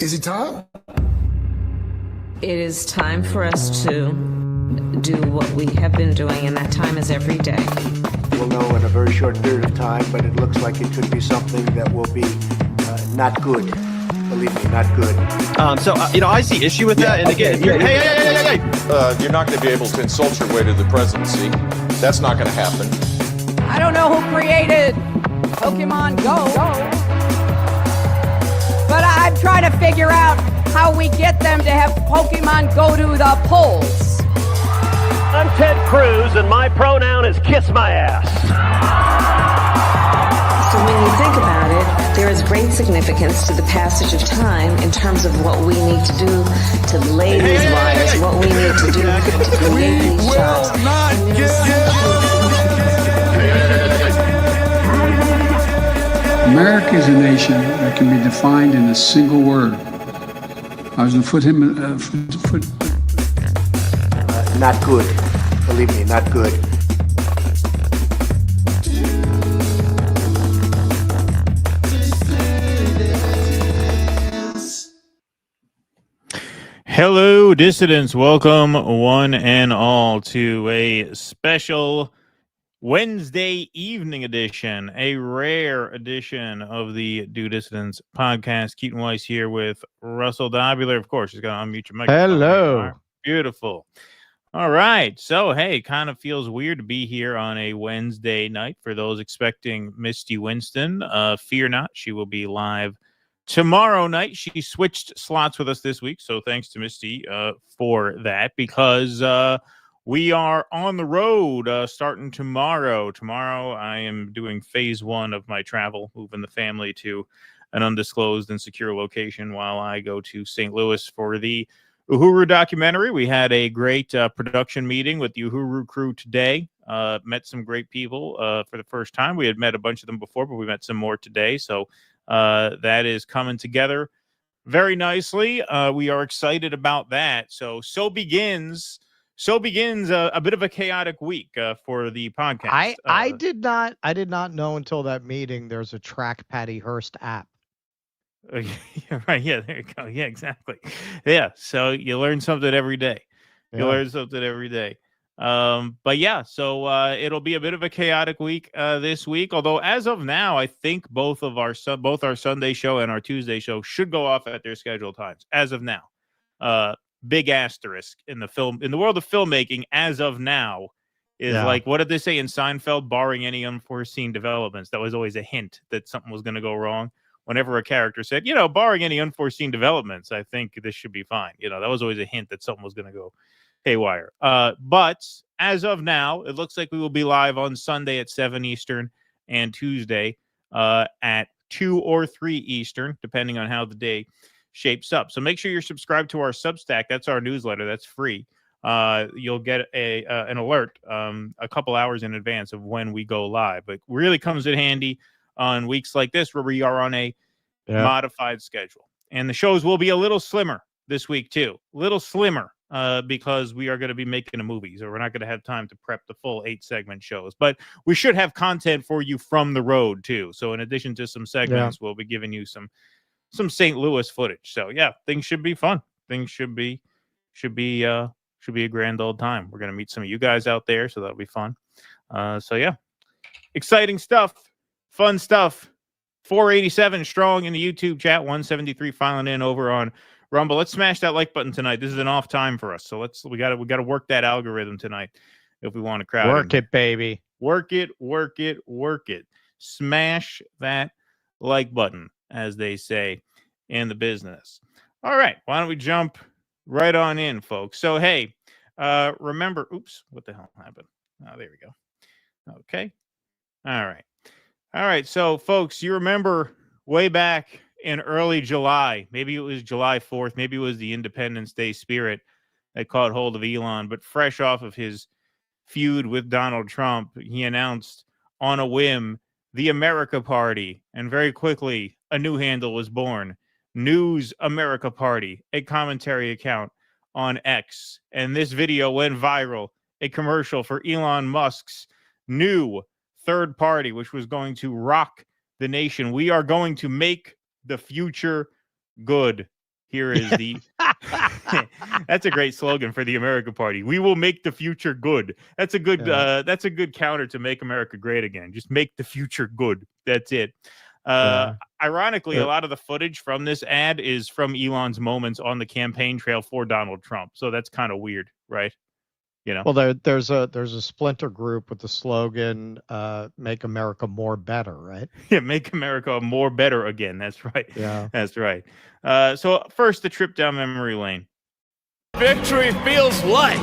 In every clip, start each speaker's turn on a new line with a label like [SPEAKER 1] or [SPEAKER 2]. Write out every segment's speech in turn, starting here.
[SPEAKER 1] Is it time?
[SPEAKER 2] It is time for us to do what we have been doing, and that time is every day.
[SPEAKER 3] We'll know in a very short period of time, but it looks like it could be something that will be not good. Believe me, not good.
[SPEAKER 4] I see issue with that. And again, hey.
[SPEAKER 5] You're not going to be able to insult your way to the presidency. That's not going to happen.
[SPEAKER 6] I don't know who created Pokemon Go, but I'm trying to figure out how we get them to have Pokemon go to the polls.
[SPEAKER 7] I'm Ted Cruz, and my pronoun is kiss my ass.
[SPEAKER 2] So when you think about it, there is great significance to the passage of time in terms of what we need to do to lay these wires, what we need to do to create these jobs.
[SPEAKER 8] America is a nation that can be defined in a single word. I was going to foot.
[SPEAKER 3] Not good. Believe me, not good.
[SPEAKER 9] Hello, dissidents. Welcome, one and all, to a special Wednesday evening edition, a rare edition of the Do Dissidents podcast. Keaton Weiss here with Russell Dobular. Of course, he's got to unmute your microphone.
[SPEAKER 4] Hello.
[SPEAKER 9] Right. Beautiful. All right. So, hey, kind of feels weird to be here on a Wednesday night. For those expecting Misty Winston, fear not. She will be live tomorrow night. She switched slots with us this week. So thanks to Misty for that, because we are on the road starting tomorrow. Tomorrow, I am doing phase one of my travel, moving the family to an undisclosed and secure location while I go to St. Louis for the Uhuru documentary. We had a great production meeting with the Uhuru crew today. Met some great people for the first time. We had met a bunch of them before, but we met some more today. So that is coming together very nicely. We are excited about that. So begins a bit of a chaotic week for the podcast.
[SPEAKER 4] I did not know until that meeting there's a Track Patty Hearst app.
[SPEAKER 9] Yeah, right. Yeah, there you go. Yeah, exactly. Yeah. So you learn something every day. But yeah, so it'll be a bit of a chaotic week this week. Although as of now, I think both our Sunday show and our Tuesday show should go off at their scheduled times. As of now, big asterisk in the world of filmmaking. As of now, is like, what did they say in Seinfeld? Barring any unforeseen developments. That was always a hint that something was going to go wrong. Whenever a character said, barring any unforeseen developments, I think this should be fine. That was always a hint that something was going to go haywire. But as of now, it looks like we will be live on Sunday at 7 Eastern and Tuesday at 2 or 3 Eastern, depending on how the day shapes up. So make sure you're subscribed to our Substack. That's our newsletter. That's free. You'll get an alert a couple hours in advance of when we go live. But really comes in handy on weeks like this where we are on a modified schedule. And the shows will be a little slimmer this week too. Because we are going to be making a movie, so we're not going to have time to prep the full 8-segment shows. But we should have content for you from the road too. So in addition to some segments, we'll be giving you some St. Louis footage. So yeah, things should be fun. Things should be a grand old time. We're going to meet some of you guys out there, so that'll be fun. So yeah, exciting stuff, fun stuff. 487 strong in the YouTube chat, 173 filing in over on Rumble. Let's smash that like button tonight. This is an off time for us, so we got to work that algorithm tonight if we want to crowd.
[SPEAKER 4] Work it, baby.
[SPEAKER 9] Work it. Smash that like button, as they say in the business. All right, why don't we jump right on in, folks? So hey, remember? Oops, what the hell happened? Oh, there we go. Okay. All right. So folks, you remember way back in early July, maybe it was July 4th, maybe it was the Independence Day spirit that caught hold of Elon, but fresh off of his feud with Donald Trump, he announced on a whim the America Party, and very quickly a new handle was born, News America Party, a commentary account on X. And this video went viral, a commercial for Elon Musk's new third party, which was going to rock the nation. We are going to make the future good. Here is the that's a great slogan for the America Party. We will make the future good. That's a good counter to Make America Great Again. Just make the future good. That's it. Ironically, a lot of the footage from this ad is from Elon's moments on the campaign trail for Donald Trump. So that's kind of weird, right? You know.
[SPEAKER 4] Well, there's a splinter group with the slogan "Make America More Better," right?
[SPEAKER 9] Yeah, make America more better again. That's right.
[SPEAKER 4] Yeah,
[SPEAKER 9] that's right. So first, the trip down memory lane.
[SPEAKER 1] Victory feels like.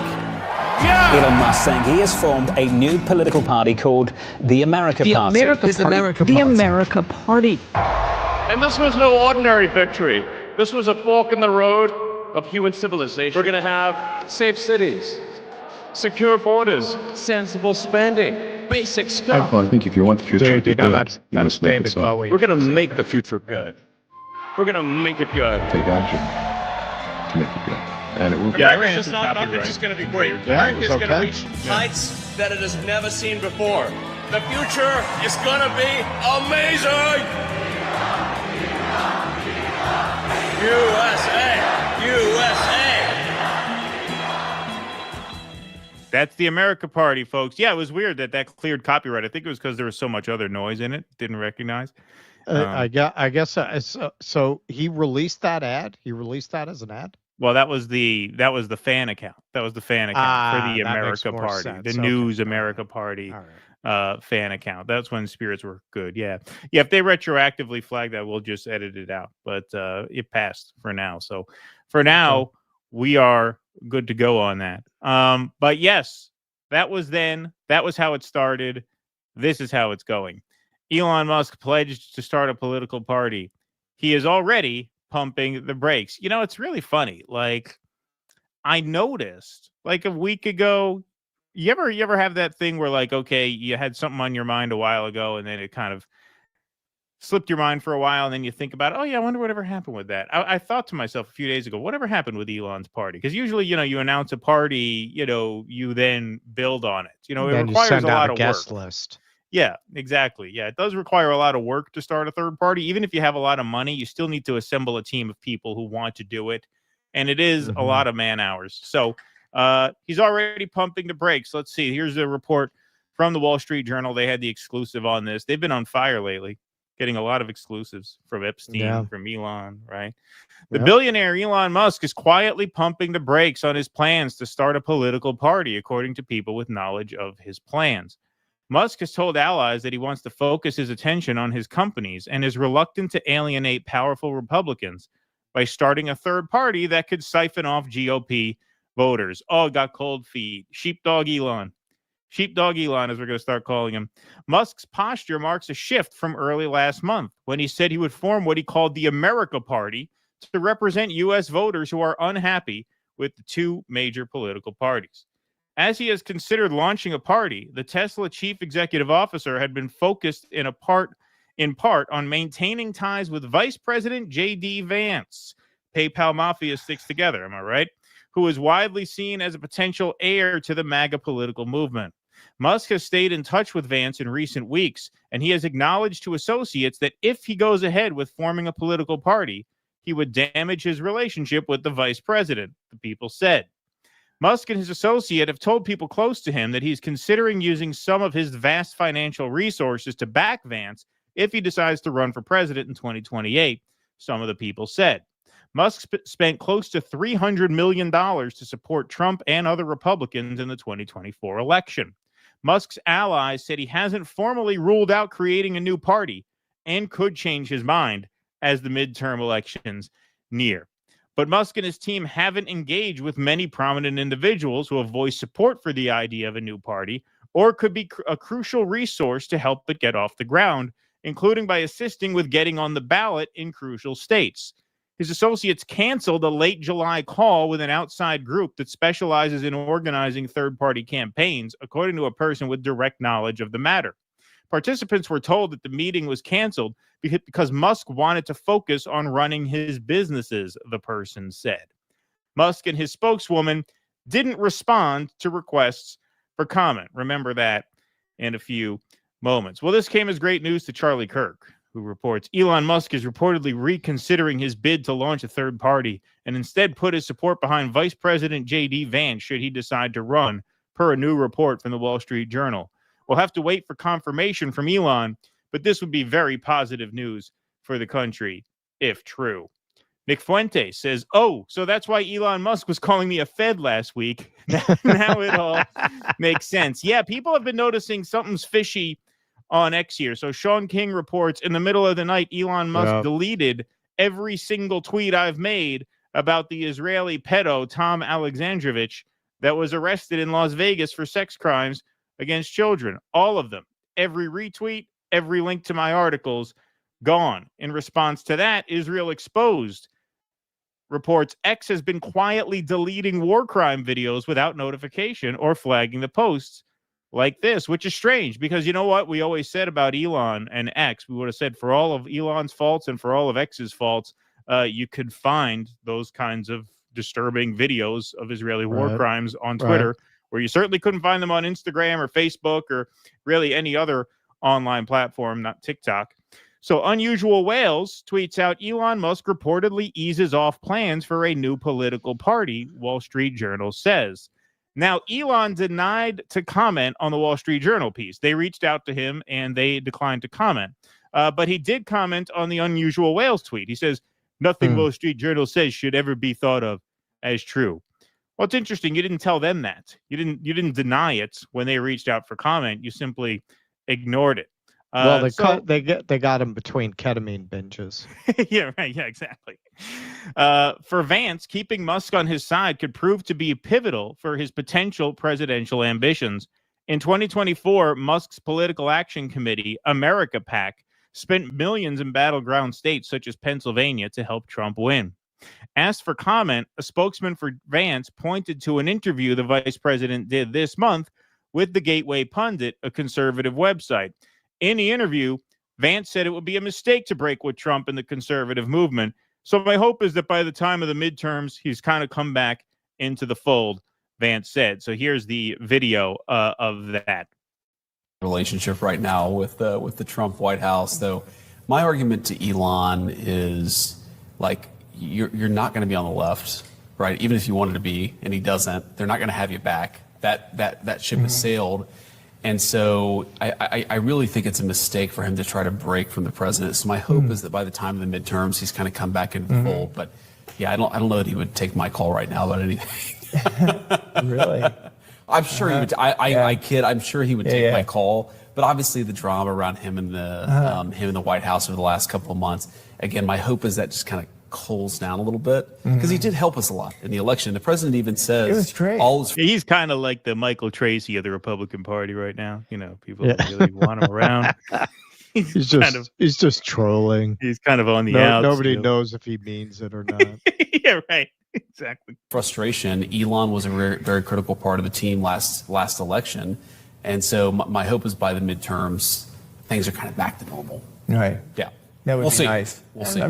[SPEAKER 1] Yeah!
[SPEAKER 10] Elon Musk saying he has formed a new political party called the America Party.
[SPEAKER 6] The America Party.
[SPEAKER 1] And this was no ordinary victory. This was a fork in the road of human civilization. We're going to have safe cities, secure borders, sensible spending, basic stuff.
[SPEAKER 8] I think if you want the future to be good,
[SPEAKER 1] that's David Bowie. We're going to make the future good. We're going to make it good.
[SPEAKER 8] Take action to make it good. And it will be.
[SPEAKER 1] Yeah, it's not just going to be great.
[SPEAKER 8] Yeah,
[SPEAKER 1] America is going to reach heights that it has never seen before. The future is going to be amazing. USA!
[SPEAKER 9] That's the America Party, folks. Yeah, it was weird that cleared copyright. I think it was because there was so much other noise in it. Didn't recognize.
[SPEAKER 4] I guess. So he released that ad. He released that as an ad.
[SPEAKER 9] Well, that was the fan account. That was the fan account for the America Party,
[SPEAKER 4] sense.
[SPEAKER 9] the News America Party fan account. That's when spirits were good. Yeah. If they retroactively flag that, we'll just edit it out. But it passed for now. So for now, we are good to go on that. But yes, that was then. That was how it started. This is how it's going. Elon Musk pledged to start a political party. He is already pumping the brakes. You know, it's really funny. Like, I noticed like a week ago, you ever have that thing where like, okay, you had something on your mind a while ago and then it kind of slipped your mind for a while and then you think about, oh yeah, I wonder whatever happened with that. I thought to myself a few days ago, whatever happened with Elon's party? Because usually, you announce a party, you then build on it. It requires a lot of
[SPEAKER 4] guest
[SPEAKER 9] work.
[SPEAKER 4] List.
[SPEAKER 9] Yeah, exactly. Yeah, it does require a lot of work to start a third party. Even if you have a lot of money, you still need to assemble a team of people who want to do it. And it is a lot of man hours. So he's already pumping the brakes. Let's see. Here's a report from the Wall Street Journal. They had the exclusive on this. They've been on fire lately, getting a lot of exclusives from Epstein, from Elon, right? The billionaire Elon Musk is quietly pumping the brakes on his plans to start a political party, according to people with knowledge of his plans. Musk has told allies that he wants to focus his attention on his companies and is reluctant to alienate powerful Republicans by starting a third party that could siphon off GOP voters. Oh, got cold feet. Sheepdog Elon. Sheepdog Elon, as we're going to start calling him. Musk's posture marks a shift from early last month when he said he would form what he called the America Party to represent U.S. voters who are unhappy with the two major political parties. As he has considered launching a party, the Tesla chief executive officer had been focused in part on maintaining ties with Vice President JD Vance. PayPal Mafia sticks together, am I right? Who is widely seen as a potential heir to the MAGA political movement. Musk has stayed in touch with Vance in recent weeks, and he has acknowledged to associates that if he goes ahead with forming a political party, he would damage his relationship with the vice president, the people said. Musk and his associate have told people close to him that he's considering using some of his vast financial resources to back Vance if he decides to run for president in 2028, some of the people said. Musk spent close to $300 million to support Trump and other Republicans in the 2024 election. Musk's allies said he hasn't formally ruled out creating a new party and could change his mind as the midterm elections near. But Musk and his team haven't engaged with many prominent individuals who have voiced support for the idea of a new party or could be a crucial resource to help it get off the ground, including by assisting with getting on the ballot in crucial states. His associates canceled a late July call with an outside group that specializes in organizing third-party campaigns, according to a person with direct knowledge of the matter. Participants were told that the meeting was canceled because Musk wanted to focus on running his businesses, the person said. Musk and his spokeswoman didn't respond to requests for comment. Remember that in a few moments. Well, this came as great news to Charlie Kirk, who reports Elon Musk is reportedly reconsidering his bid to launch a third party and instead put his support behind Vice President JD Vance should he decide to run, per a new report from the Wall Street Journal. We'll have to wait for confirmation from Elon, but this would be very positive news for the country, if true. Nick Fuentes says, oh, so that's why Elon Musk was calling me a Fed last week. Now it all makes sense. Yeah, people have been noticing something's fishy on X here. So Sean King reports in the middle of the night, Elon Musk deleted every single tweet I've made about the Israeli pedo Tom Alexandrovich that was arrested in Las Vegas for sex crimes against children. All of them. Every retweet, every link to my articles, gone. In response to that, Israel Exposed reports X has been quietly deleting war crime videos without notification or flagging the posts like this, which is strange because you know what we always said about Elon and X? We would have said for all of Elon's faults and for all of X's faults, you could find those kinds of disturbing videos of Israeli war crimes on Twitter, where you certainly couldn't find them on Instagram or Facebook or really any other online platform, not TikTok. So Unusual Whales tweets out Elon Musk reportedly eases off plans for a new political party, Wall Street Journal says. Now, Elon denied to comment on the Wall Street Journal piece. They reached out to him and they declined to comment. But he did comment on the Unusual Whales tweet. He says, nothing Wall Street Journal says should ever be thought of as true. Well, it's interesting. You didn't tell them that. You didn't deny it when they reached out for comment. You simply ignored it.
[SPEAKER 4] Well, they got him between ketamine binges.
[SPEAKER 9] Yeah, right. Yeah, exactly. For Vance, keeping Musk on his side could prove to be pivotal for his potential presidential ambitions. In 2024, Musk's Political Action Committee, America PAC, spent millions in battleground states such as Pennsylvania to help Trump win. Asked for comment, a spokesman for Vance pointed to an interview the vice president did this month with the Gateway Pundit, a conservative website. In the interview, Vance said it would be a mistake to break with Trump and the conservative movement. So my hope is that by the time of the midterms, he's kind of come back into the fold, Vance said. So here's the video of that.
[SPEAKER 11] Relationship right now with the Trump White House, though. My argument to Elon is like you're not going to be on the left, right? Even if you wanted to be, and he doesn't, they're not going to have you back. That ship has sailed. And so I really think it's a mistake for him to try to break from the president. So my hope is that by the time of the midterms, he's kind of come back into the fold. But yeah, I don't know that he would take my call right now about anything.
[SPEAKER 12] Really?
[SPEAKER 11] I'm sure he would. I kid. I'm sure he would take my call. But obviously, the drama around him and the White House over the last couple of months. Again, my hope is that just kind of cools down a little bit because he did help us a lot in the election. The president even says
[SPEAKER 12] it was great.
[SPEAKER 9] He's kind of like the Michael Tracy of the Republican Party right now. You know, people really want him around.
[SPEAKER 4] He's just trolling.
[SPEAKER 9] He's kind of on the outs.
[SPEAKER 4] Nobody knows if he means it or not.
[SPEAKER 9] Yeah, right. Exactly.
[SPEAKER 11] Frustration. Elon was a very, very critical part of the team last election, and so my hope is by the midterms things are kind of back to normal.
[SPEAKER 12] Right.
[SPEAKER 11] Yeah.
[SPEAKER 12] That would be nice.
[SPEAKER 11] We'll see.
[SPEAKER 12] I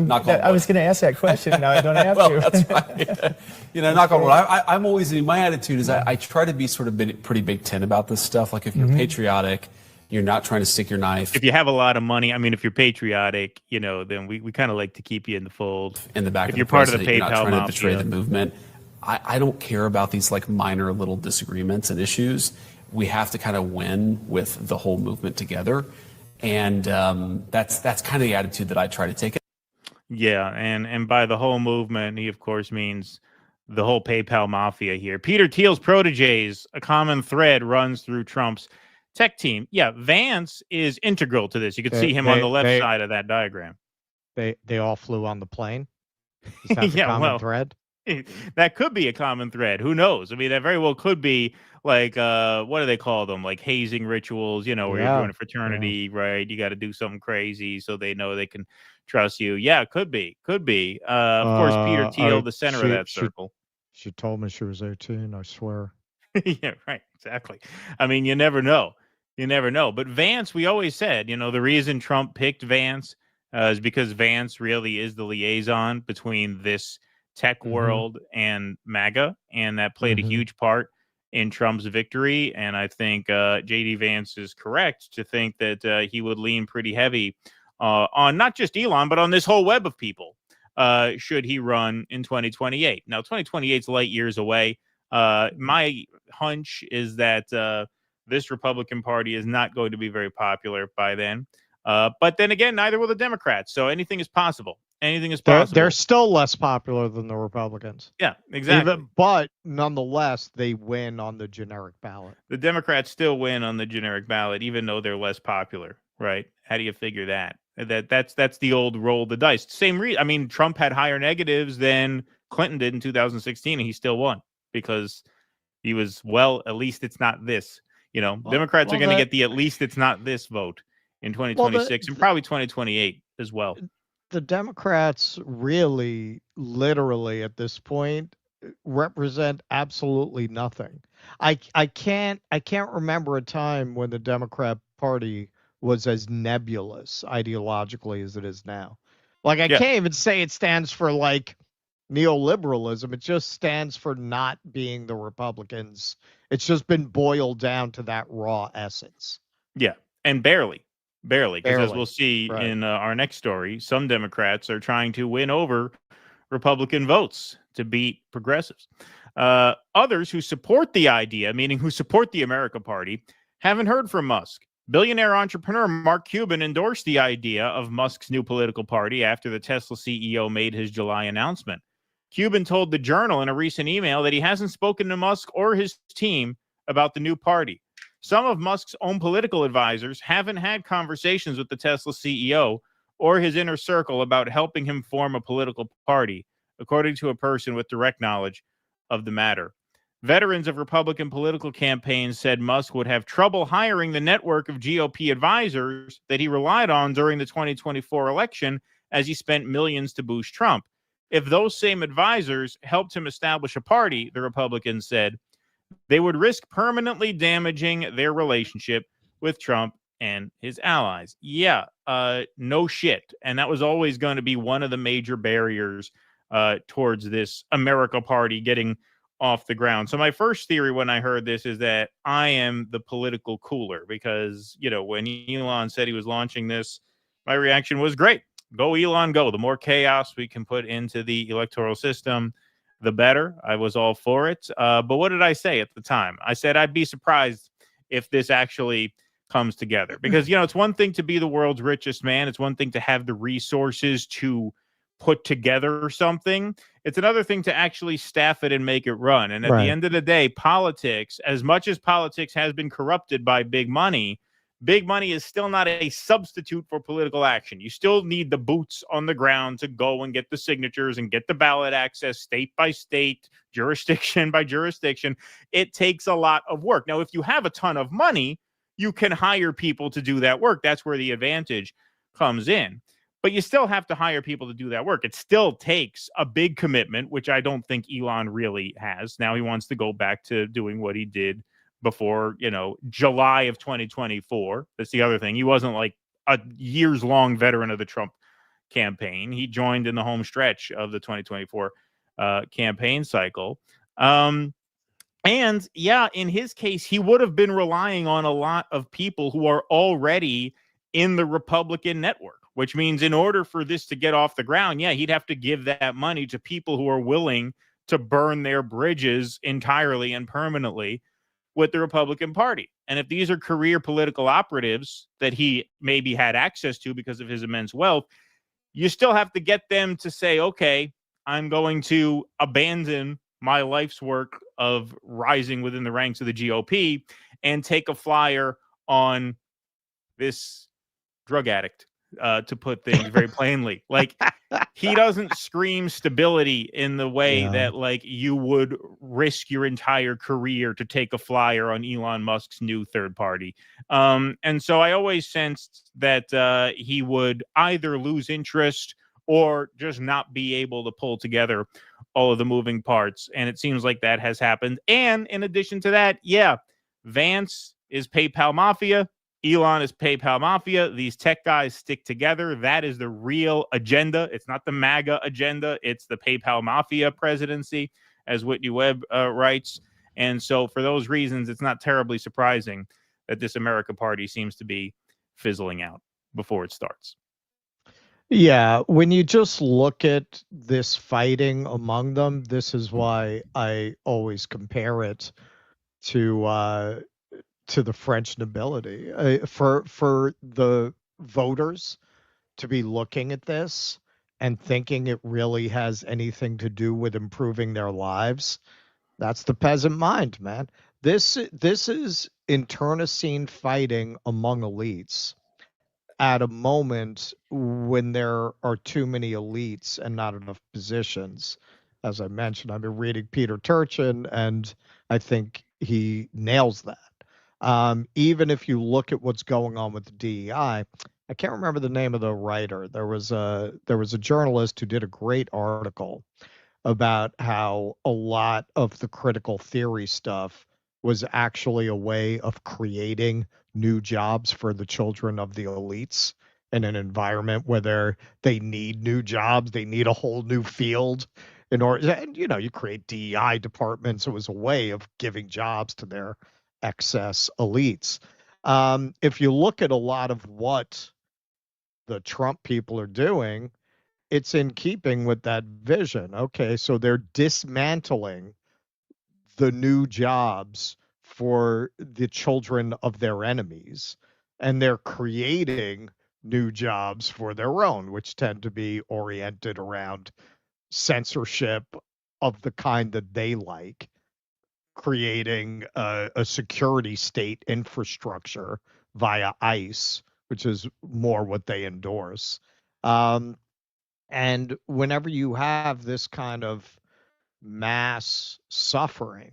[SPEAKER 12] was going to ask that question. Now I don't have
[SPEAKER 11] well,
[SPEAKER 12] to.
[SPEAKER 11] That's right. You know, knock on wood. I'm always, my attitude is I try to be sort of pretty Big Ten about this stuff. Like if you're patriotic, you're not trying to stick your knife.
[SPEAKER 9] If you have a lot of money, I mean, if you're patriotic, you know, then we kind of like to keep you in the fold.
[SPEAKER 11] In the back
[SPEAKER 9] if
[SPEAKER 11] of
[SPEAKER 9] you're
[SPEAKER 11] the
[SPEAKER 9] part of the
[SPEAKER 11] president,
[SPEAKER 9] PayPal
[SPEAKER 11] you're not trying
[SPEAKER 9] mafia.
[SPEAKER 11] to betray the movement. I don't care about these like minor little disagreements and issues. We have to kind of win with the whole movement together. And that's kind of the attitude that I try to take.
[SPEAKER 9] Yeah, and by the whole movement, he of course means the whole PayPal mafia here. Peter Thiel's proteges, a common thread runs through Trump's tech team. Yeah, Vance is integral to this. You can see him on the left side of that diagram.
[SPEAKER 4] They all flew on the plane. Is that the common thread?
[SPEAKER 9] That could be a common thread. Who knows? I mean, that very well could be like what do they call them? Like hazing rituals, you know, where you're doing a fraternity, right? You got to do something crazy so they know they can trust you. Yeah, could be. Of course, Peter Thiel, the center of that circle.
[SPEAKER 4] She told me she was 18, I swear.
[SPEAKER 9] Yeah, right. Exactly. I mean, you never know. But Vance, we always said, you know, the reason Trump picked Vance is because Vance really is the liaison between this tech world and MAGA, and that played a huge part in Trump's victory. And I think JD Vance is correct to think that he would lean pretty heavy on not just Elon, but on this whole web of people, should he run in 2028. Now, 2028 is light years away. My hunch is that this Republican Party is not going to be very popular by then. But then again, neither will the Democrats. So anything is possible. Anything is possible.
[SPEAKER 4] They're still less popular than the Republicans.
[SPEAKER 9] Yeah, exactly.
[SPEAKER 4] But nonetheless, they win on the generic ballot.
[SPEAKER 9] The Democrats still win on the generic ballot, even though they're less popular, right? How do you figure that? That's the old roll the dice. Same reason. I mean, Trump had higher negatives than Clinton did in 2016, and he still won because he was, well, at least it's not this. Democrats are going to get the at least it's not this vote in 2026 and probably 2028 as well.
[SPEAKER 4] The Democrats really, literally at this point, represent absolutely nothing. I can't remember a time when the Democrat Party was as nebulous ideologically as it is now. Like, I can't even say it stands for like neoliberalism. It just stands for not being the Republicans. It's just been boiled down to that raw essence.
[SPEAKER 9] Yeah, and barely. Because as we'll see in our next story, some Democrats are trying to win over Republican votes to beat progressives. Others who support the idea, meaning who support the America Party, haven't heard from Musk. Billionaire entrepreneur Mark Cuban endorsed the idea of Musk's new political party after the Tesla CEO made his July announcement. Cuban told the Journal in a recent email that he hasn't spoken to Musk or his team about the new party. Some of Musk's own political advisors haven't had conversations with the Tesla CEO or his inner circle about helping him form a political party, according to a person with direct knowledge of the matter. Veterans of Republican political campaigns said Musk would have trouble hiring the network of GOP advisors that he relied on during the 2024 election as he spent millions to boost Trump. If those same advisors helped him establish a party, the Republicans said, they would risk permanently damaging their relationship with Trump and his allies. Yeah, no shit. And that was always going to be one of the major barriers towards this America Party getting off the ground. So my first theory when I heard this is that I am the political cooler because, when Elon said he was launching this, my reaction was great. Go, Elon, go. The more chaos we can put into the electoral system, the better. I was all for it. But what did I say at the time? I said I'd be surprised if this actually comes together. Because, it's one thing to be the world's richest man. It's one thing to have the resources to put together something. It's another thing to actually staff it and make it run. And at the end of the day, politics, as much as politics has been corrupted by big money is still not a substitute for political action. You still need the boots on the ground to go and get the signatures and get the ballot access state by state, jurisdiction by jurisdiction. It takes a lot of work. Now, if you have a ton of money, you can hire people to do that work. That's where the advantage comes in. But you still have to hire people to do that work. It still takes a big commitment, which I don't think Elon really has. Now he wants to go back to doing what he did before, July of 2024. That's the other thing. He wasn't like a years-long veteran of the Trump campaign. He joined in the home stretch of the 2024 campaign cycle. And yeah, in his case, he would have been relying on a lot of people who are already in the Republican network, which means in order for this to get off the ground, he'd have to give that money to people who are willing to burn their bridges entirely and permanently with the Republican Party. And if these are career political operatives that he maybe had access to because of his immense wealth, you still have to get them to say, okay, I'm going to abandon my life's work of rising within the ranks of the GOP and take a flyer on this drug addict, to put things very plainly. Like, he doesn't scream stability in the way that, like, you would risk your entire career to take a flyer on Elon Musk's new third party. And so I always sensed that he would either lose interest or just not be able to pull together all of the moving parts. And it seems like that has happened. And in addition to that, Vance is PayPal Mafia. Elon is PayPal Mafia. These tech guys stick together. That is the real agenda. It's not the MAGA agenda. It's the PayPal Mafia presidency, as Whitney Webb writes. And so for those reasons, it's not terribly surprising that this America Party seems to be fizzling out before it starts.
[SPEAKER 4] Yeah, when you just look at this fighting among them, this is why I always compare it to the French nobility. For the voters to be looking at this and thinking it really has anything to do with improving their lives, that's the peasant mind, man. This is internecine fighting among elites at a moment when there are too many elites and not enough positions. As I mentioned, I've been reading Peter Turchin, and I think he nails that. Even if you look at what's going on with the DEI, I can't remember the name of the writer. There was a journalist who did a great article about how a lot of the critical theory stuff was actually a way of creating new jobs for the children of the elites in an environment where they need new jobs, they need a whole new field in order. And, you create DEI departments. It was a way of giving jobs to their excess elites. If you look at a lot of what the Trump people are doing, it's in keeping with that vision. Okay, so they're dismantling the new jobs for the children of their enemies, and they're creating new jobs for their own, which tend to be oriented around censorship of the kind that they like, creating a security state infrastructure via ICE, which is more what they endorse. And whenever you have this kind of mass suffering,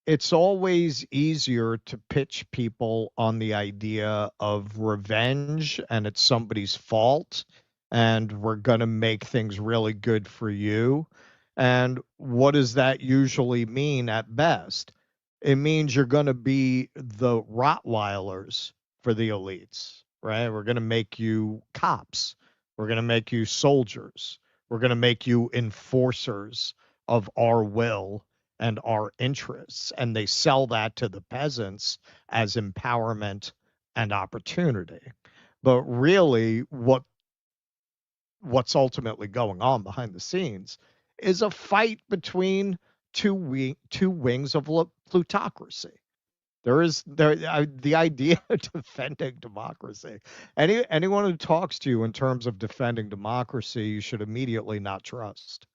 [SPEAKER 4] it's always easier to pitch people on the idea of revenge and it's somebody's fault and we're going to make things really good for you. And what does that usually mean at best? It means you're going to be the Rottweilers for the elites, right? We're going to make you cops. We're going to make you soldiers. We're going to make you enforcers of our will and our interests, and they sell that to the peasants as empowerment and opportunity. But really what's ultimately going on behind the scenes is a fight between two wings of plutocracy. The idea of defending democracy. Anyone who talks to you in terms of defending democracy, you should immediately not trust,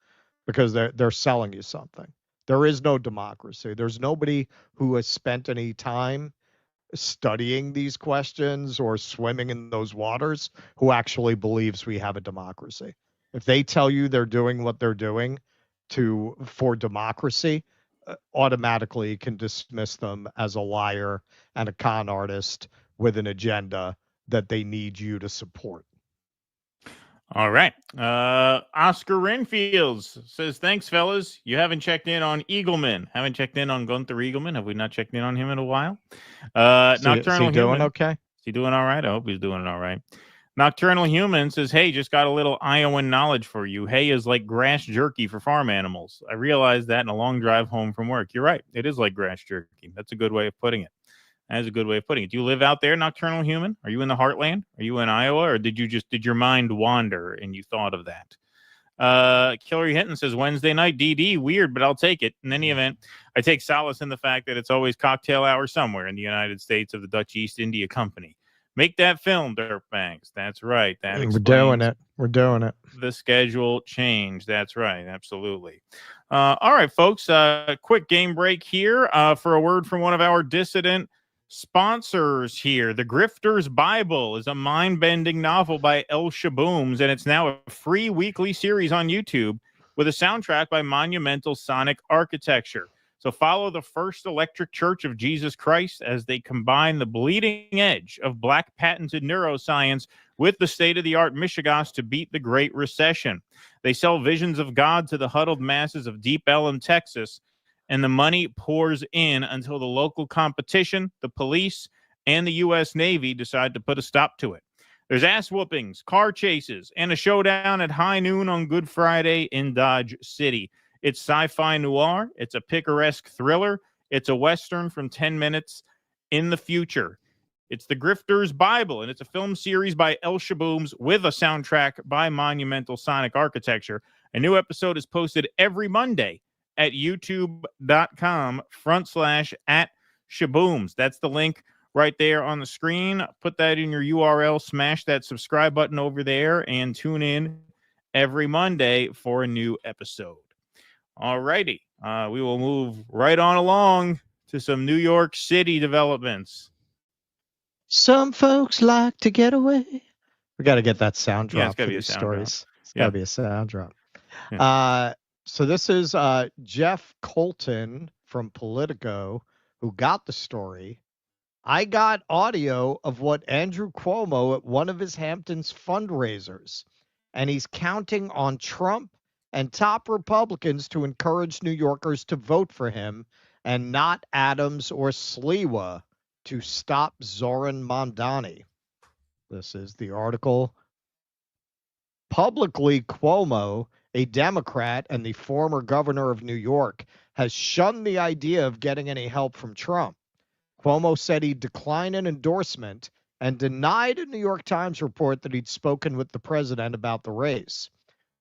[SPEAKER 4] because they're selling you something. There is no democracy. There's nobody who has spent any time studying these questions or swimming in those waters who actually believes we have a democracy. If they tell you they're doing what they're doing for democracy, automatically can dismiss them as a liar and a con artist with an agenda that they need you to support.
[SPEAKER 9] All right. Oscar Renfields says, thanks, fellas. You haven't checked in on Eagleman. Haven't checked in on Gunther Eagleman. Have we not checked in on him in a while? Nocturnal
[SPEAKER 4] is he doing
[SPEAKER 9] Human.
[SPEAKER 4] okay?
[SPEAKER 9] Is he doing all right? I hope he's doing all right. Nocturnal Human says, hey, just got a little Iowan knowledge for you. Hay is like grass jerky for farm animals. I realized that in a long drive home from work. You're right. It is like grass jerky. That's a good way of putting it. That is a good way of putting it. Do you live out there, Nocturnal Human? Are you in the heartland? Are you in Iowa? Or did your mind wander and you thought of that? Hillary Hinton says, Wednesday night, DD, weird, but I'll take it. In any event, I take solace in the fact that it's always cocktail hour somewhere in the United States of the Dutch East India Company. Make that film, Dirtbags. That's right.
[SPEAKER 4] We're doing it. We're doing it.
[SPEAKER 9] The schedule change. That's right. Absolutely. All right, folks. Quick game break here for a word from one of our dissident sponsors here. The Grifter's Bible is a mind-bending novel by El Shabooms, and it's now a free weekly series on YouTube with a soundtrack by Monumental Sonic Architecture. So follow the First Electric Church of Jesus Christ as they combine the bleeding edge of Black patented neuroscience with the state-of-the-art Michigas to beat the Great Recession. They sell visions of God to the huddled masses of Deep Ellum, Texas, and the money pours in until the local competition, the police, and the U.S. Navy decide to put a stop to it. There's ass whoopings, car chases, and a showdown at high noon on Good Friday in Dodge City. It's sci-fi noir. It's a picaresque thriller. It's a Western from 10 minutes in the future. It's The Grifter's Bible, and it's a film series by El Shabooms with a soundtrack by Monumental Sonic Architecture. A new episode is posted every Monday at youtube.com/@Shabooms. That's the link right there on the screen. Put that in your URL, smash that subscribe button over there, and tune in every Monday for a new episode. All righty. We will move right on along to some New York City developments.
[SPEAKER 4] Some folks like to get away. We got to get that sound drop
[SPEAKER 9] Yeah, it's got to
[SPEAKER 4] for
[SPEAKER 9] be a
[SPEAKER 4] these
[SPEAKER 9] sound
[SPEAKER 4] stories.
[SPEAKER 9] drop.
[SPEAKER 4] It's got to be a sound drop.
[SPEAKER 9] Yeah.
[SPEAKER 4] So this is Jeff Colton from Politico who got the story. I got audio of what Andrew Cuomo at one of his Hamptons fundraisers, and he's counting on Trump and top Republicans to encourage New Yorkers to vote for him and not Adams or Sliwa to stop Zoran Mamdani. This is the article. Publicly, Cuomo, a Democrat and the former governor of New York, has shunned the idea of getting any help from Trump. Cuomo said he'd decline an endorsement and denied a New York Times report that he'd spoken with the president about the race.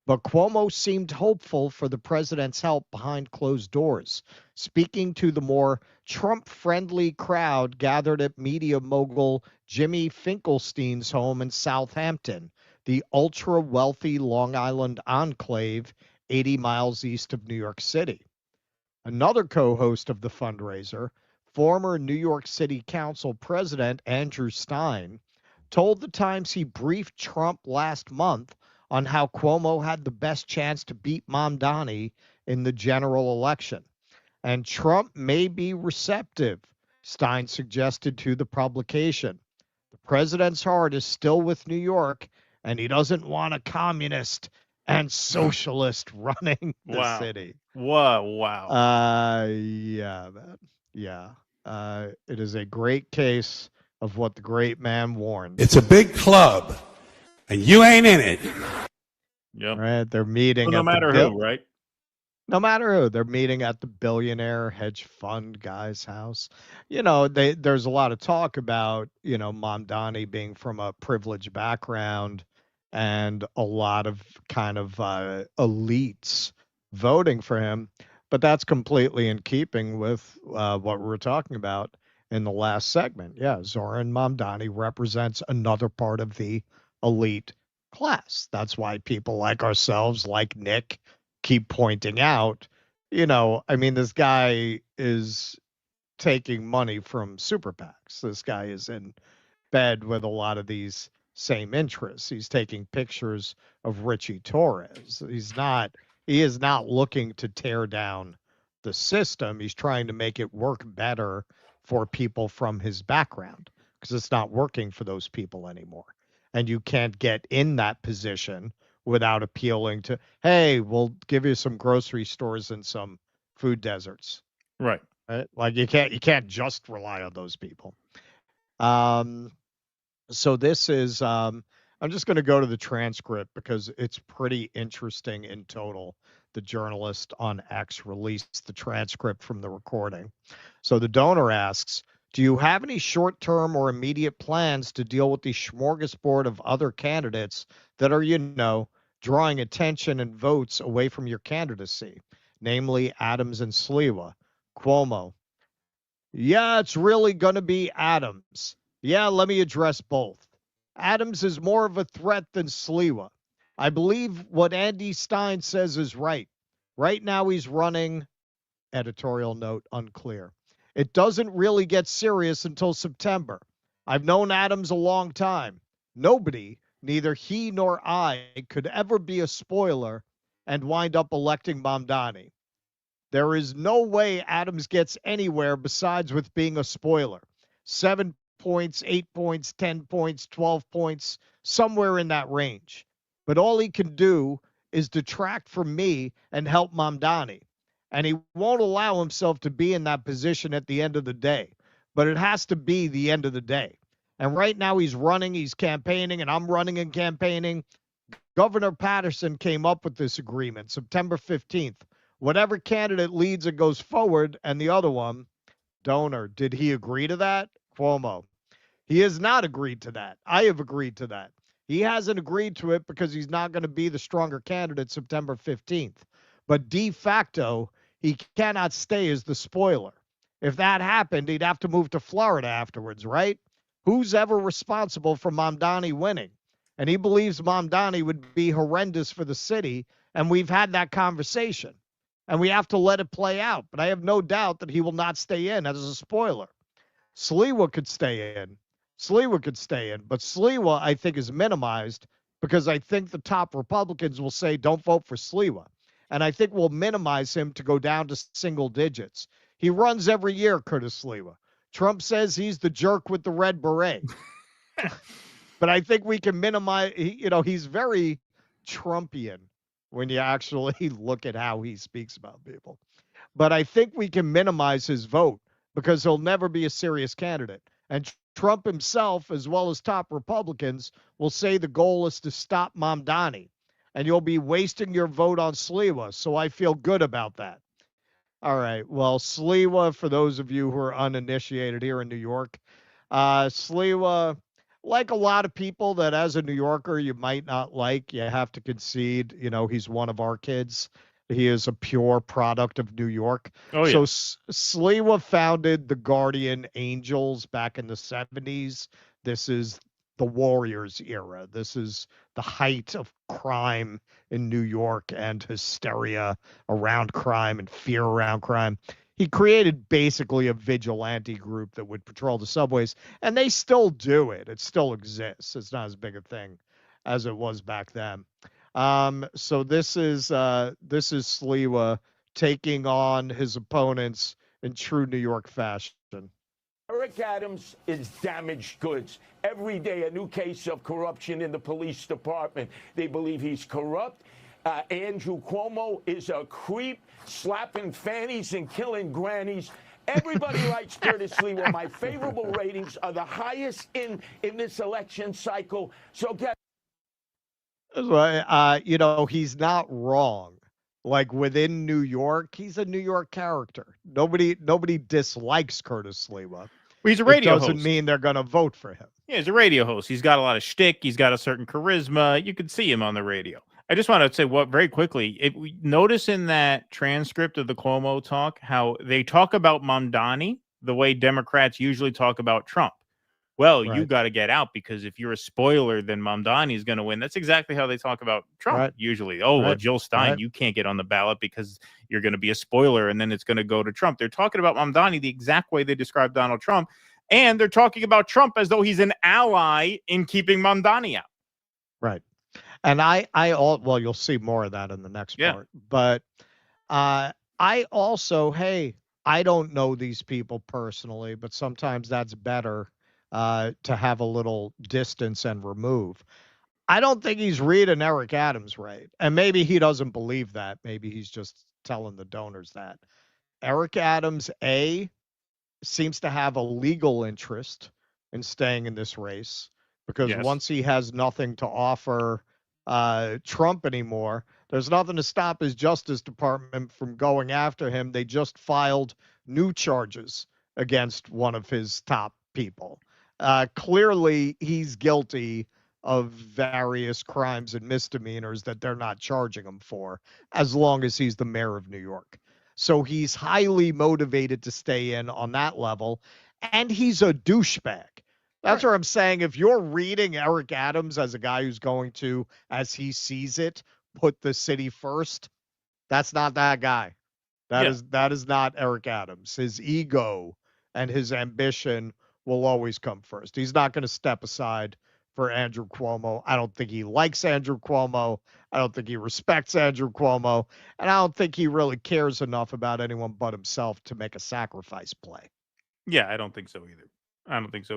[SPEAKER 4] But Cuomo seemed hopeful for the president's help behind closed doors, speaking to the more Trump-friendly crowd gathered at media mogul Jimmy Finkelstein's home in Southampton, the ultra-wealthy Long Island enclave 80 miles east of New York City. Another co-host of the fundraiser, former New York City Council President Andrew Stein, told the Times he briefed Trump last month on how Cuomo had the best chance to beat Mamdani in the general election. And Trump may be receptive, Stein suggested to the publication. The president's heart is still with New York, and he doesn't want a communist and socialist running the city.
[SPEAKER 9] Wow.
[SPEAKER 4] Yeah, man. Yeah. It is a great case of what the great man warned.
[SPEAKER 13] It's a big club, and you ain't in it.
[SPEAKER 9] Yep.
[SPEAKER 4] Right? They're meeting
[SPEAKER 9] no matter who, right?
[SPEAKER 4] No matter who. They're meeting at the billionaire hedge fund guy's house. You know, there's a lot of talk about, Mamdani being from a privileged background and a lot of kind of elites voting for him. But that's completely in keeping with what we were talking about in the last segment. Yeah, Zoran Mamdani represents another part of the elite class. That's why people like ourselves, like Nick, keep pointing out, this guy is taking money from super PACs. This guy is in bed with a lot of these same interests. He's taking pictures of Richie Torres. He is not looking to tear down the system. He's trying to make it work better for people from his background because it's not working for those people anymore. And you can't get in that position without appealing to, hey, we'll give you some grocery stores and some food deserts.
[SPEAKER 9] Right.
[SPEAKER 4] Like you can't just rely on those people. So this is, I'm just going to go to the transcript because it's pretty interesting in total. The journalist on X released the transcript from the recording. So the donor asks, do you have any short-term or immediate plans to deal with the smorgasbord of other candidates that are, drawing attention and votes away from your candidacy, namely Adams and Sliwa? Cuomo. Yeah, it's really going to be Adams. Yeah, let me address both. Adams is more of a threat than Sliwa. I believe what Andy Stein says is right. Right now he's running, editorial note unclear. It doesn't really get serious until September. I've known Adams a long time. Nobody, neither he nor I, could ever be a spoiler and wind up electing Mamdani. There is no way Adams gets anywhere besides with being a spoiler. 7 points, 8 points, 10 points, 12 points, somewhere in that range. But all he can do is detract from me and help Mamdani. And he won't allow himself to be in that position at the end of the day. But it has to be the end of the day. And right now he's running, he's campaigning, and I'm running and campaigning. Governor Patterson came up with this agreement September 15th. Whatever candidate leads and goes forward, and the other one, donor, did he agree to that? Cuomo. He has not agreed to that. I have agreed to that. He hasn't agreed to it because he's not going to be the stronger candidate September 15th. But de facto, he cannot stay as the spoiler. If that happened, he'd have to move to Florida afterwards, right? Who's ever responsible for Mamdani winning? And he believes Mamdani would be horrendous for the city. And we've had that conversation. And we have to let it play out. But I have no doubt that he will not stay in as a spoiler. Sliwa could stay in. But Sliwa, I think, is minimized because I think the top Republicans will say, don't vote for Sliwa. And I think we'll minimize him to go down to single digits. He runs every year, Curtis Sliwa. Trump says he's the jerk with the red beret. But I think we can minimize, he's very Trumpian when you actually look at how he speaks about people. But I think we can minimize his vote because he'll never be a serious candidate. And Trump himself, as well as top Republicans, will say the goal is to stop Mamdani. And you'll be wasting your vote on Sliwa. So I feel good about that. All right. Well, Sliwa, for those of you who are uninitiated here in New York, Sliwa, like a lot of people that as a New Yorker you might not like, you have to concede, he's one of our kids. He is a pure product of New York.
[SPEAKER 9] Oh, yeah.
[SPEAKER 4] So Sliwa founded the Guardian Angels back in the 70s. This is the Warriors era. This is the height of crime in New York and hysteria around crime and fear around crime. He created basically a vigilante group that would patrol the subways, and they still do it. It still exists. It's not as big a thing as it was back then. So this is Sliwa taking on his opponents in true New York fashion.
[SPEAKER 14] Eric Adams is damaged goods. Every day a new case of corruption in the police department. They believe he's corrupt. Andrew Cuomo is a creep, slapping fannies and killing grannies. Everybody likes Curtis Sliwa. My favorable ratings are the highest in this election cycle. So get.
[SPEAKER 4] He's not wrong. Like within New York, he's a New York character. Nobody dislikes Curtis Sliwa.
[SPEAKER 9] Well, he's a radio host.
[SPEAKER 4] It doesn't mean they're going to vote for him.
[SPEAKER 9] Yeah, he's a radio host. He's got a lot of shtick. He's got a certain charisma. You can see him on the radio. I just want to say very quickly, notice in that transcript of the Cuomo talk, how they talk about Mamdani the way Democrats usually talk about Trump. Well, right. You got to get out because if you're a spoiler, then Mamdani is going to win. That's exactly how they talk about Trump usually. Oh, well, Jill Stein, you can't get on the ballot because you're going to be a spoiler and then it's going to go to Trump. They're talking about Mamdani the exact way they describe Donald Trump. And they're talking about Trump as though he's an ally in keeping Mamdani out.
[SPEAKER 4] Right. And you'll see more of that in the next part. But I also, I don't know these people personally, but sometimes that's better to have a little distance and remove. I don't think he's reading Eric Adams right. And maybe he doesn't believe that. Maybe he's just telling the donors that. Eric Adams, seems to have a legal interest in staying in this race because once he has nothing to offer Trump anymore, there's nothing to stop his Justice Department from going after him. They just filed new charges against one of his top people. Clearly, he's guilty of various crimes and misdemeanors that they're not charging him for, as long as he's the mayor of New York. So he's highly motivated to stay in on that level, and he's a douchebag. That's what I'm saying. If you're reading Eric Adams as a guy who's going to, as he sees it, put the city first, that's not that guy. That is not Eric Adams. His ego and his ambition will always come first. He's not going to step aside for Andrew Cuomo. I don't think he likes Andrew Cuomo. I don't think he respects Andrew Cuomo. And I don't think he really cares enough about anyone but himself to make a sacrifice play.
[SPEAKER 9] Yeah, I don't think so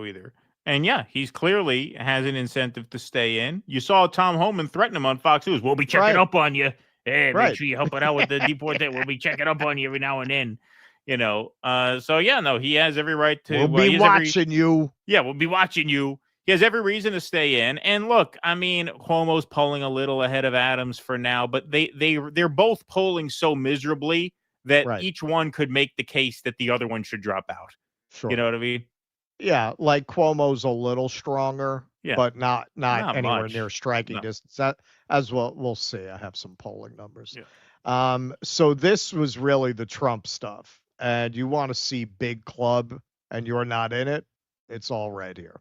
[SPEAKER 9] either. And yeah, he's clearly has an incentive to stay in. You saw Tom Homan threaten him on Fox News. We'll be checking up on you. Hey, make sure you help it out with the deportation. We'll be checking up on you every now and then. He has every right to.
[SPEAKER 4] We'll be watching you.
[SPEAKER 9] Yeah, we'll be watching you. He has every reason to stay in. And look, I mean, Cuomo's polling a little ahead of Adams for now, but they're both polling so miserably that each one could make the case that the other one should drop out.
[SPEAKER 4] Sure.
[SPEAKER 9] You know what I mean?
[SPEAKER 4] Yeah, like Cuomo's a little stronger,
[SPEAKER 9] Yeah.
[SPEAKER 4] but not
[SPEAKER 9] Not
[SPEAKER 4] anywhere
[SPEAKER 9] much.
[SPEAKER 4] near striking
[SPEAKER 9] No.
[SPEAKER 4] distance. That as well, we'll see. I have some polling numbers.
[SPEAKER 9] Yeah.
[SPEAKER 4] So this was really the Trump stuff, and you want to see big club, and you're not in it. It's all right here.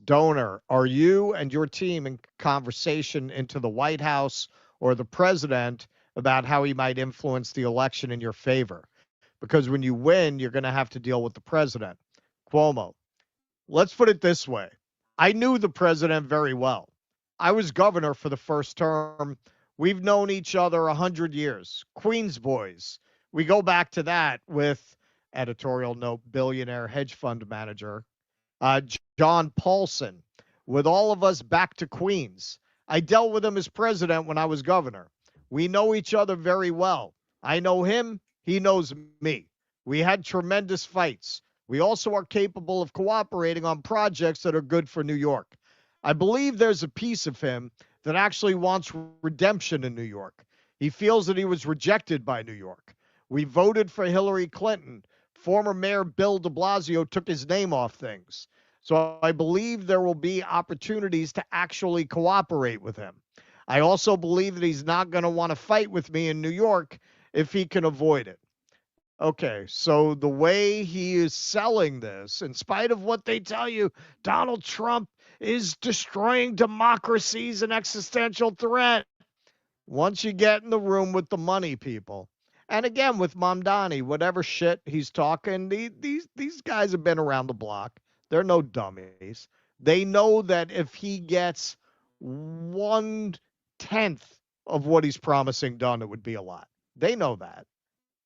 [SPEAKER 4] Donor, are you and your team in conversation into the White House or the president about how he might influence the election in your favor? Because when you win, you're going to have to deal with the president. Cuomo, let's put it this way. I knew the president very well. I was governor for the first term. We've known each other 100 years. Queens boys. We go back to that with editorial note billionaire hedge fund manager John Paulson. With all of us back to Queens. I dealt with him as president when I was governor. We know each other very well. I know him. He knows me. We had tremendous fights. We also are capable of cooperating on projects that are good for New York. I believe there's a piece of him that actually wants redemption in New York. He feels that he was rejected by New York. We voted for Hillary Clinton. Former Mayor Bill de Blasio took his name off things. So I believe there will be opportunities to actually cooperate with him. I also believe that he's not going to want to fight with me in New York if he can avoid it. Okay, so the way he is selling this, in spite of what they tell you, Donald Trump is destroying democracies, an existential threat. Once you get in the room with the money people, and again with Mamdani, whatever shit he's talking, these guys have been around the block. They're no dummies. They know that if he gets 1/10 of what he's promising done, it would be a lot. They know that.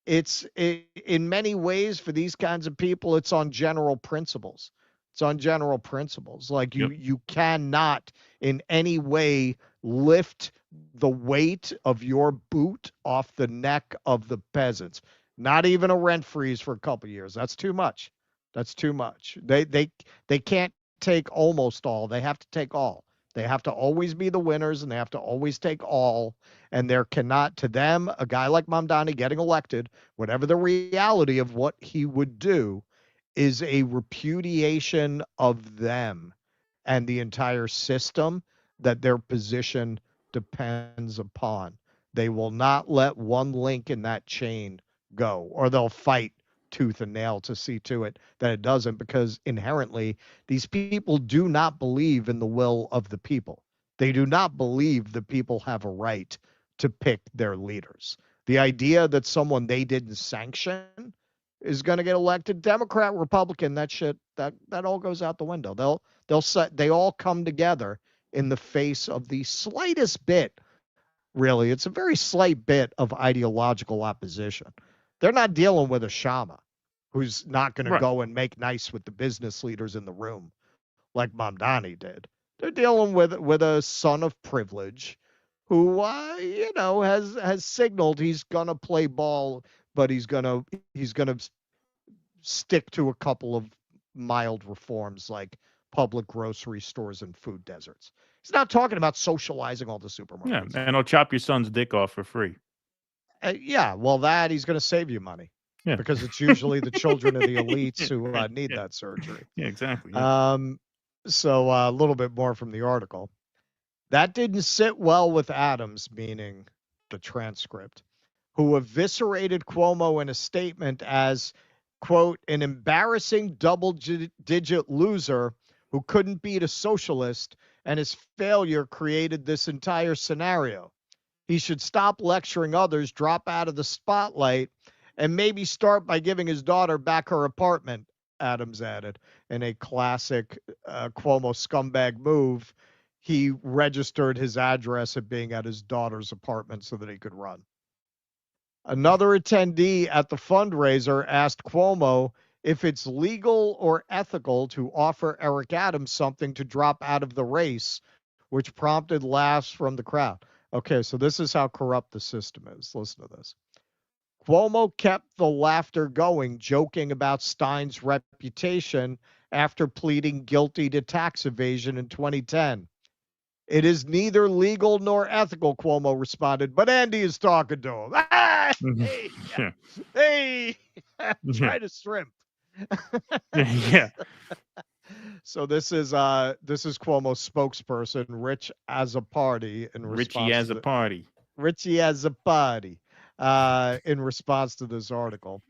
[SPEAKER 4] In many ways for these kinds of people, it's on general principles. It's on general principles. Like you cannot in any way lift the weight of your boot off the neck of the peasants. Not even a rent freeze for a couple years. That's too much. That's too much. They can't take almost all. They have to take all. They have to always be the winners, and they have to always take all. And there cannot, to them, a guy like Mamdani getting elected, whatever the reality of what he would do, is a repudiation of them and the entire system that their position depends upon. They will not let one link in that chain go, or they'll fight tooth and nail to see to it that it doesn't, because inherently these people do not believe in the will of the people. They do not believe the people have a right to pick their leaders. The idea that someone they didn't sanction is going to get elected, Democrat, Republican, that shit, that all goes out the window. They all come together in the face of the slightest bit, really. It's a very slight bit of ideological opposition. They're not dealing with a Shama who's not going to go and make nice with the business leaders in the room like Mamdani did. They're dealing with a son of privilege who, has signaled he's going to play ball, but he's going to stick to a couple of mild reforms like public grocery stores and food deserts. He's not talking about socializing all the supermarkets.
[SPEAKER 9] Yeah, and he'll chop your son's dick off for free.
[SPEAKER 4] Well, that he's going to save you money.
[SPEAKER 9] Yeah.
[SPEAKER 4] Because it's usually the children of the elites who need that surgery.
[SPEAKER 9] Yeah, exactly. Yeah.
[SPEAKER 4] So a little bit more from the article. That didn't sit well with Adams, meaning the transcript, who eviscerated Cuomo in a statement as, quote, an embarrassing double-digit loser who couldn't beat a socialist, and his failure created this entire scenario. He should stop lecturing others, drop out of the spotlight, and maybe start by giving his daughter back her apartment, Adams added. In a classic Cuomo scumbag move, he registered his address at being at his daughter's apartment so that he could run. Another attendee at the fundraiser asked Cuomo if it's legal or ethical to offer Eric Adams something to drop out of the race, which prompted laughs from the crowd. Okay, so this is how corrupt the system is. Listen to this. Cuomo kept the laughter going, joking about Stein's reputation after pleading guilty to tax evasion in 2010. It is neither legal nor ethical, Cuomo responded, but Andy is talking to him. Hey, try to shrimp.
[SPEAKER 9] Yeah.
[SPEAKER 4] So this is Cuomo's spokesperson, Rich as a party, in
[SPEAKER 9] Richie
[SPEAKER 4] response
[SPEAKER 9] as
[SPEAKER 4] to
[SPEAKER 9] a party.
[SPEAKER 4] Richie as a party, in response to this article.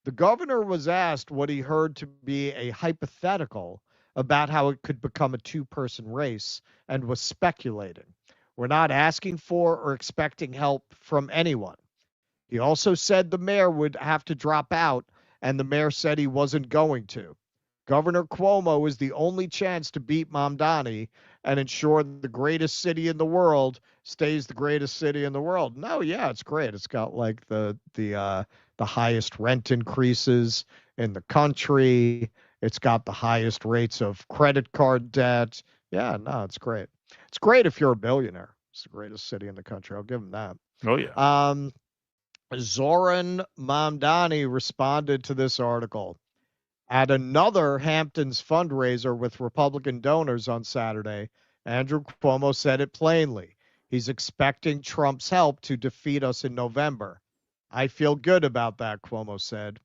[SPEAKER 4] The governor was asked what he heard to be a hypothetical about how it could become a two-person race and was speculating. We're not asking for or expecting help from anyone. He also said the mayor would have to drop out, and the mayor said he wasn't going to. Governor Cuomo is the only chance to beat Mamdani and ensure the greatest city in the world stays the greatest city in the world. No, yeah, it's great. It's got like the highest rent increases in the country. It's got the highest rates of credit card debt. Yeah, no, it's great. It's great if you're a billionaire. It's the greatest city in the country. I'll give him that.
[SPEAKER 9] Oh yeah.
[SPEAKER 4] Zoran Mamdani responded to this article. At another Hamptons fundraiser with Republican donors on Saturday, Andrew Cuomo said it plainly. He's expecting Trump's help to defeat us in November. I feel good about that, Cuomo said.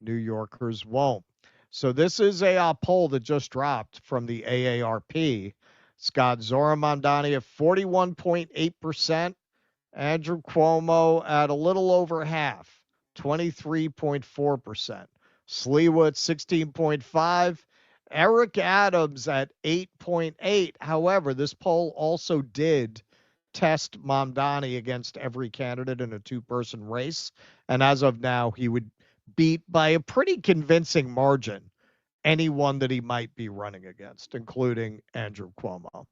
[SPEAKER 4] New Yorkers won't. So this is a poll that just dropped from the AARP. It's got Zoran Mamdani at 41.8%, Andrew Cuomo at a little over half, 23.4%. Sliwa at 16.5, Eric Adams at 8.8. However, this poll also did test Mamdani against every candidate in a two-person race, and as of now, he would beat by a pretty convincing margin anyone that he might be running against, including Andrew Cuomo.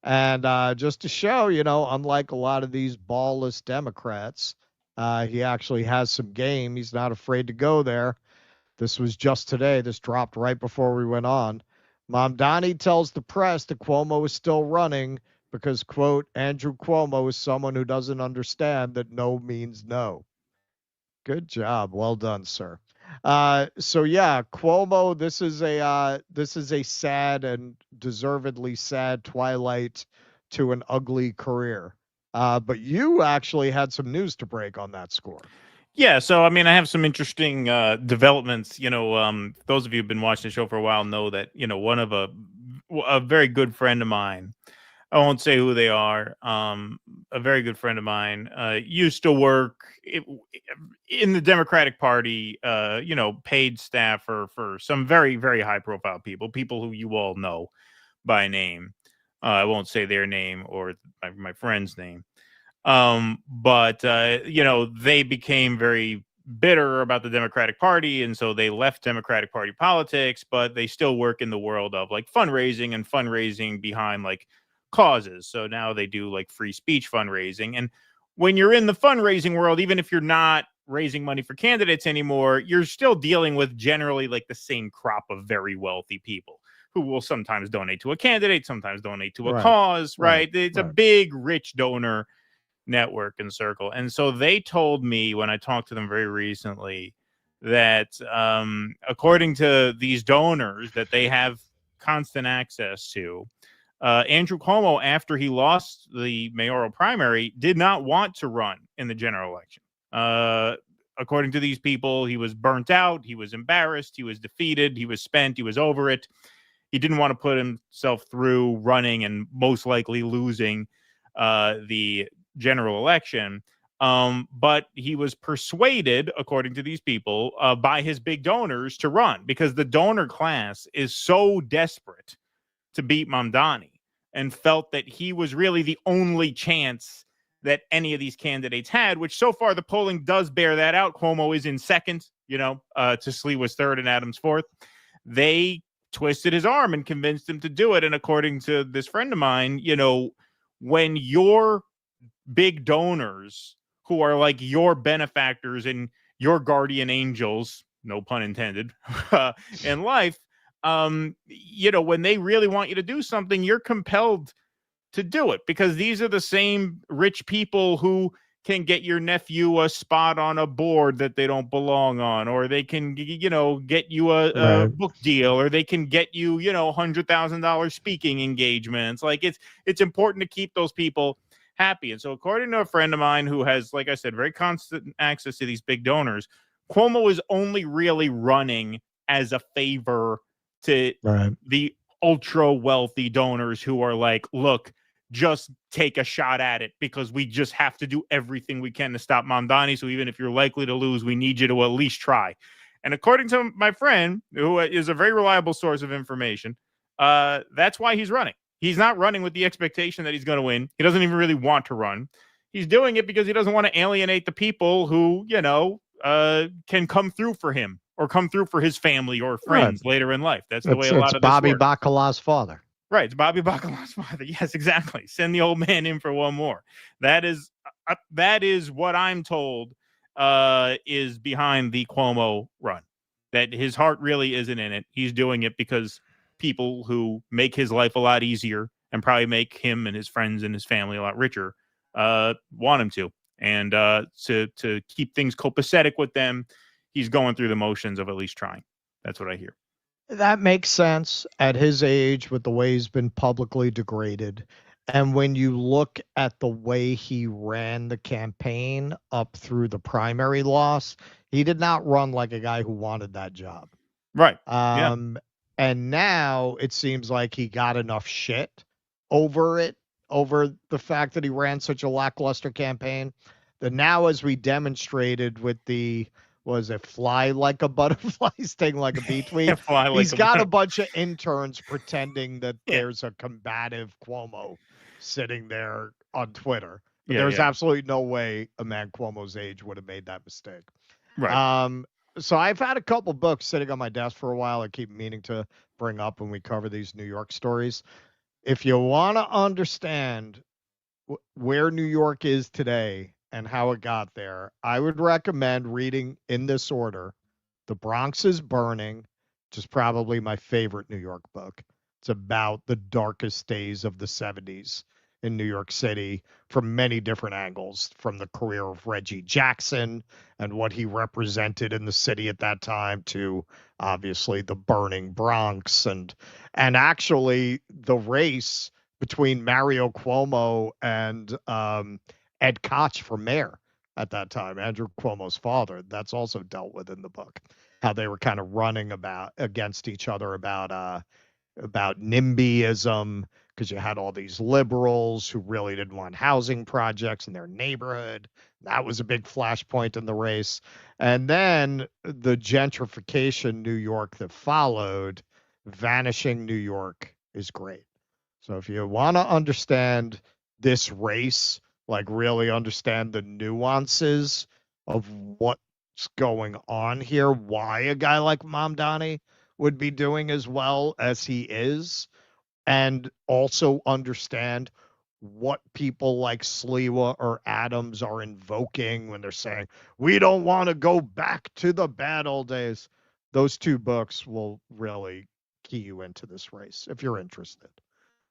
[SPEAKER 4] And just to show, unlike a lot of these ballless Democrats, he actually has some game. He's not afraid to go there. This was just today. This dropped right before we went on. Mamdani tells the press that Cuomo is still running because, quote, Andrew Cuomo is someone who doesn't understand that no means no. Good job. Well done, sir. So yeah, Cuomo, this is a sad and deservedly sad twilight to an ugly career. But you actually had some news to break on that score.
[SPEAKER 9] Yeah, so I mean, I have some interesting developments. Those of you who've been watching the show for a while know that one of a very good friend of mine. I won't say who they are. A very good friend of mine used to work in the Democratic Party. Paid staff for some very, very high profile people who you all know by name. I won't say their name or my friend's name. But they became very bitter about the Democratic Party, and so they left Democratic Party politics, but they still work in the world of like fundraising behind like causes. So now they do like free speech fundraising. And when you're in the fundraising world, even if you're not raising money for candidates anymore, you're still dealing with generally like the same crop of very wealthy people who will sometimes donate to a candidate, sometimes donate to a cause, right? It's a big, rich donor network and circle. And so they told me when I talked to them very recently that according to these donors that they have constant access to, Andrew Cuomo, after he lost the mayoral primary, did not want to run in the general election. According to these people, he was burnt out, he was embarrassed, he was defeated, he was spent, he was over it. He didn't want to put himself through running and most likely losing the general election. But he was persuaded, according to these people, by his big donors to run because the donor class is so desperate to beat Mamdani and felt that he was really the only chance that any of these candidates had, which so far the polling does bear that out. Cuomo is in second, Tisli was third and Adams fourth. They twisted his arm and convinced him to do it. And according to this friend of mine, when your big donors who are like your benefactors and your guardian angels, no pun intended, in life, when they really want you to do something, you're compelled to do it because these are the same rich people who can get your nephew a spot on a board that they don't belong on, or they can, get you a book deal, or they can get you, $100,000 speaking engagements. Like it's important to keep those people happy. And so according to a friend of mine who has, like I said, very constant access to these big donors, Cuomo is only really running as a favor to
[SPEAKER 4] Right.
[SPEAKER 9] the ultra wealthy donors who are like, look, just take a shot at it because we just have to do everything we can to stop Mamdani. So even if you're likely to lose, we need you to at least try. And according to my friend, who is a very reliable source of information, that's why he's running. He's not running with the expectation that he's going to win. He doesn't even really want to run. He's doing it because he doesn't want to alienate the people who, can come through for him or come through for his family or friends later in life. That's the way a lot of this
[SPEAKER 4] Bobby
[SPEAKER 9] works.
[SPEAKER 4] Bacala's father.
[SPEAKER 9] Right, it's Bobby Bacala's father. Yes, exactly. Send the old man in for one more. That is what I'm told is behind the Cuomo run. That his heart really isn't in it. He's doing it because people who make his life a lot easier and probably make him and his friends and his family a lot richer want him to. And to keep things copacetic with them, he's going through the motions of at least trying. That's what I hear.
[SPEAKER 4] That makes sense at his age with the way he's been publicly degraded. And when you look at the way he ran the campaign up through the primary loss, he did not run like a guy who wanted that job.
[SPEAKER 9] Right.
[SPEAKER 4] And now it seems like he got enough shit over the fact that he ran such a lackluster campaign that now, as we demonstrated with the fly like a butterfly, sting like a bee tweet. He's got a bunch of interns pretending that there's a combative Cuomo sitting there on Twitter. But there's absolutely no way a man Cuomo's age would have made that mistake.
[SPEAKER 9] Right.
[SPEAKER 4] So I've had a couple books sitting on my desk for a while. I keep meaning to bring up when we cover these New York stories. If you want to understand where New York is today and how it got there, I would recommend reading in this order: The Bronx is Burning, which is probably my favorite New York book. It's about the darkest days of the 70s in New York City from many different angles, from the career of Reggie Jackson and what he represented in the city at that time to obviously the burning Bronx and actually the race between Mario Cuomo and Ed Koch for mayor at that time, Andrew Cuomo's father. That's also dealt with in the book, how they were kind of running against each other about NIMBYism, because you had all these liberals who really didn't want housing projects in their neighborhood. That was a big flashpoint in the race. And then the gentrification New York that followed, Vanishing New York, is great. So if you want to understand this race, like really understand the nuances of what's going on here, why a guy like Mamdani would be doing as well as he is, and also understand what people like Sliwa or Adams are invoking when they're saying, we don't want to go back to the bad old days. Those two books will really key you into this race if you're interested.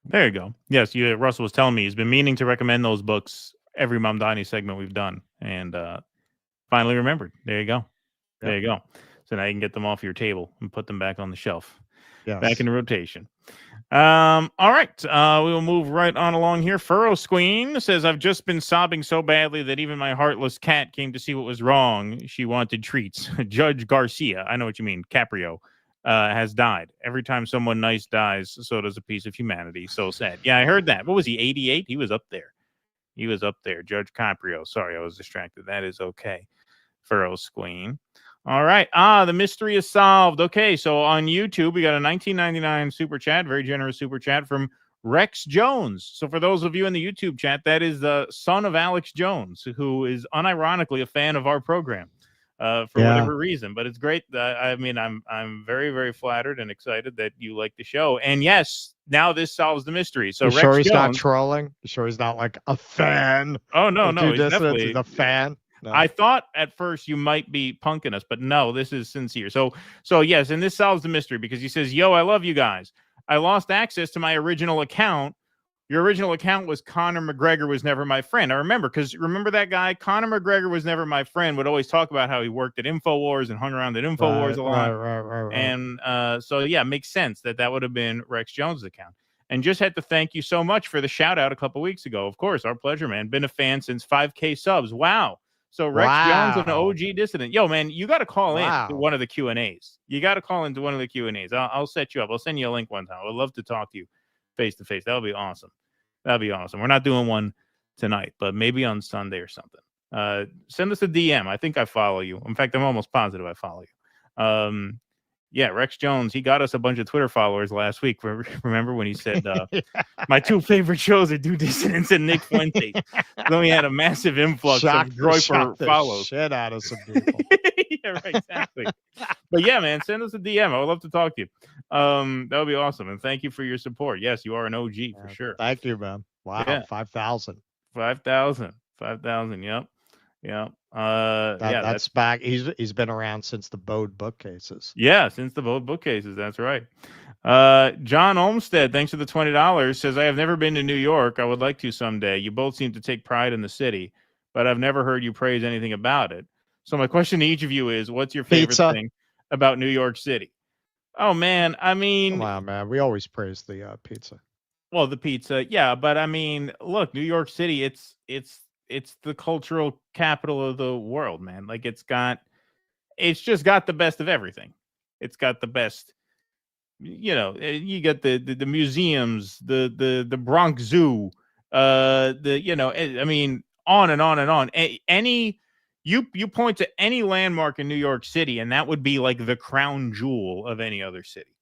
[SPEAKER 9] There you go. Yes, Russell was telling me he's been meaning to recommend those books every Mamdani segment we've done, and finally remembered. There you go. Yep. There you go. So now you can get them off your table and put them back on the shelf.
[SPEAKER 4] Yes.
[SPEAKER 9] Back in rotation. All right. We will move right on along here. Furrow Squeen says, I've just been sobbing so badly that even my heartless cat came to see what was wrong. She wanted treats. Judge Garcia, I know what you mean, Caprio, has died. Every time someone nice dies, so does a piece of humanity. So sad. Yeah, I heard that. What was he, 88? He was up there. Judge Caprio. Sorry, I was distracted. That is okay. Furrow Squeen. All right. The mystery is solved. Okay, so on YouTube, we got a $19.99 super chat, very generous super chat from Rex Jones. So for those of you in the YouTube chat, that is the son of Alex Jones, who is unironically a fan of our program for whatever reason. But it's great. I mean, I'm very, very flattered and excited that you like the show. And yes, now this solves the mystery. So
[SPEAKER 4] you
[SPEAKER 9] Rex
[SPEAKER 4] sure he's
[SPEAKER 9] Jones,
[SPEAKER 4] not trolling? You sure he's not like a fan?
[SPEAKER 9] Oh no, he's definitely
[SPEAKER 4] he's a fan. No.
[SPEAKER 9] I thought at first you might be punking us, but no, this is sincere. So yes, and this solves the mystery because he says, yo, I love you guys. I lost access to my original account. Your original account was Conor McGregor was never my friend. I remember, because remember that guy? Conor McGregor was never my friend would always talk about how he worked at InfoWars and hung around at InfoWars a lot.
[SPEAKER 4] Right.
[SPEAKER 9] And so, yeah, it makes sense that would have been Rex Jones' account. And just had to thank you so much for the shout out a couple weeks ago. Of course, our pleasure, man. Been a fan since 5K subs. Wow. So Rex Jones, an
[SPEAKER 4] Wow.
[SPEAKER 9] OG dissident. Yo, man, you got to call in to
[SPEAKER 4] Wow.
[SPEAKER 9] one of the Q&As. You got to call into one of the Q&As. I'll set you up. I'll send you a link one time. I would love to talk to you face to face. That would be awesome. That'd be awesome. We're not doing one tonight, but maybe on Sunday or something. Send us a DM. I think I follow you. In fact, I'm almost positive I follow you. Yeah, Rex Jones, he got us a bunch of Twitter followers last week. Remember when he said, my two favorite shows are Due Dissidence and Nick Fuentes. Then we had a massive influx of Droiper follows.
[SPEAKER 4] Shit out of some people.
[SPEAKER 9] Yeah, right, exactly. But yeah, man, send us a DM. I would love to talk to you. That would be awesome. And thank you for your support. Yes, you are an OG for sure.
[SPEAKER 4] Thank you, man. Wow,
[SPEAKER 9] Yeah.
[SPEAKER 4] 5,000.
[SPEAKER 9] 5,000. Yep.
[SPEAKER 4] That's back. He's been around since the Bode bookcases.
[SPEAKER 9] Yeah, since the Bode bookcases. That's right. John Olmstead, thanks for the $20, says, I have never been to New York. I would like to someday. You both seem to take pride in the city, but I've never heard you praise anything about it. So my question to each of you is, what's your favorite thing about New York City? Oh, man. I mean,
[SPEAKER 4] wow, man. We always praise the pizza.
[SPEAKER 9] Well, the pizza. Yeah. But I mean, look, New York City, it's the cultural capital of the world, man. Like it's just got the best of everything. It's got the best, you get the museums, the Bronx Zoo, I mean, on and on and on. You point to any landmark in New York City, and that would be like the crown jewel of any other city,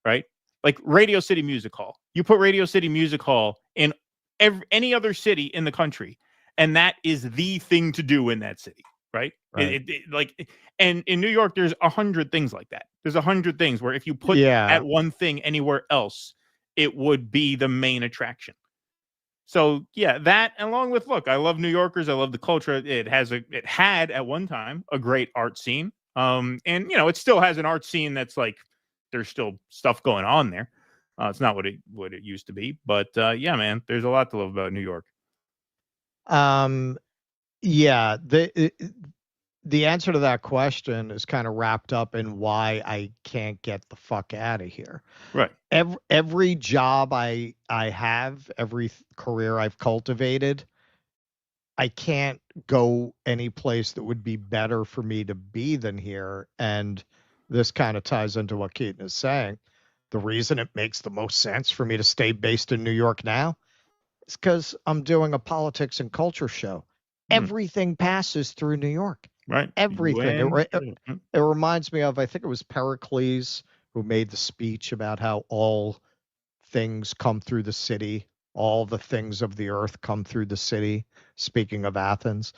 [SPEAKER 9] right? Like Radio City Music Hall. You put Radio City Music Hall in any other city in the country, and that is the thing to do in that city, right? And in New York, there's 100 things like that. There's 100 things where if you put that one thing anywhere else, it would be the main attraction. So yeah, that along with, look, I love New Yorkers. I love the culture. It had at one time a great art scene. And it still has an art scene that's like, there's still stuff going on there. It's not what it used to be, but yeah, man, there's a lot to love about New York.
[SPEAKER 4] Yeah, the answer to that question is kind of wrapped up in why I can't get the fuck out of here.
[SPEAKER 9] Right.
[SPEAKER 4] Every job I have, every career I've cultivated, I can't go any place that would be better for me to be than here. And this kind of ties into what Keaton is saying. The reason it makes the most sense for me to stay based in New York now is because I'm doing a politics and culture show. Everything passes through New York.
[SPEAKER 9] Right.
[SPEAKER 4] Everything. It reminds me of, I think it was Pericles who made the speech about how all things come through the city. All the things of the earth come through the city. Speaking of Athens,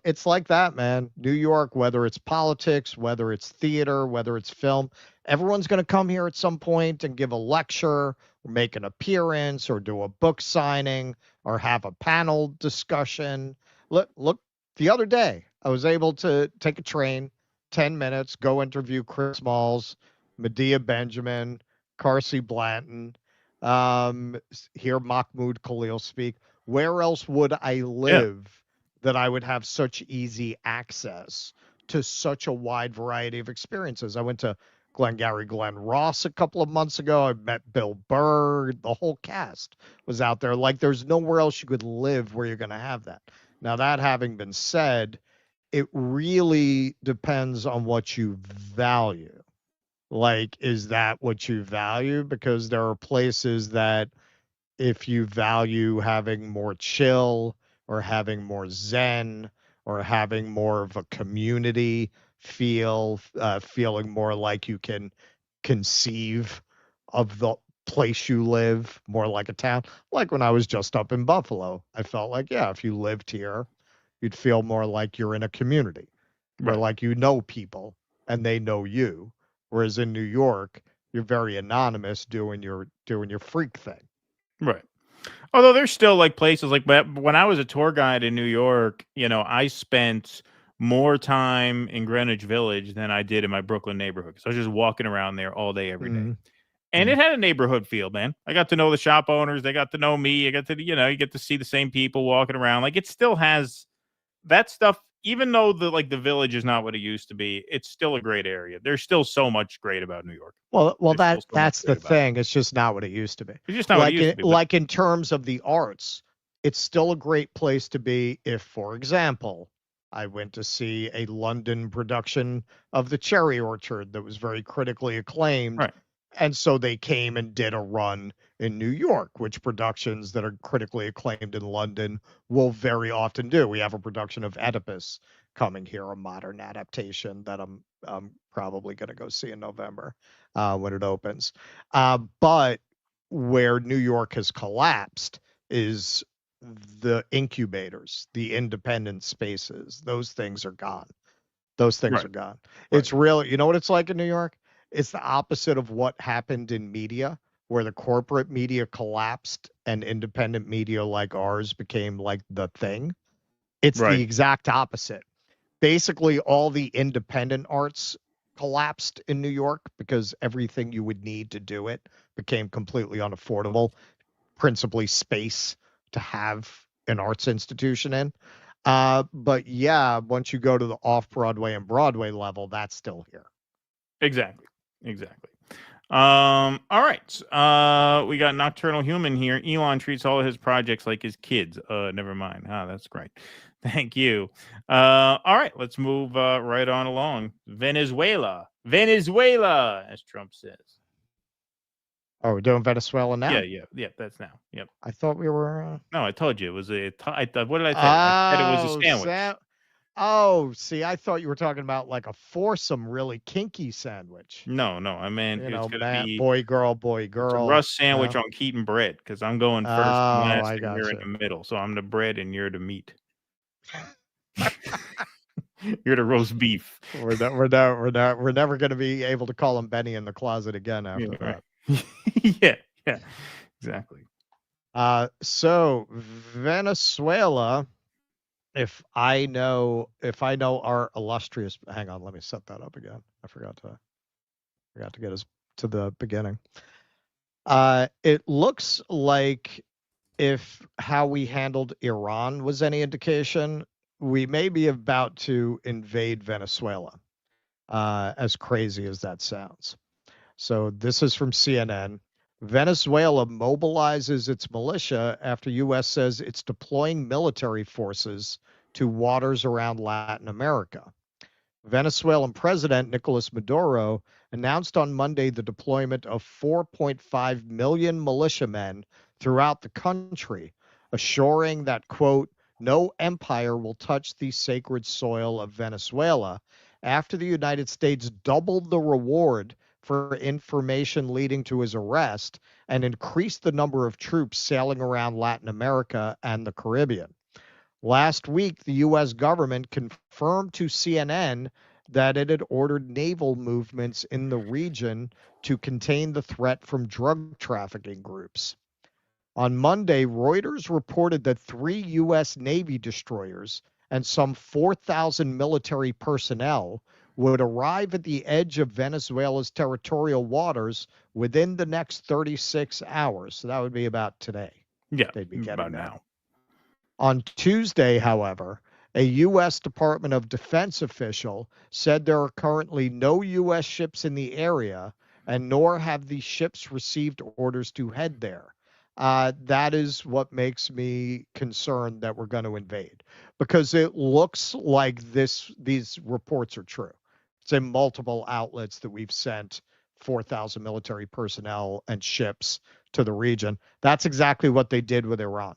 [SPEAKER 4] it's like that, man. New York, whether it's politics, whether it's theater, whether it's film, everyone's going to come here at some point and give a lecture or make an appearance or do a book signing or have a panel discussion. Look, the other day I was able to take a train, 10 minutes, go interview Chris Smalls, Medea Benjamin, Carsey Blanton, hear Mahmoud Khalil speak. Where else would I live that I would have such easy access to such a wide variety of experiences? I went to Glengarry Glen Ross a couple of months ago. I met Bill Burr. The whole cast was out there. Like, there's nowhere else you could live where you're going to have that. Now, that having been said, it really depends on what you value. Like, is that what you value? Because there are places that if you value having more chill or having more zen or having more of a community feel, feeling more like you can conceive of the place you live more like a town. Like when I was just up in Buffalo, I felt like, yeah, if you lived here, you'd feel more like you're in a community where like you know people and they know you. Whereas in New York, you're very anonymous doing your freak thing.
[SPEAKER 9] Right. Although there's still like places like when I was a tour guide in New York, I spent more time in Greenwich Village than I did in my Brooklyn neighborhood. So I was just walking around there all day, every day. And it had a neighborhood feel, man. I got to know the shop owners. They got to know me. I got to, you get to see the same people walking around. Like it still has that stuff, even though the village is not what it used to be. It's still a great area. There's still so much great about New York.
[SPEAKER 4] Well, that's the thing. It's just not what it used to be.
[SPEAKER 9] It's just not what it used to be.
[SPEAKER 4] Like in terms of the arts, it's still a great place to be if, for example, I went to see a London production of The Cherry Orchard that was very critically acclaimed.
[SPEAKER 9] Right.
[SPEAKER 4] And so they came and did a run in New York, which productions that are critically acclaimed in London will very often do. We have a production of Oedipus coming here, a modern adaptation that I'm probably going to go see in November when it opens. But where New York has collapsed is the incubators, the independent spaces. Those things are gone. Those things
[SPEAKER 9] Right.
[SPEAKER 4] are gone. It's real. You know what it's like in New York? It's the opposite of what happened in media, where the corporate media collapsed and independent media like ours became like the thing. It's
[SPEAKER 9] Right.
[SPEAKER 4] the exact opposite. Basically, all the independent arts collapsed in New York because everything you would need to do it became completely unaffordable, principally space to have an arts institution in. But yeah, once you go to the off-Broadway and Broadway level, that's still here.
[SPEAKER 9] Exactly. All right. We got Nocturnal Human here. Elon treats all of his projects like his kids. Never mind. That's great. Thank you. All right, let's move right on along. Venezuela, as Trump says.
[SPEAKER 4] Oh, we're doing Venezuela now?
[SPEAKER 9] Yeah. That's now. Yep.
[SPEAKER 4] I thought we were.
[SPEAKER 9] No, I told you it was what did I say? I said it was a sandwich.
[SPEAKER 4] See, I thought you were talking about like a foursome, really kinky sandwich.
[SPEAKER 9] No, I meant it's gonna be
[SPEAKER 4] boy, girl, boy, girl.
[SPEAKER 9] Rust sandwich on Keaton bread because I'm going first and last,
[SPEAKER 4] I
[SPEAKER 9] and you're in the middle. So I'm the bread and you're the meat. You're the roast beef.
[SPEAKER 4] We're never going to be able to call him Benny in the closet again after that.
[SPEAKER 9] Yeah, exactly.
[SPEAKER 4] So Venezuela, if I know our illustrious, hang on, let me set that up again. I forgot to get us to the beginning. It looks like, if how we handled Iran was any indication, we may be about to invade Venezuela, as crazy as that sounds. So this is from CNN. Venezuela mobilizes its militia after U.S. says it's deploying military forces to waters around Latin America. Venezuelan President Nicolas Maduro announced on Monday the deployment of 4.5 million militiamen throughout the country, assuring that, quote, no empire will touch the sacred soil of Venezuela, after the United States doubled the reward for information leading to his arrest and increased the number of troops sailing around Latin America and the Caribbean. Last week, the U.S. government confirmed to CNN that it had ordered naval movements in the region to contain the threat from drug trafficking groups. On Monday, Reuters reported that 3 U.S. Navy destroyers and some 4,000 military personnel would arrive at the edge of Venezuela's territorial waters within the next 36 hours. So that would be about today.
[SPEAKER 9] Yeah,
[SPEAKER 4] they'd be getting
[SPEAKER 9] about
[SPEAKER 4] there.
[SPEAKER 9] now.
[SPEAKER 4] On Tuesday, however, a U.S. Department of Defense official said there are currently no U.S. ships in the area, and nor have these ships received orders to head there. That is what makes me concerned that we're going to invade, because it looks like these reports are true. It's in multiple outlets that we've sent 4,000 military personnel and ships to the region. That's exactly what they did with Iran.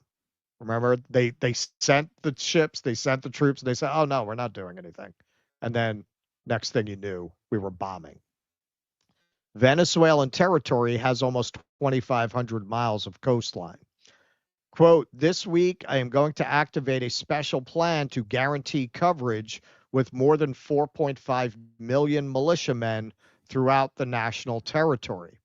[SPEAKER 4] Remember, they sent the ships, they sent the troops, and they said, oh, no, we're not doing anything. And then next thing you knew, we were bombing. Venezuelan territory has almost 2,500 miles of coastline. Quote, this week, I am going to activate a special plan to guarantee coverage with more than 4.5 million militiamen throughout the national territory.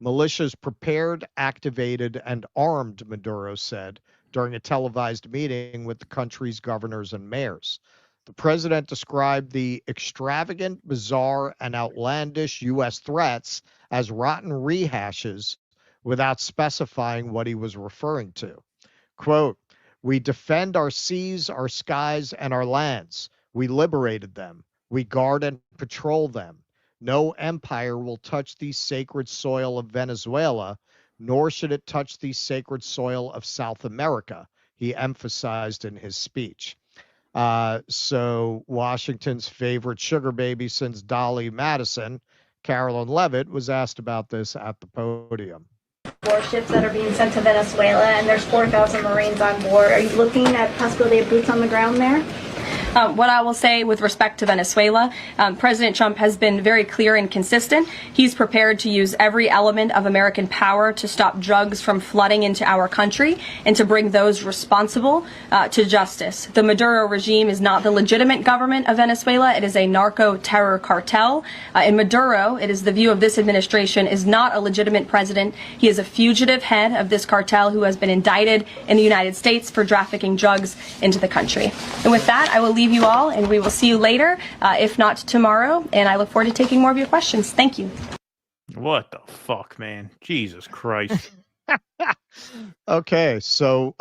[SPEAKER 4] Militias prepared, activated, and armed, Maduro said during a televised meeting with the country's governors and mayors. The president described the extravagant, bizarre, and outlandish U.S. threats as rotten rehashes without specifying what he was referring to. Quote, we defend our seas, our skies, and our lands. We liberated them. We guard and patrol them. No empire will touch the sacred soil of Venezuela, nor should it touch the sacred soil of South America, he emphasized in his speech. So Washington's favorite sugar baby since Dolly Madison, Carolyn Levitt, was asked about this at the podium.
[SPEAKER 15] Warships that are being sent to Venezuela, and there's 4,000 Marines on board. Are you looking at possibility of boots on the ground there?
[SPEAKER 16] What I will say with respect to Venezuela, President Trump has been very clear and consistent. He's prepared to use every element of American power to stop drugs from flooding into our country and to bring those responsible to justice. The Maduro regime is not the legitimate government of Venezuela. It is a narco-terror cartel. In Maduro, it is the view of this administration, is not a legitimate president. He is a fugitive head of this cartel who has been indicted in the United States for trafficking drugs into the country. And with that, I will leave you all, and we will see you later, if not tomorrow, and I look forward to taking more of your questions. Thank you.
[SPEAKER 9] What the fuck, man? Jesus Christ.
[SPEAKER 4] Okay, so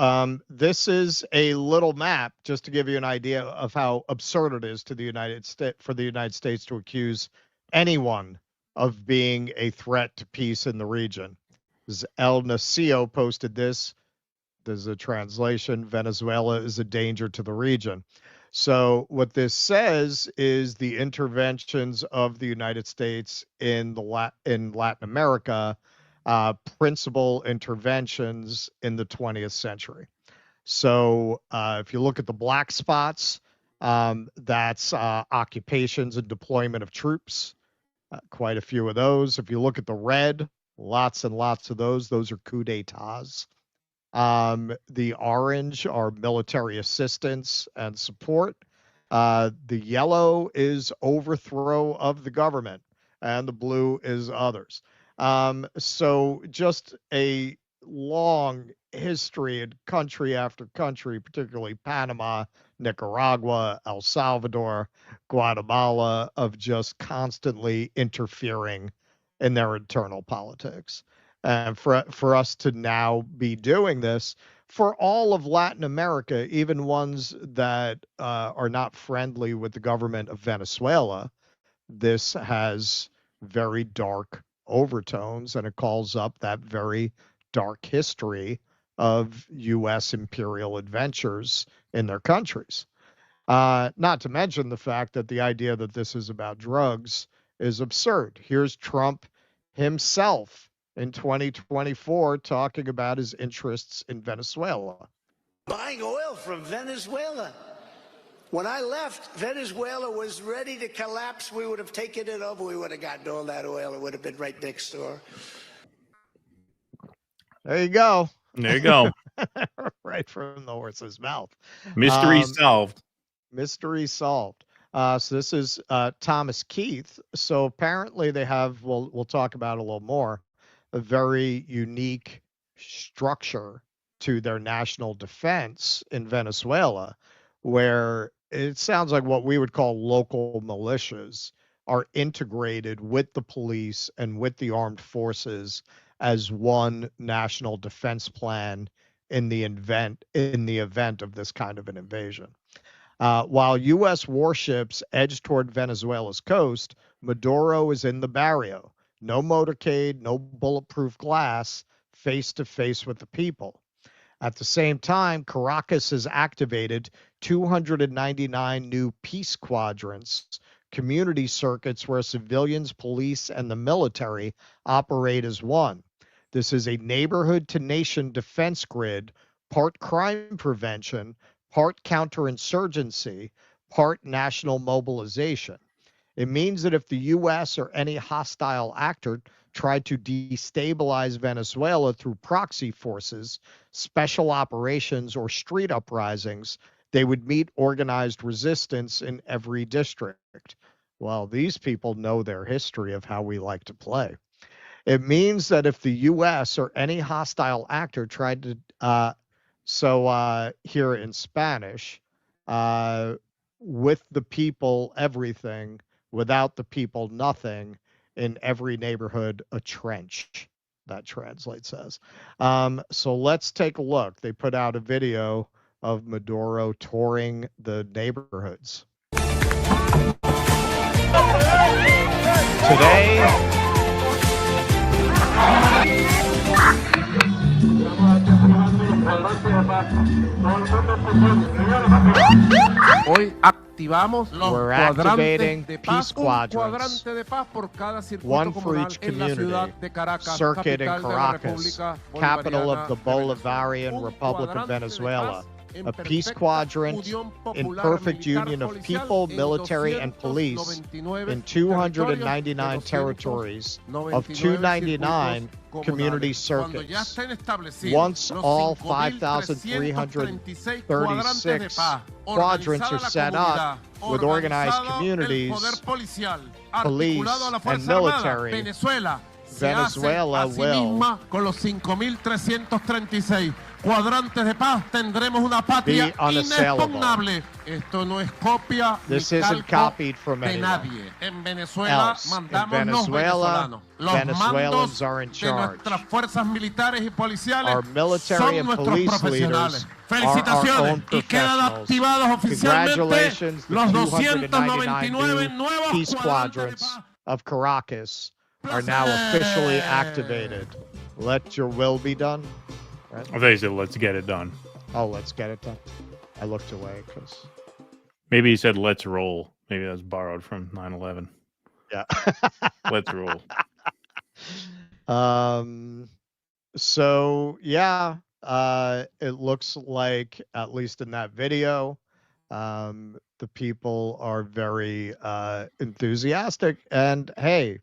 [SPEAKER 4] this is a little map just to give you an idea of how absurd it is to the United States for the United States to accuse anyone of being a threat to peace in the region. El Nacio posted this. There's a translation. Venezuela is a danger to the region. So what this says is the interventions of the United States in Latin America, principal interventions in the 20th century. So if you look at the black spots, that's occupations and deployment of troops, quite a few of those. If you look at the red, lots and lots of those are coups d'etats. The orange are military assistance and support. The yellow is overthrow of the government, and the blue is others. So just a long history in country after country, particularly Panama, Nicaragua, El Salvador, Guatemala, of just constantly interfering in their internal politics. And for us to now be doing this for all of Latin America, even ones that are not friendly with the government of Venezuela, this has very dark overtones, and it calls up that very dark history of U.S. imperial adventures in their countries. Not to mention the fact that the idea that this is about drugs is absurd. Here's Trump himself in 2024 talking about his interests in Venezuela.
[SPEAKER 17] Buying oil from Venezuela. When I left, Venezuela was ready to collapse. We would have taken it over. We would have gotten all that oil. It would have been right next door.
[SPEAKER 4] There you go.
[SPEAKER 9] There you go.
[SPEAKER 4] Right from the horse's mouth.
[SPEAKER 9] Mystery solved.
[SPEAKER 4] Mystery solved. So this is Thomas Keith. So apparently they have, we'll talk about it a little more, a very unique structure to their national defense in Venezuela, where it sounds like what we would call local militias are integrated with the police and with the armed forces as one national defense plan in the event of this kind of an invasion. While U.S. warships edge toward Venezuela's coast, Maduro is in the barrio. No motorcade, no bulletproof glass, face-to-face with the people. At the same time, Caracas has activated 299 new peace quadrants, community circuits where civilians, police, and the military operate as one. This is a neighborhood-to-nation defense grid, part crime prevention, part counterinsurgency, part national mobilization. It means that if the U.S. or any hostile actor tried to destabilize Venezuela through proxy forces, special operations, or street uprisings, they would meet organized resistance in every district. Well, these people know their history of how we like to play. It means that if the U.S. or any hostile actor tried to, here in Spanish, with the people, everything, without the people, nothing, in every neighborhood, a trench, that translates as. So let's take a look. They put out a video of Maduro touring the neighborhoods. Today,
[SPEAKER 18] Hoy activamos los
[SPEAKER 4] We're activating peace quadrants, one for each community, circuit in Caracas, capital of the Bolivarian Republic of Venezuela, a peace quadrant in perfect union of people, military, and police in 299 territories of 299 community circuits. Once all 5,336 quadrants are set up with organized communities, police, and military, Venezuela will
[SPEAKER 18] cuadrantes de paz, tendremos una patria inexpugnable. Esto no es copia ni calco de nadie. En Venezuela mandamos los venezolanos. Los mandos de nuestras fuerzas militares y policiales son nuestros profesionales. Felicitaciones y quedan activados oficialmente los 299 nuevos
[SPEAKER 4] peace quadrants of Caracas are now officially activated. Let your will be done. Right?
[SPEAKER 9] I thought you said, let's get it done.
[SPEAKER 4] Oh, let's get it done. I looked away because...
[SPEAKER 9] Maybe he said, let's roll. Maybe that's borrowed from 9/11.
[SPEAKER 4] Yeah.
[SPEAKER 9] Let's roll.
[SPEAKER 4] So, yeah, it looks like, at least in that video, the people are very enthusiastic. And, hey,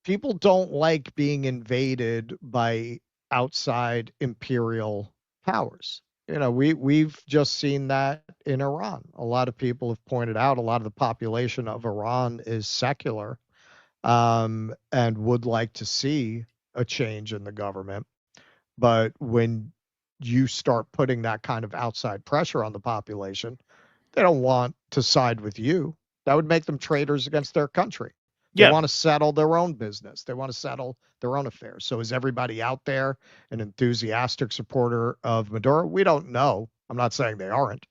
[SPEAKER 4] people don't like being invaded by outside imperial powers. You know, we've just seen that in Iran. A lot of people have pointed out a lot of the population of Iran is secular, and would like to see a change in the government. But when you start putting that kind of outside pressure on the population, they don't want to side with you. That would make them traitors against their country. They want to settle their own business. They want to settle their own affairs. So is everybody out there an enthusiastic supporter of Maduro? We don't know. I'm not saying they aren't.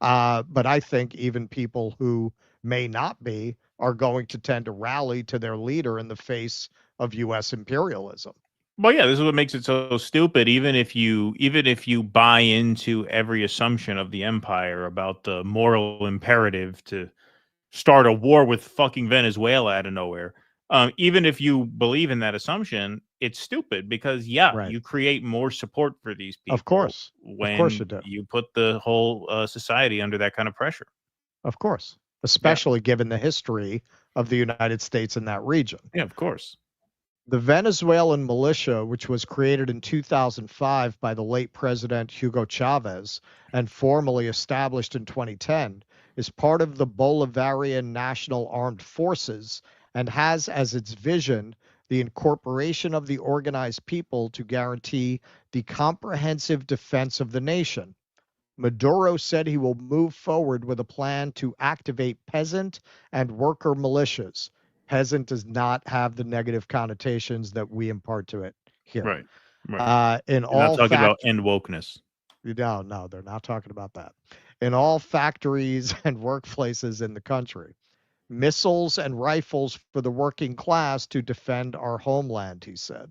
[SPEAKER 4] But I think even people who may not be are going to tend to rally to their leader in the face of U.S. imperialism.
[SPEAKER 9] Well, yeah, this is what makes it so stupid. Even if you buy into every assumption of the empire about the moral imperative to start a war with fucking Venezuela out of nowhere, even if you believe in that assumption, it's stupid because you create more support for these people.
[SPEAKER 4] Of course,
[SPEAKER 9] when
[SPEAKER 4] you do.
[SPEAKER 9] You put the whole society under that kind of pressure.
[SPEAKER 4] Of course, especially given the history of the United States in that region.
[SPEAKER 9] Yeah, of course.
[SPEAKER 4] The Venezuelan militia, which was created in 2005 by the late President Hugo Chavez and formally established in 2010, is part of the Bolivarian National Armed Forces and has as its vision the incorporation of the organized people to guarantee the comprehensive defense of the nation. Maduro said he will move forward with a plan to activate peasant and worker militias. Peasant does not have the negative connotations that we impart to it here.
[SPEAKER 9] Right.
[SPEAKER 4] In
[SPEAKER 9] You're
[SPEAKER 4] all
[SPEAKER 9] not talking about end wokeness.
[SPEAKER 4] No, they're not talking about that. In all factories and workplaces in the country, missiles and rifles for the working class to defend our homeland, he said.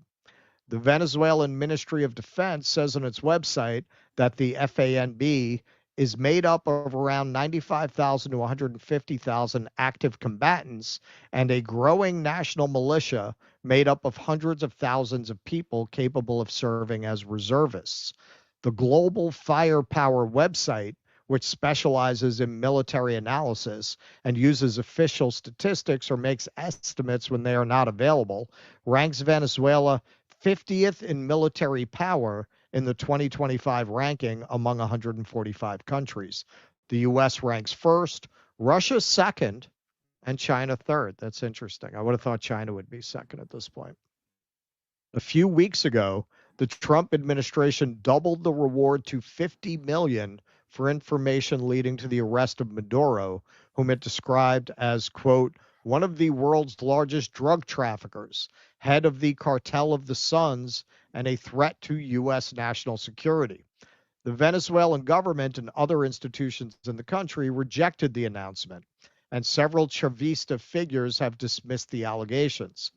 [SPEAKER 4] The Venezuelan Ministry of Defense says on its website that the FANB is made up of around 95,000 to 150,000 active combatants and a growing national militia made up of hundreds of thousands of people capable of serving as reservists. The Global Firepower website, which specializes in military analysis and uses official statistics or makes estimates when they are not available, ranks Venezuela 50th in military power in the 2025 ranking among 145 countries. The U.S. ranks first, Russia second, and China third. That's interesting. I would have thought China would be second at this point. A few weeks ago, the Trump administration doubled the reward to $50 million for information leading to the arrest of Maduro, whom it described as, quote, one of the world's largest drug traffickers, head of the Cartel of the Suns, and a threat to U.S. national security. The Venezuelan government and other institutions in the country rejected the announcement, and several Chavista figures have dismissed the allegations.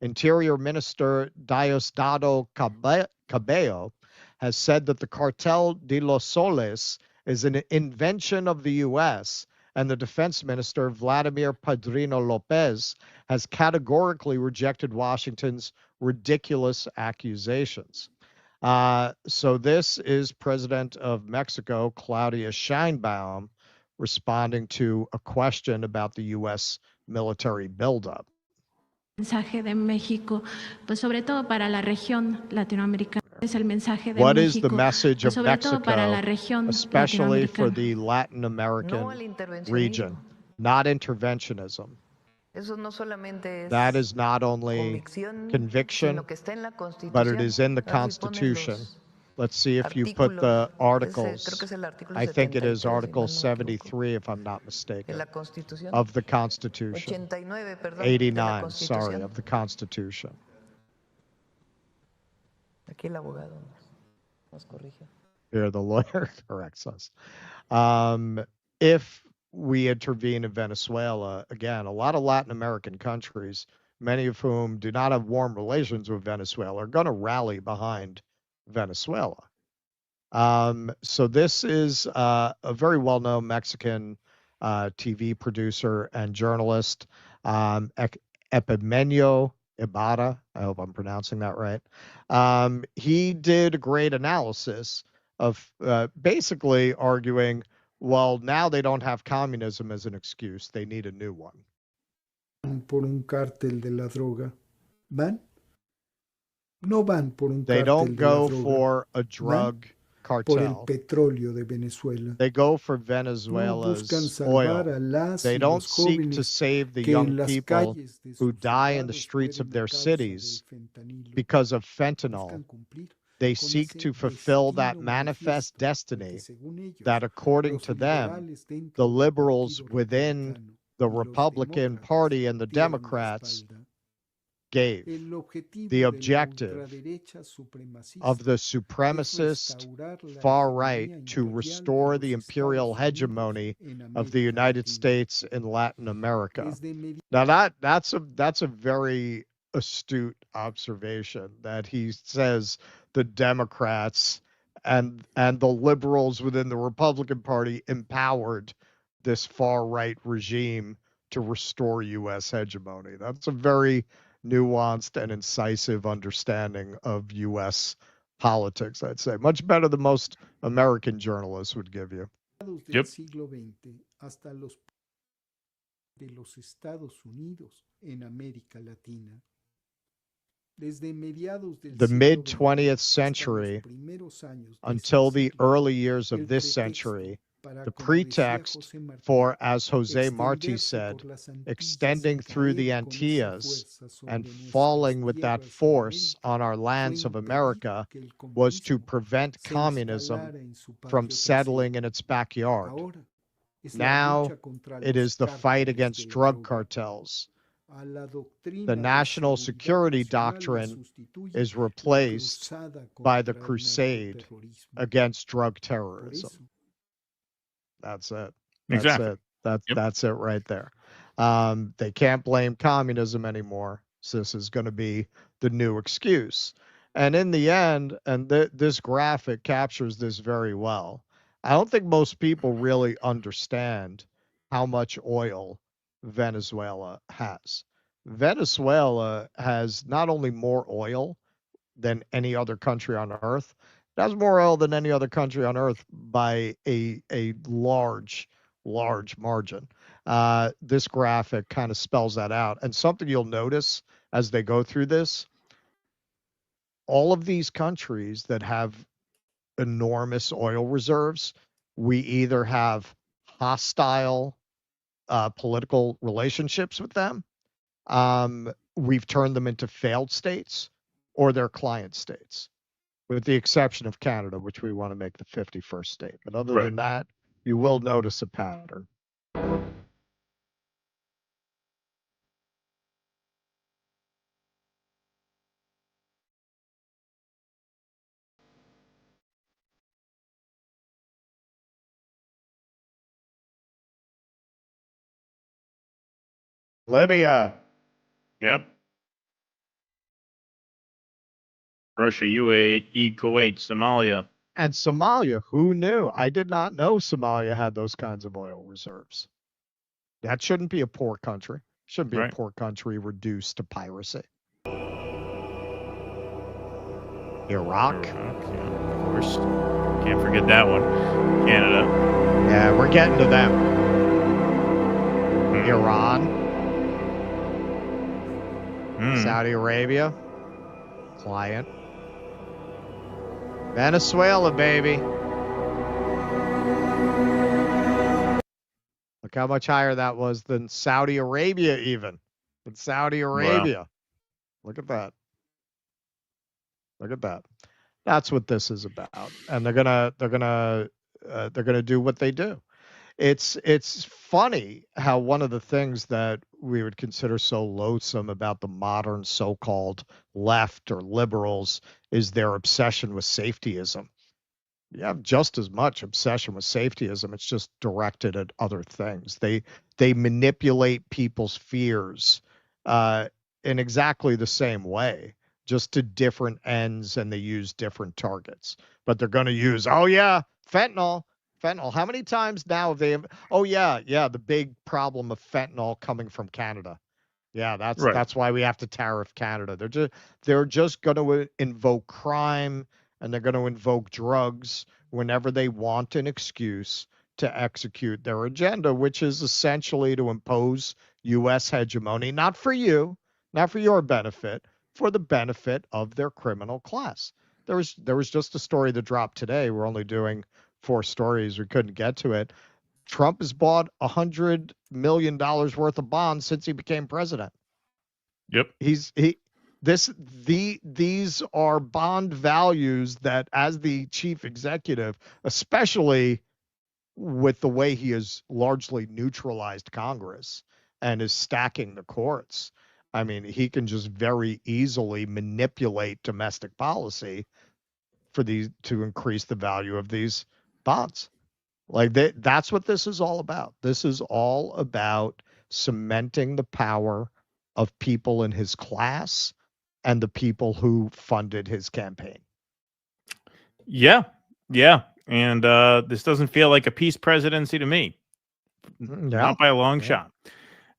[SPEAKER 4] Interior Minister Diosdado Cabello has said that the Cartel de los Soles is an invention of the U.S., and the defense minister, Vladimir Padrino Lopez, has categorically rejected Washington's ridiculous accusations. So this is President of Mexico, Claudia Sheinbaum, responding to a question about the U.S. military buildup.
[SPEAKER 19] Mensaje de México, pues sobre todo para la región latinoamericana. Es el mensaje de
[SPEAKER 4] What
[SPEAKER 19] México,
[SPEAKER 4] is the message
[SPEAKER 19] pues
[SPEAKER 4] of
[SPEAKER 19] sobre todo para la
[SPEAKER 4] Mexico,
[SPEAKER 19] región
[SPEAKER 4] especially for
[SPEAKER 19] latinoamericana?
[SPEAKER 4] the Latin American region? Not interventionism.
[SPEAKER 20] Eso no solamente es
[SPEAKER 4] That is not only conviction,
[SPEAKER 20] sino que está en la
[SPEAKER 4] but it is in the
[SPEAKER 20] Constitución. A ver si ponen
[SPEAKER 4] Constitution.
[SPEAKER 20] los
[SPEAKER 4] Let's see if you put the
[SPEAKER 20] creo
[SPEAKER 4] articles.
[SPEAKER 20] que es el artículo
[SPEAKER 4] I think it is
[SPEAKER 20] 73,
[SPEAKER 4] Article
[SPEAKER 20] si mal no me equivoco.
[SPEAKER 4] 73, if I'm not
[SPEAKER 20] De
[SPEAKER 4] mistaken,
[SPEAKER 20] la Constitución.
[SPEAKER 4] of the Constitution.
[SPEAKER 20] 89, perdón, de la
[SPEAKER 4] 89, sorry,
[SPEAKER 20] Constitución.
[SPEAKER 4] of the Constitution.
[SPEAKER 20] Aquí el abogado nos corrige.
[SPEAKER 4] Here, the lawyer corrects us. If we intervene in Venezuela, again, a lot of Latin American countries, many of whom do not have warm relations with Venezuela, are going to rally behind Venezuela. So this is a very well-known Mexican TV producer and journalist, Epimenio Ibarra. I hope I'm pronouncing that right. He did a great analysis of basically arguing, well, now they don't have communism as an excuse. They need a new one.
[SPEAKER 21] Por un cártel de la droga. ¿Van? No van por un
[SPEAKER 4] They
[SPEAKER 21] cártel
[SPEAKER 4] don't
[SPEAKER 21] de la
[SPEAKER 4] go
[SPEAKER 21] droga.
[SPEAKER 4] for a drug
[SPEAKER 21] Por el
[SPEAKER 4] cartel.
[SPEAKER 21] petróleo de Venezuela.
[SPEAKER 4] They go for
[SPEAKER 21] No buscan
[SPEAKER 4] Venezuela's
[SPEAKER 21] salvar
[SPEAKER 4] oil.
[SPEAKER 21] a las
[SPEAKER 4] They
[SPEAKER 21] y
[SPEAKER 4] don't
[SPEAKER 21] los
[SPEAKER 4] seek to
[SPEAKER 21] jóvenes
[SPEAKER 4] save the
[SPEAKER 21] que en
[SPEAKER 4] young
[SPEAKER 21] las
[SPEAKER 4] people
[SPEAKER 21] calles de
[SPEAKER 4] who
[SPEAKER 21] sus
[SPEAKER 4] die in the
[SPEAKER 21] ciudades
[SPEAKER 4] streets of
[SPEAKER 21] mueren a
[SPEAKER 4] their
[SPEAKER 21] causa
[SPEAKER 4] cities
[SPEAKER 21] del fentanilo.
[SPEAKER 4] because of fentanyl.
[SPEAKER 21] Buscan cumplir
[SPEAKER 4] They
[SPEAKER 21] con
[SPEAKER 4] seek
[SPEAKER 21] ese
[SPEAKER 4] to fulfill that
[SPEAKER 21] destino
[SPEAKER 4] manifest
[SPEAKER 21] manifiesto que
[SPEAKER 4] destiny
[SPEAKER 21] según ellos,
[SPEAKER 4] that, according
[SPEAKER 21] los
[SPEAKER 4] to them,
[SPEAKER 21] liberales dentro
[SPEAKER 4] the
[SPEAKER 21] del
[SPEAKER 4] liberals
[SPEAKER 21] Partido
[SPEAKER 4] within
[SPEAKER 21] Republicano
[SPEAKER 4] the
[SPEAKER 21] y los
[SPEAKER 4] Republican
[SPEAKER 21] demócratas
[SPEAKER 4] Party and the
[SPEAKER 21] dieron la
[SPEAKER 4] Democrats
[SPEAKER 21] espalda.
[SPEAKER 4] gave.
[SPEAKER 21] El objetivo
[SPEAKER 4] The
[SPEAKER 21] de la
[SPEAKER 4] objective
[SPEAKER 21] ultraderecha supremacista
[SPEAKER 4] of the
[SPEAKER 21] es
[SPEAKER 4] supremacist
[SPEAKER 21] restaurar la
[SPEAKER 4] far right
[SPEAKER 21] hegemonía
[SPEAKER 4] to
[SPEAKER 21] imperial de
[SPEAKER 4] restore
[SPEAKER 21] los
[SPEAKER 4] the imperial
[SPEAKER 21] Estados Unidos
[SPEAKER 4] hegemony
[SPEAKER 21] en
[SPEAKER 4] of the
[SPEAKER 21] América
[SPEAKER 4] United
[SPEAKER 21] Latina.
[SPEAKER 4] States in Latin America.
[SPEAKER 21] Desde medi-
[SPEAKER 4] Now that's a very astute observation that he says the Democrats and the liberals within the Republican Party empowered this far right regime to restore U.S. hegemony. That's a very nuanced and incisive understanding of U.S. politics, I'd say. Much better than most American journalists would give you.
[SPEAKER 21] del siglo XX hasta los de los Estados Unidos en América Latina. Desde mediados del
[SPEAKER 4] The
[SPEAKER 21] siglo
[SPEAKER 4] mid
[SPEAKER 21] XX
[SPEAKER 4] 20th
[SPEAKER 21] hasta
[SPEAKER 4] century
[SPEAKER 21] los primeros años de
[SPEAKER 4] until
[SPEAKER 21] este
[SPEAKER 4] the
[SPEAKER 21] siglo,
[SPEAKER 4] early years
[SPEAKER 21] el
[SPEAKER 4] of this
[SPEAKER 21] pretexto
[SPEAKER 4] century,
[SPEAKER 21] para,
[SPEAKER 4] the
[SPEAKER 21] como decía
[SPEAKER 4] pretext
[SPEAKER 21] José Martí,
[SPEAKER 4] for, as Jose Marti
[SPEAKER 21] extenderse
[SPEAKER 4] said,
[SPEAKER 21] por las Antillas
[SPEAKER 4] extending
[SPEAKER 21] y
[SPEAKER 4] through the
[SPEAKER 21] caer con esa
[SPEAKER 4] Antillas
[SPEAKER 21] fuerza sobre
[SPEAKER 4] and
[SPEAKER 21] nuestras
[SPEAKER 4] falling with that
[SPEAKER 21] tierras en
[SPEAKER 4] force
[SPEAKER 21] América
[SPEAKER 4] on our
[SPEAKER 21] fue
[SPEAKER 4] lands of
[SPEAKER 21] impedir
[SPEAKER 4] America
[SPEAKER 21] que el
[SPEAKER 4] was to
[SPEAKER 21] comunismo
[SPEAKER 4] prevent
[SPEAKER 21] se
[SPEAKER 4] communism
[SPEAKER 21] instalara en su
[SPEAKER 4] from
[SPEAKER 21] patio
[SPEAKER 4] settling
[SPEAKER 21] trasero.
[SPEAKER 4] in its backyard.
[SPEAKER 21] Ahora es la
[SPEAKER 4] Now
[SPEAKER 21] lucha contra
[SPEAKER 4] it
[SPEAKER 21] los
[SPEAKER 4] is the fight
[SPEAKER 21] cárteles
[SPEAKER 4] against
[SPEAKER 21] de la
[SPEAKER 4] drug
[SPEAKER 21] droga.
[SPEAKER 4] cartels.
[SPEAKER 21] A la doctrina
[SPEAKER 4] The
[SPEAKER 21] de
[SPEAKER 4] national
[SPEAKER 21] seguridad
[SPEAKER 4] security
[SPEAKER 21] nacional la
[SPEAKER 4] doctrine
[SPEAKER 21] sustituye
[SPEAKER 4] is
[SPEAKER 21] la
[SPEAKER 4] replaced
[SPEAKER 21] cruzada
[SPEAKER 4] by the
[SPEAKER 21] contra el
[SPEAKER 4] crusade
[SPEAKER 21] narcoterrorismo.
[SPEAKER 4] against drug
[SPEAKER 21] Por
[SPEAKER 4] terrorism.
[SPEAKER 21] eso,
[SPEAKER 4] That's it.
[SPEAKER 9] Exactly.
[SPEAKER 4] That's it.
[SPEAKER 9] Yep.
[SPEAKER 4] That's it right there. They can't blame communism anymore. So this is going to be the new excuse. And in the end, and this graphic captures this very well, I don't think most people really understand how much oil Venezuela has. Venezuela has not only more oil than any other country on earth, it has more oil than any other country on earth by a large margin. This graphic kind of spells that out. And something you'll notice as they go through this, all of these countries that have enormous oil reserves, we either have hostile political relationships with them, we've turned them into failed states, or they're client states, with the exception of Canada, which we want to make the 51st state. But other than that, you will notice a pattern. Libya.
[SPEAKER 1] Yep.
[SPEAKER 9] Russia, UAE, Kuwait, Somalia.
[SPEAKER 4] And Somalia, who knew? I did not know Somalia had those kinds of oil reserves. That shouldn't be a poor country. Shouldn't be a poor country reduced to piracy. Iraq.
[SPEAKER 9] Of course. Can't forget that one. Canada.
[SPEAKER 4] Yeah, we're getting to them. Iran. Saudi Arabia. Client. Venezuela, baby. Look how much higher that was than Saudi Arabia, even. Than Saudi Arabia. Wow. Look at that. Look at that. That's what this is about. And they're gonna do what they do. It's funny how one of the things that we would consider so loathsome about the modern so-called left or liberals is their obsession with safetyism. You have just as much obsession with safetyism. It's just directed at other things. They manipulate people's fears in exactly the same way, just to different ends, and they use different targets. But they're going to use, oh yeah, fentanyl. How many times now have they? Oh yeah, the big problem of fentanyl coming from Canada. Yeah, that's why we have to tariff Canada. They're just going to invoke crime, and they're going to invoke drugs whenever they want an excuse to execute their agenda, which is essentially to impose U.S. hegemony, not for you, not for your benefit, for the benefit of their criminal class. There was just a story that dropped today. We're only doing 4 stories. We couldn't get to it. Trump has bought $100 million worth of bonds since he became president.
[SPEAKER 9] Yep.
[SPEAKER 4] These are bond values that, as the chief executive, especially with the way he has largely neutralized Congress and is stacking the courts, I mean, he can just very easily manipulate domestic policy to increase the value of these bonds. Like that's what this is all about. This is all about cementing the power of people in his class and the people who funded his campaign.
[SPEAKER 9] Yeah. And this doesn't feel like a peace presidency to me. Not by a long shot.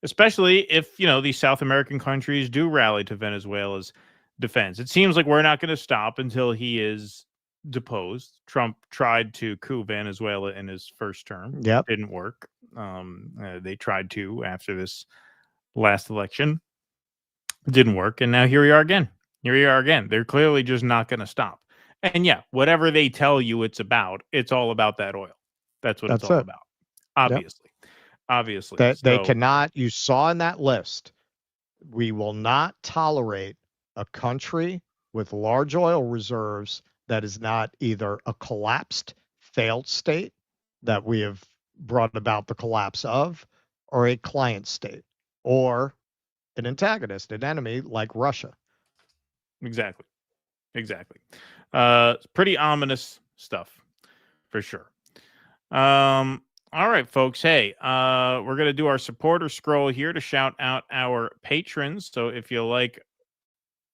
[SPEAKER 9] Especially if, these South American countries do rally to Venezuela's defense. It seems like we're not going to stop until he is deposed. Trump tried to coup Venezuela in his first term.
[SPEAKER 4] Yep.
[SPEAKER 9] Didn't work. They tried to after this last election. Didn't work. And now here we are again. They're clearly just not going to stop. And yeah, whatever they tell you it's all about that oil. That's what it's all about. Obviously. Yep. Obviously.
[SPEAKER 4] They cannot, you saw in that list, we will not tolerate a country with large oil reserves that is not either a collapsed, failed state that we have brought about the collapse of, or a client state, or an antagonist, an enemy like Russia.
[SPEAKER 9] Exactly. It's pretty ominous stuff, for sure. All right, folks. Hey, we're going to do our supporter scroll here to shout out our patrons. So if you like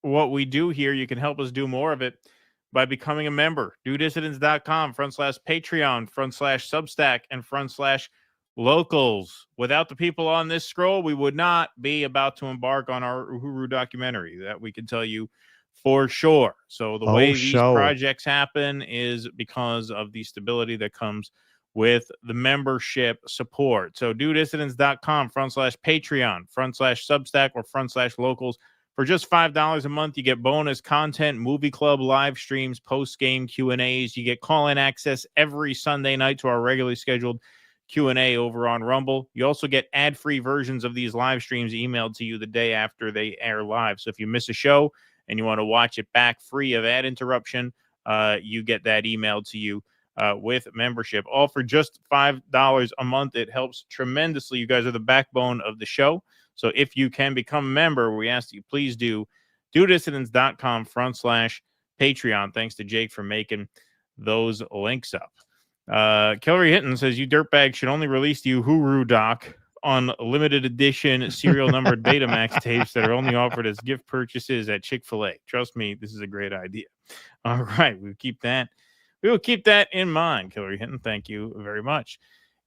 [SPEAKER 9] what we do here, you can help us do more of it by becoming a member. DoDissidents.com/Patreon/Substack and /locals. Without the people on this scroll, we would not be about to embark on our Uhuru documentary. That we can tell you for sure. So the way these projects happen is because of the stability that comes with the membership support. So DoDissidents.com/Patreon/Substack or /locals. For just $5 a month, you get bonus content, movie club live streams, post-game Q&As. You get call-in access every Sunday night to our regularly scheduled Q&A over on Rumble. You also get ad-free versions of these live streams emailed to you the day after they air live. So if you miss a show and you want to watch it back free of ad interruption, you get that emailed to you with membership. All for just $5 a month. It helps tremendously. You guys are the backbone of the show. So if you can become a member, we ask that you please do. DoDissidents.com/Patreon. Thanks to Jake for making those links up. Hillary Hinton says, you dirtbags should only release the Uhuru doc on limited edition serial numbered Betamax tapes that are only offered as gift purchases at Chick-fil-A. Trust me, this is a great idea. All right, we'll keep that. We will keep that in mind, Hillary Hinton. Thank you very much.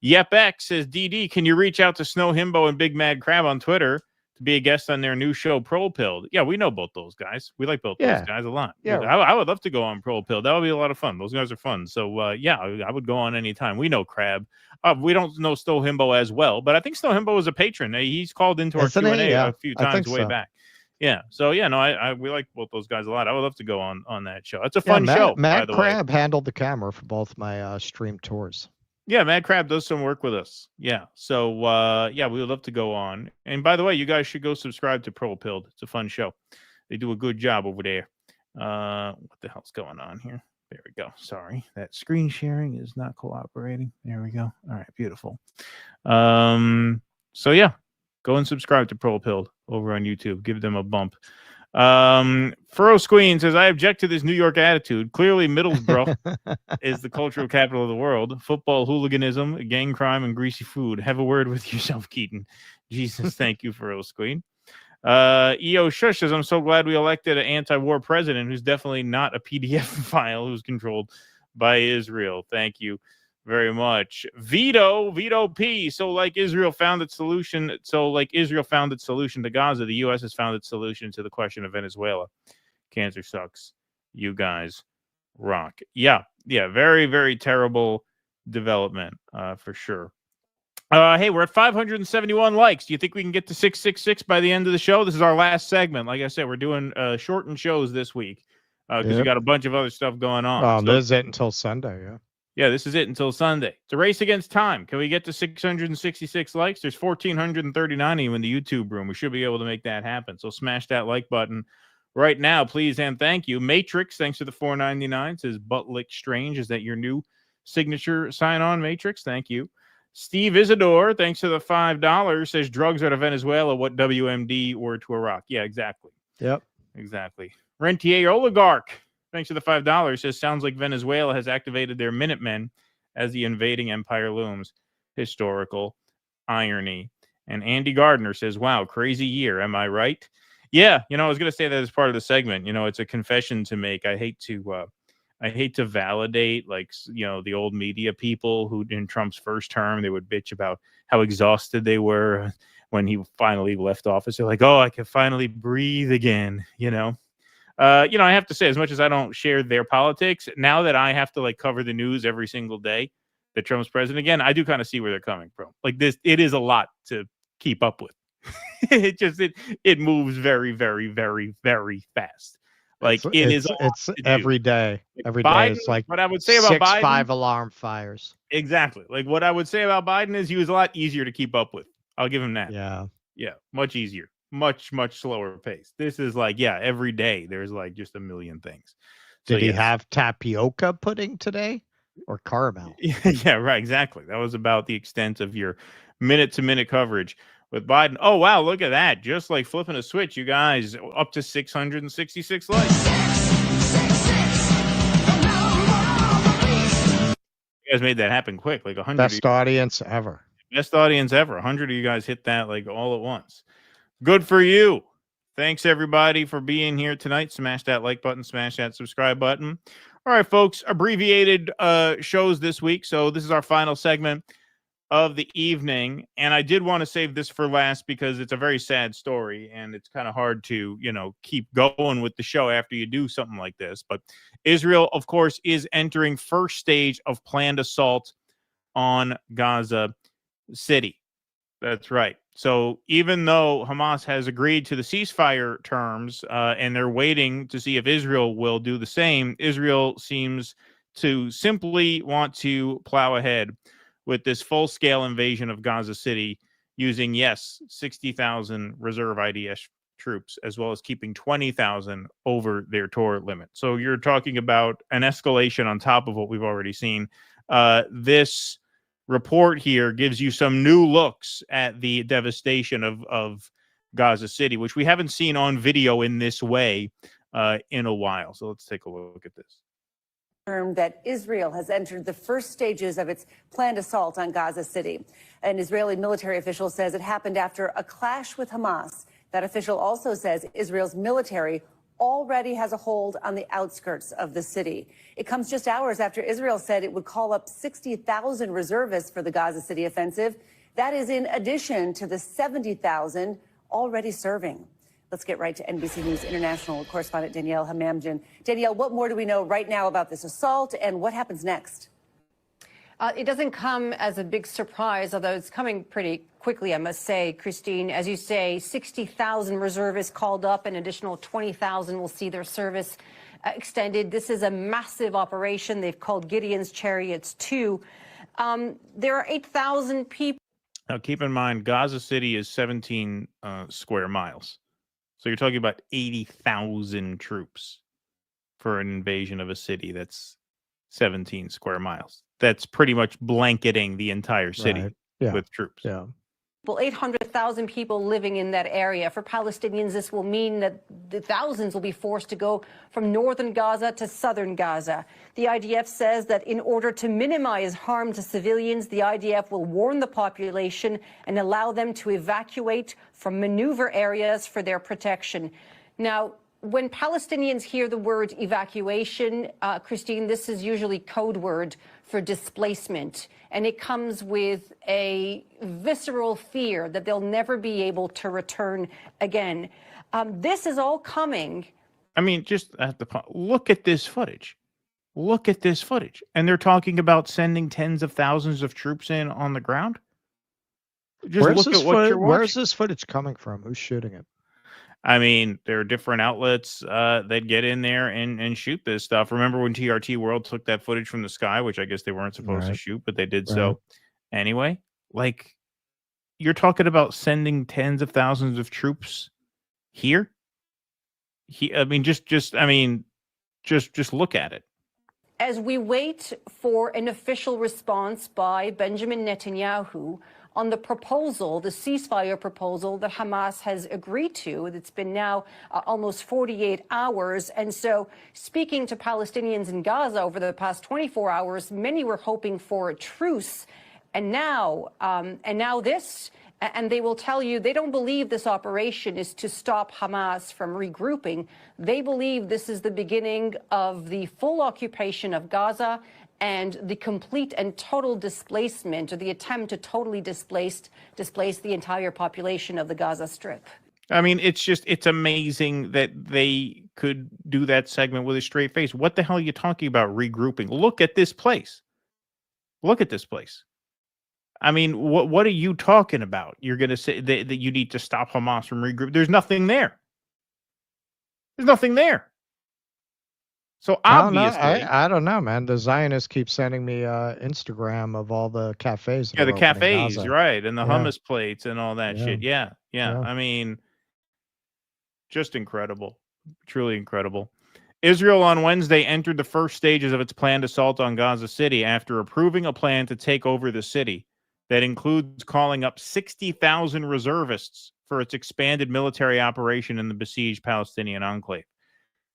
[SPEAKER 9] YepX says, DD, can you reach out to Snow Himbo and Big Mad Crab on Twitter to be a guest on their new show, Pro Pilled? Yeah, we know both those guys. We like both those guys a lot.
[SPEAKER 4] Yeah.
[SPEAKER 9] I would love to go on Pro Pilled. That would be a lot of fun. Those guys are fun. So, yeah, I would go on anytime. We know Crab. We don't know Snow Himbo as well, but I think Snow Himbo is a patron. He's called into our Q&A a few times way back. Yeah. So, yeah, no, we like both those guys a lot. I would love to go on that show. It's a fun show,
[SPEAKER 4] Matt
[SPEAKER 9] by the
[SPEAKER 4] Crab
[SPEAKER 9] way.
[SPEAKER 4] handled the camera for both my stream tours.
[SPEAKER 9] Yeah, Mad Crab does some work with us. Yeah. So, yeah, we would love to go on. And by the way, you guys should go subscribe to Pro Pilled. It's a fun show. They do a good job over there. What the hell's going on here? There we go. Sorry. That screen sharing is not cooperating. There we go. All right. Beautiful. So, yeah, go and subscribe to Pro Pilled over on YouTube. Give them a bump. Furrow Squeen says, I object to this New York attitude. Clearly, Middlesbrough is the cultural capital of the world. Football, hooliganism, gang crime, and greasy food. Have a word with yourself, Keaton. Jesus, thank you, Furrow Squeen. EO Shush says, I'm so glad we elected an anti-war president who's definitely not a PDF file who's controlled by Israel. Thank you very much. Veto P. So like Israel found its solution to Gaza, the U.S. has found its solution to the question of Venezuela. Cancer sucks. You guys rock. Yeah. Very, very terrible development for sure. Hey, we're at 571 likes. Do you think we can get to 666 by the end of the show? This is our last segment. Like I said, we're doing shortened shows this week because we got a bunch of other stuff going on.
[SPEAKER 4] This is it until Sunday, yeah.
[SPEAKER 9] Yeah, this is it until Sunday. It's a race against time. Can we get to 666 likes? There's 1,439 of you in the YouTube room. We should be able to make that happen. So smash that like button right now, please, and thank you. Matrix, thanks to the $4.99, says Buttlick Strange. Is that your new signature sign-on, Matrix? Thank you. Steve Isidore, thanks to the $5, says drugs are to Venezuela what WMD were to Iraq. Yeah, exactly.
[SPEAKER 4] Yep.
[SPEAKER 9] Exactly. Rentier Oligarch, thanks to the $5, says sounds like Venezuela has activated their Minutemen as the invading empire looms. Historical irony. And Andy Gardner says, wow, crazy year. Am I right? Yeah, I was going to say that as part of the segment. It's a confession to make. I hate to validate, the old media people who in Trump's first term, they would bitch about how exhausted they were when he finally left office. They're like, oh, I can finally breathe again, I have to say, as much as I don't share their politics, now that I have to cover the news every single day that Trump's president again, I do kind of see where they're coming from. It is a lot to keep up with. It moves very, very, very, very fast.
[SPEAKER 4] It's every day. Every
[SPEAKER 9] Biden,
[SPEAKER 4] day it's like
[SPEAKER 9] what I would say about Biden,
[SPEAKER 4] 5 alarm fires.
[SPEAKER 9] Exactly. What I would say about Biden is he was a lot easier to keep up with. I'll give him that.
[SPEAKER 4] Yeah,
[SPEAKER 9] much easier. Much slower pace. This is every day there's just a million things.
[SPEAKER 4] Did he have tapioca pudding today or caramel?
[SPEAKER 9] Yeah, right. Exactly. That was about the extent of your minute-to-minute coverage with Biden. Oh, wow. Look at that. Just like flipping a switch, you guys, up to 666 likes. You guys made that happen quick. 100.
[SPEAKER 4] Best audience ever.
[SPEAKER 9] Best audience ever. 100 of you guys hit that all at once. Good for you. Thanks, everybody, for being here tonight. Smash that like button. Smash that subscribe button. All right, folks. Abbreviated shows this week. So this is our final segment of the evening. And I did want to save this for last because it's a very sad story. And it's kind of hard to, keep going with the show after you do something like this. But Israel, of course, is entering first stage of planned assault on Gaza City. That's right. So even though Hamas has agreed to the ceasefire terms and they're waiting to see if Israel will do the same, Israel seems to simply want to plow ahead with this full-scale invasion of Gaza City using, 60,000 reserve IDF troops, as well as keeping 20,000 over their Torah limit. So you're talking about an escalation on top of what we've already seen. This report here gives you some new looks at the devastation of Gaza City, which we haven't seen on video in this way in a while. So let's take a look at this.
[SPEAKER 5] that Israel has entered the first stages of its planned assault on Gaza City. An Israeli military official says it happened after a clash with Hamas. That official also says Israel's military already has a hold on the outskirts of the city. It comes just hours after Israel said it would call up 60,000 reservists for the Gaza City offensive. That is in addition to the 70,000 already serving. Let's get right to NBC News International correspondent Danielle Hamamdjian. Danielle, what more do we know right now about this assault and what happens next?
[SPEAKER 22] It doesn't come as a big surprise, although it's coming pretty quickly, I must say, Christine. As you say, 60,000 reservists called up, an additional 20,000 will see their service extended. This is a massive operation. They've called Gideon's Chariots 2. There are 8,000 people.
[SPEAKER 9] Now, keep in mind, Gaza City is 17 square miles. So you're talking about 80,000 troops for an invasion of a city that's 17 square miles. That's pretty much blanketing the entire city with troops.
[SPEAKER 4] Yeah.
[SPEAKER 22] 800,000 people living in that area. For Palestinians, this will mean that the thousands will be forced to go from northern Gaza to southern Gaza. The IDF says that in order to minimize harm to civilians, the IDF will warn the population and allow them to evacuate from maneuver areas for their protection. Now, when Palestinians hear the word evacuation, Christine, this is usually code word for displacement, and it comes with a visceral fear that they'll never be able to return again. This is all coming.
[SPEAKER 9] I mean, just look at this footage. Look at this footage. And they're talking about sending tens of thousands of troops in on the ground. Just look at what you're watching.
[SPEAKER 4] Where's this footage coming from? Who's shooting it?
[SPEAKER 9] I mean, there are different outlets that get in there and shoot this stuff. Remember when TRT World took that footage from the sky, which I guess they weren't supposed to shoot, but they did so anyway? Like, you're talking about sending tens of thousands of troops here? I mean, just look at it.
[SPEAKER 22] As we wait for an official response by Benjamin Netanyahu on the proposal, the ceasefire proposal that Hamas has agreed to. It's been now almost 48 hours. And so speaking to Palestinians in Gaza over the past 24 hours, many were hoping for a truce. And now this, and they will tell you they don't believe this operation is to stop Hamas from regrouping. They believe this is the beginning of the full occupation of Gaza and the complete and total displacement, or the attempt to totally displace the entire population of the Gaza Strip.
[SPEAKER 9] I mean, it's amazing that they could do that segment with a straight face. What the hell are you talking about regrouping? Look at this place. Look at this place. I mean, what are you talking about? You're going to say that you need to stop Hamas from regrouping. There's nothing there. There's nothing there. So obviously,
[SPEAKER 4] I don't know, man. The Zionists keep sending me Instagram of all the cafes.
[SPEAKER 9] Yeah, the cafes, right, and the hummus plates and all that shit. Yeah. I mean, just incredible, truly incredible. Israel on Wednesday entered the first stages of its planned assault on Gaza City after approving a plan to take over the city that includes calling up 60,000 reservists for its expanded military operation in the besieged Palestinian enclave.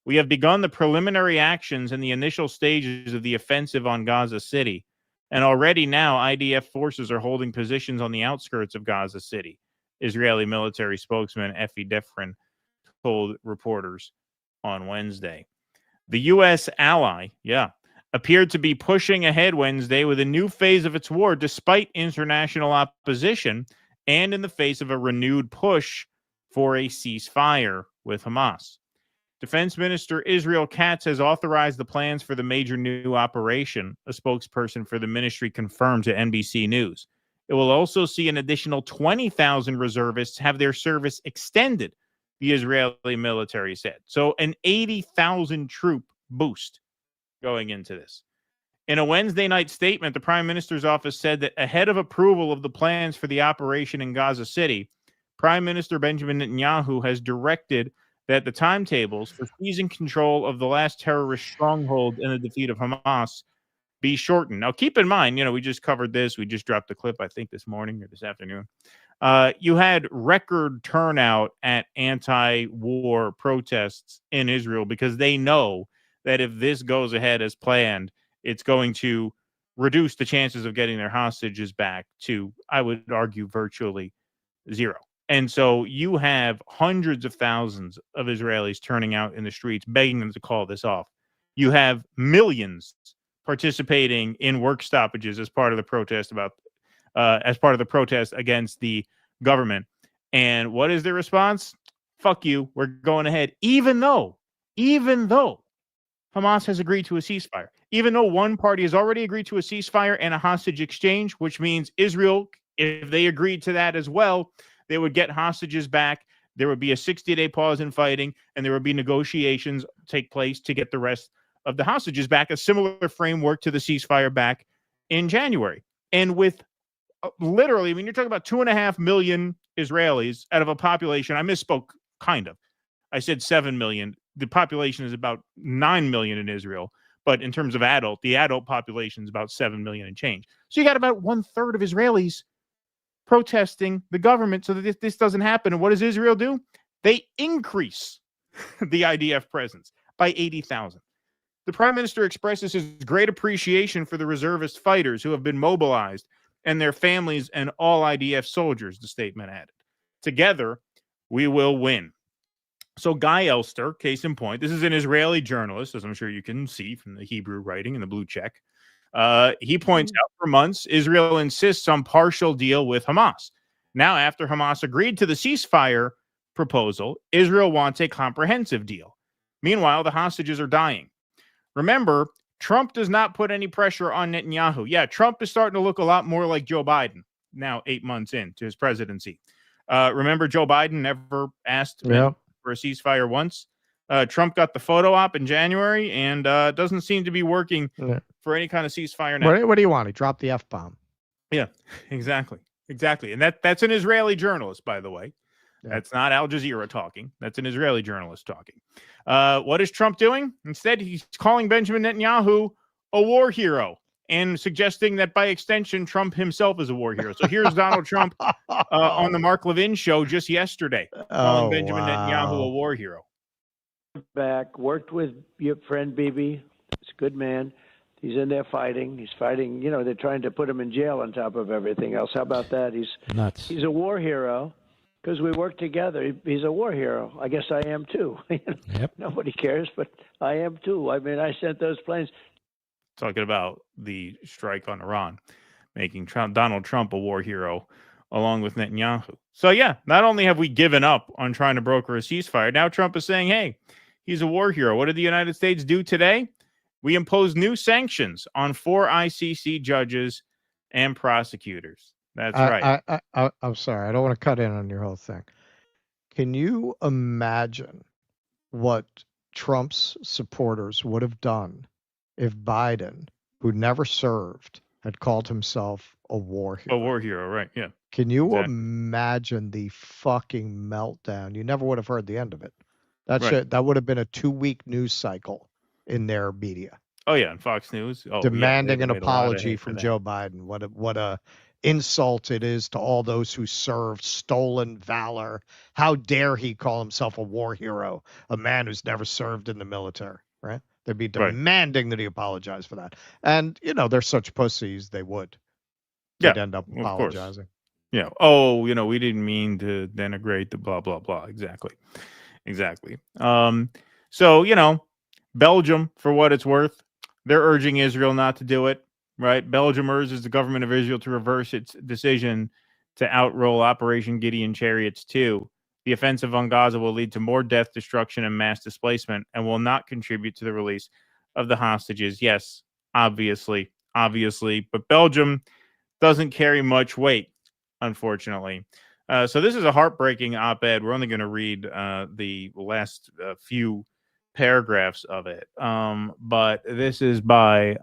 [SPEAKER 9] We have begun the preliminary actions in the initial stages of the offensive on Gaza City, and already now IDF forces are holding positions on the outskirts of Gaza City, Israeli military spokesman Effie Defrin told reporters on Wednesday. The U.S. ally, appeared to be pushing ahead Wednesday with a new phase of its war despite international opposition and in the face of a renewed push for a ceasefire with Hamas. Defense Minister Israel Katz has authorized the plans for the major new operation, a spokesperson for the ministry confirmed to NBC News. It will also see an additional 20,000 reservists have their service extended, the Israeli military said. So an 80,000 troop boost going into this. In a Wednesday night statement, the Prime Minister's office said that ahead of approval of the plans for the operation in Gaza City, Prime Minister Benjamin Netanyahu has directed that the timetables for seizing control of the last terrorist stronghold in the defeat of Hamas be shortened. Now, keep in mind, we just covered this. We just dropped the clip, I think, this morning or this afternoon. You had record turnout at anti-war protests in Israel because they know that if this goes ahead as planned, it's going to reduce the chances of getting their hostages back to, I would argue, virtually zero. And so you have hundreds of thousands of Israelis turning out in the streets, begging them to call this off. You have millions participating in work stoppages as part of the protest against the government. And what is their response? Fuck you. We're going ahead, even though Hamas has agreed to a ceasefire, even though one party has already agreed to a ceasefire and a hostage exchange, which means Israel, if they agreed to that as well, they would get hostages back. There would be a 60-day pause in fighting, and there would be negotiations take place to get the rest of the hostages back, a similar framework to the ceasefire back in January. And with literally, I mean, you're talking about 2.5 million Israelis out of a population. I misspoke, kind of. I said 7 million. The population is about 9 million in Israel. But in terms of the adult population is about 7 million and change. So you got about 1/3 of Israelis protesting the government so that this doesn't happen. And what does Israel do? They increase the IDF presence by 80,000. The prime minister expresses his great appreciation for the reservist fighters who have been mobilized and their families and all IDF soldiers, the statement added. Together, we will win. So Guy Elster, case in point, this is an Israeli journalist, as I'm sure you can see from the Hebrew writing and the blue check. He points out for months, Israel insists on partial deal with Hamas. Now, after Hamas agreed to the ceasefire proposal, Israel wants a comprehensive deal. Meanwhile, the hostages are dying. Remember, Trump does not put any pressure on Netanyahu. Yeah, Trump is starting to look a lot more like Joe Biden now 8 months into his presidency. Remember, Joe Biden never asked for a ceasefire once. Trump got the photo op in January and doesn't seem to be working for any kind of ceasefire now.
[SPEAKER 4] What do you want? He dropped the F-bomb.
[SPEAKER 9] Yeah, exactly. And that's an Israeli journalist, by the way. That's not Al Jazeera talking. That's an Israeli journalist talking. What is Trump doing? Instead, he's calling Benjamin Netanyahu a war hero and suggesting that by extension, Trump himself is a war hero. So here's Donald Trump on the Mark Levin show just yesterday, calling Benjamin Netanyahu a war hero.
[SPEAKER 2] Back, worked with your friend Bibi. He's a good man. He's in there fighting. He's fighting. You know, they're trying to put him in jail on top of everything else. How about that? He's nuts. He's a war hero. Because we work together. He's a war hero. I guess I am too. Nobody cares, but I am too. I mean, I sent those planes.
[SPEAKER 9] Talking about the strike on Iran, making Donald Trump a war hero along with Netanyahu. So yeah, not only have we given up on trying to broker a ceasefire, now Trump is saying, hey, he's a war hero. What did the United States do today? We imposed new sanctions on 4 ICC judges and prosecutors. That's right.
[SPEAKER 4] I'm sorry. I don't want to cut in on your whole thing. Can you imagine what Trump's supporters would have done if Biden, who never served, had called himself a war hero?
[SPEAKER 9] A war hero, right. Yeah.
[SPEAKER 4] Can you imagine the fucking meltdown? You never would have heard the end of it. That would have been a 2-week news cycle in their media.
[SPEAKER 9] Oh, yeah. And Fox News.
[SPEAKER 4] Demanding an apology from Joe Biden. What a insult it is to all those who served stolen valor. How dare he call himself a war hero, a man who's never served in the military, right? They'd be demanding that he apologize for that. And, you know, they're such pussies, they would. They'd end up apologizing.
[SPEAKER 9] Yeah. Oh, you know, we didn't mean to denigrate the blah, blah, blah. Exactly. So, you know, Belgium, for what it's worth, they're urging Israel not to do it. Right. Belgium urges the government of Israel to reverse its decision to outroll Operation Gideon Chariots 2. The offensive on Gaza will lead to more death, destruction, and mass displacement and will not contribute to the release of the hostages. Yes, obviously. But Belgium doesn't carry much weight, unfortunately. So this is a heartbreaking op-ed. We're only going to read the last few paragraphs of it. But this is by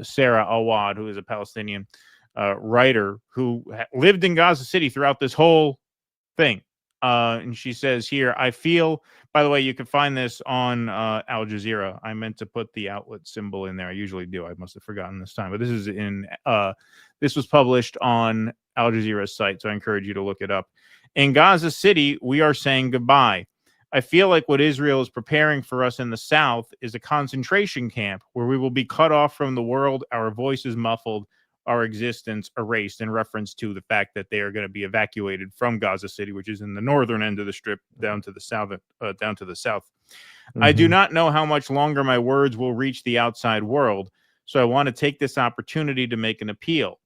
[SPEAKER 9] Sarah Awad, who is a Palestinian writer who lived in Gaza City throughout this whole thing. And she says here, I feel, by the way, you can find this on Al Jazeera. I meant to put the outlet symbol in there. I usually do. I must have forgotten this time. But this is this was published on Al Jazeera's site, so I encourage you to look it up. In Gaza City, we are saying goodbye. I feel like what Israel is preparing for us in the south is a concentration camp where we will be cut off from the world, our voices muffled, our existence erased, in reference to the fact that they are going to be evacuated from Gaza City, which is in the northern end of the strip, down to the south. I do not know how much longer my words will reach the outside world, so I want to take this opportunity to make an appeal.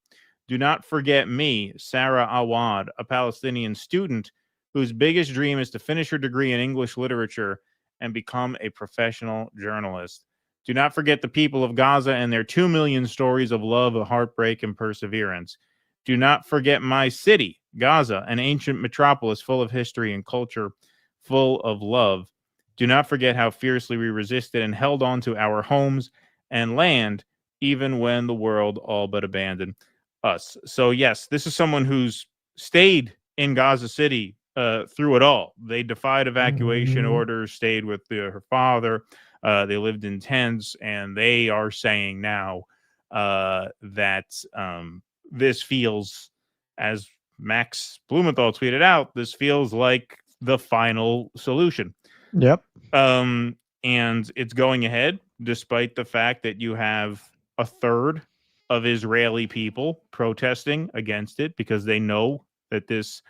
[SPEAKER 9] Do not forget me, Sarah Awad, a Palestinian student whose biggest dream is to finish her degree in English literature and become a professional journalist. Do not forget the people of Gaza and their 2 million stories of love, heartbreak, and perseverance. Do not forget my city, Gaza, an ancient metropolis full of history and culture, full of love. Do not forget how fiercely we resisted and held on to our homes and land, even when the world all but abandoned us. So, yes, this is someone who's stayed in Gaza City through it all. They defied evacuation orders, stayed with her father. They lived in tents, and they are saying now that this feels, as Max Blumenthal tweeted out, this feels like the final solution.
[SPEAKER 4] Yep.
[SPEAKER 9] And it's going ahead, despite the fact that you have a third of Israeli people protesting against it because they know that this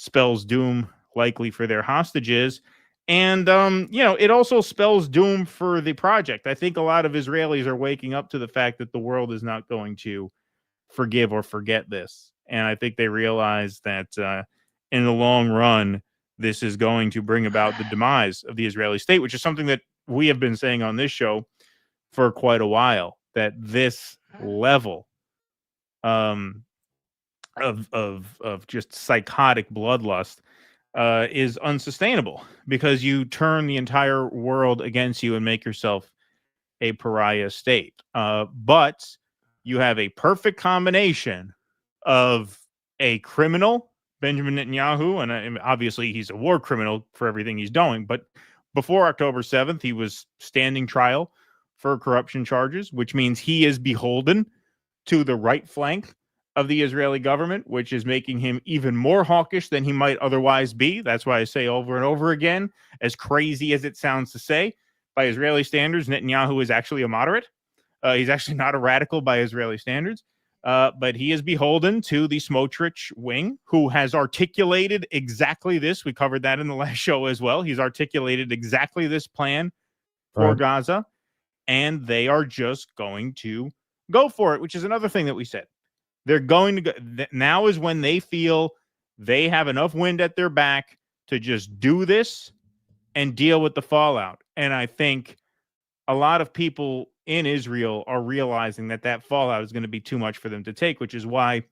[SPEAKER 9] spells doom likely for their hostages. And, it also spells doom for the project. I think a lot of Israelis are waking up to the fact that the world is not going to forgive or forget this. And I think they realize that in the long run, this is going to bring about the demise of the Israeli state, which is something that we have been saying on this show for quite a while, that this level of just psychotic bloodlust is unsustainable, because you turn the entire world against you and make yourself a pariah state. But you have a perfect combination of a criminal, Benjamin Netanyahu, and obviously he's a war criminal for everything he's doing. But before October 7th, he was standing trial for corruption charges, which means he is beholden to the right flank of the Israeli government, which is making him even more hawkish than he might otherwise be. That's why I say over and over again, as crazy as it sounds to say, by Israeli standards, Netanyahu is actually a moderate. He's actually not a radical by Israeli standards. But he is beholden to the Smotrich wing, who has articulated exactly this. We covered that in the last show as well. He's articulated exactly this plan for Gaza, and they are just going to go for it, which is another thing that we said. They're going to go. Now is when they feel they have enough wind at their back to just do this and deal with the fallout. And I think a lot of people in Israel are realizing that that fallout is going to be too much for them to take, which is why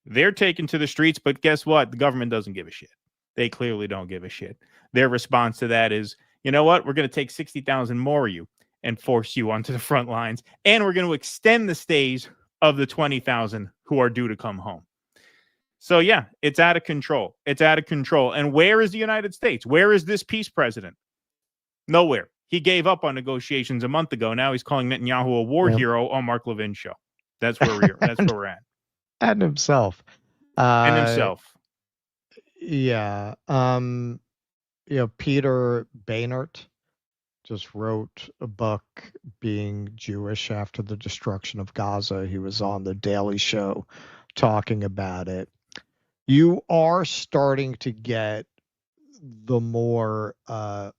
[SPEAKER 9] they're taken to the streets. But guess what? The government doesn't give a shit. They clearly don't give a shit. Their response to that is, you know what? We're going to take 60,000 more of you and force you onto the front lines. And we're going to extend the stays of the 20,000 who are due to come home. So, yeah, it's out of control. It's out of control. And where is the United States? Where is this peace president? Nowhere. He gave up on negotiations a month ago. Now he's calling Netanyahu a war hero on Mark Levin's show. That's where we're at.
[SPEAKER 4] And himself. Yeah. Peter Boehnert just wrote a book, Being Jewish After the Destruction of Gaza. He was on The Daily Show talking about it. You are starting to get the more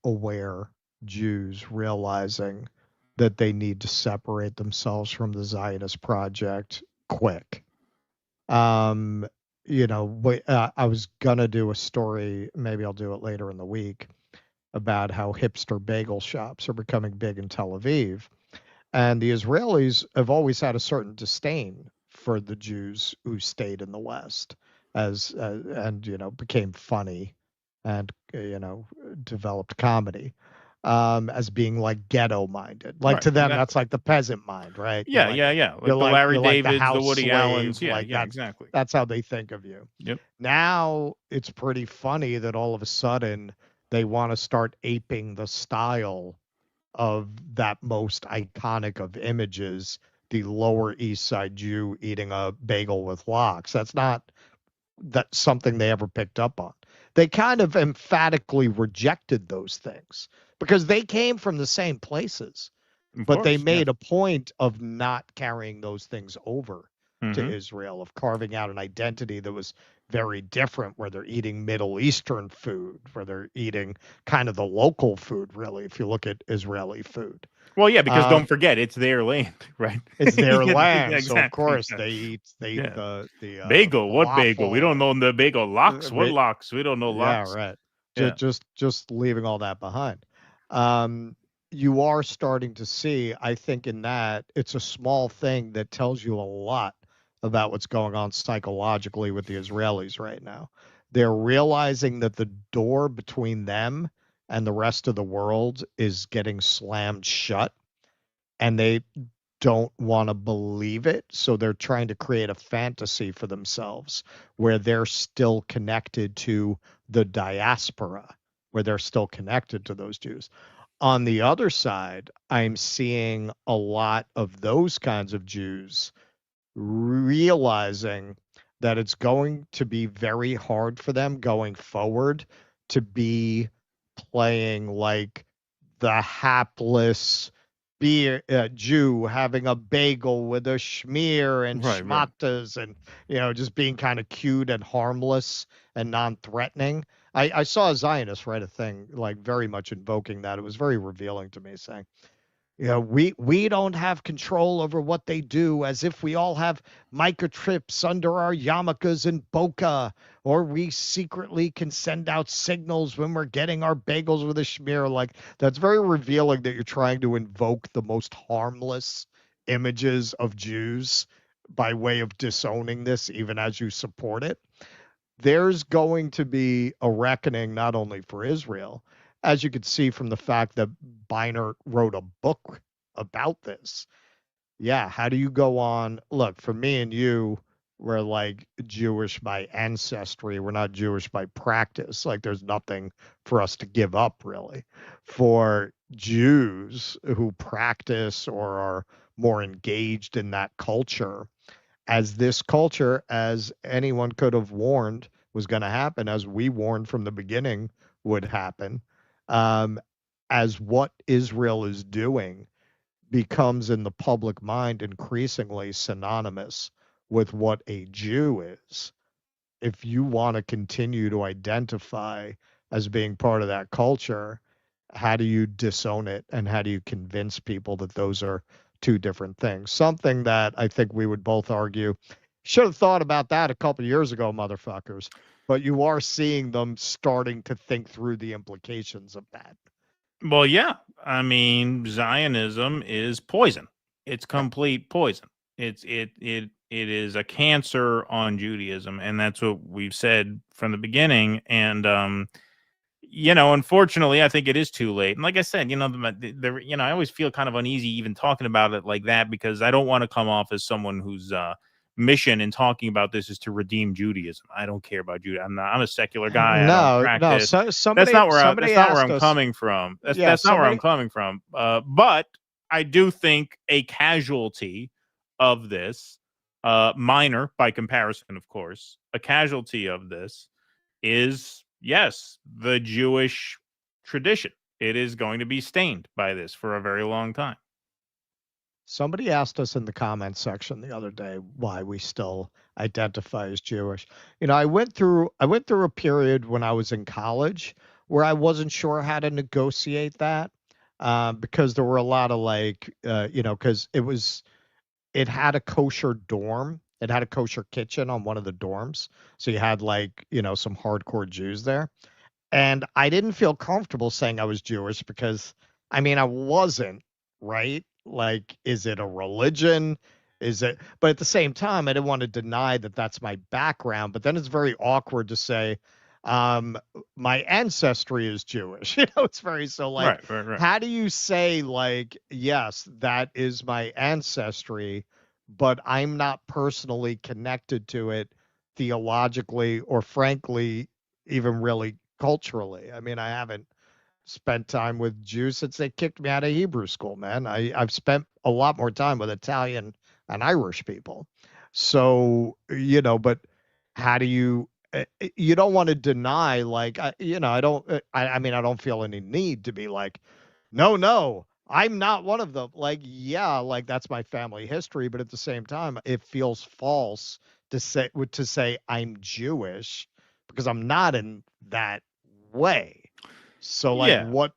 [SPEAKER 4] aware Jews realizing that they need to separate themselves from the Zionist project quick. I was gonna do a story, maybe I'll do it later in the week, about how hipster bagel shops are becoming big in Tel Aviv. And the Israelis have always had a certain disdain for the Jews who stayed in the West and became funny and, developed comedy as being like ghetto minded. Like to them, that's like the peasant mind, right?
[SPEAKER 9] Yeah. Like the Larry Davids, the Woody Allens. Yeah, exactly.
[SPEAKER 4] That's how they think of you.
[SPEAKER 9] Yep.
[SPEAKER 4] Now it's pretty funny that all of a sudden they want to start aping the style of that most iconic of images, the Lower East Side Jew eating a bagel with lox. That's something they ever picked up on. they kind of emphatically rejected those things because they came from the same places, but they made a point of not carrying those things over to Israel, of carving out an identity that was very different, where they're eating Middle Eastern food, where they're eating kind of the local food, really, if you look at Israeli food.
[SPEAKER 9] Well, yeah, because don't forget, it's their land, right?
[SPEAKER 4] It's their land,
[SPEAKER 9] exactly.
[SPEAKER 4] so of course they eat the
[SPEAKER 9] bagel. What bagel? We don't
[SPEAKER 4] falafel
[SPEAKER 9] know the bagel. Lox? What
[SPEAKER 4] and-
[SPEAKER 9] lox? We don't know
[SPEAKER 4] yeah,
[SPEAKER 9] lox.
[SPEAKER 4] right.
[SPEAKER 9] Yeah.
[SPEAKER 4] Just leaving all that behind. You are starting to see, I think, in that it's a small thing that tells you a lot about what's going on psychologically with the Israelis right now. They're realizing that the door between them and the rest of the world is getting slammed shut, and they don't want to believe it. So they're trying to create a fantasy for themselves where they're still connected to the diaspora, where they're still connected to those Jews. On the other side, I'm seeing a lot of those kinds of Jews realizing that it's going to be very hard for them going forward to be playing like the hapless Jew having a bagel with a schmear and
[SPEAKER 9] Right.
[SPEAKER 4] schmatas and, just being kind of cute and harmless and non-threatening. I saw a Zionist write a thing like very much invoking that. It was very revealing to me, saying, we don't have control over what they do, as if we all have microchips under our yarmulkes in Boca, or we secretly can send out signals when we're getting our bagels with a schmear. Like, that's very revealing that you're trying to invoke the most harmless images of Jews by way of disowning this, even as you support it. There's going to be a reckoning not only for Israel, as you could see from the fact that Beinart wrote a book about this. Yeah, how do you go on? Look, for me and you, we're like Jewish by ancestry. We're not Jewish by practice. Like, there's nothing for us to give up, really. For Jews who practice or are more engaged in that culture, as this culture, as anyone could have warned was going to happen, as we warned from the beginning would happen, as what Israel is doing becomes in the public mind increasingly synonymous with what a Jew is. If you want to continue to identify as being part of that culture, how do you disown it, and how do you convince people that those are two different things? Something that I think we would both argue, should have thought about that a couple years ago, motherfuckers. But you are seeing them starting to think through the implications of that.
[SPEAKER 9] Well, yeah. I mean, Zionism is poison. It's complete poison. It is a cancer on Judaism, and that's what we've said from the beginning. And unfortunately, I think it is too late. And like I said, I always feel kind of uneasy even talking about it like that, because I don't want to come off as someone whose mission in talking about this is to redeem Judaism. I don't care about Judaism. I'm a secular guy.
[SPEAKER 4] No.
[SPEAKER 9] That's not where I'm coming from. That's not where I'm coming from. But I do think a casualty of this, minor by comparison, of course, a casualty of this is, yes, the Jewish tradition. It is going to be stained by this for a very long time.
[SPEAKER 4] Somebody asked us in the comments section the other day why we still identify as Jewish. I went through a period when I was in college where I wasn't sure how to negotiate that, because there were a lot of because it had a kosher dorm. It had a kosher kitchen on one of the dorms. So you had some hardcore Jews there. And I didn't feel comfortable saying I was Jewish because, I wasn't, right? Like, is it a religion? But at the same time, I didn't want to deny that that's my background. But then it's very awkward to say, my ancestry is Jewish. It's very right. How do you say, yes, that is my ancestry, but I'm not personally connected to it theologically or frankly, even really culturally? I haven't spent time with Jews since they kicked me out of Hebrew school, man. I've spent a lot more time with Italian and Irish people. So, but how do you you don't want to deny, like, I mean, I don't feel any need to be like, no, I'm not one of them. Like, yeah, like that's my family history, but at the same time, it feels false to say I'm Jewish because I'm not in that way. So like,
[SPEAKER 9] Yeah.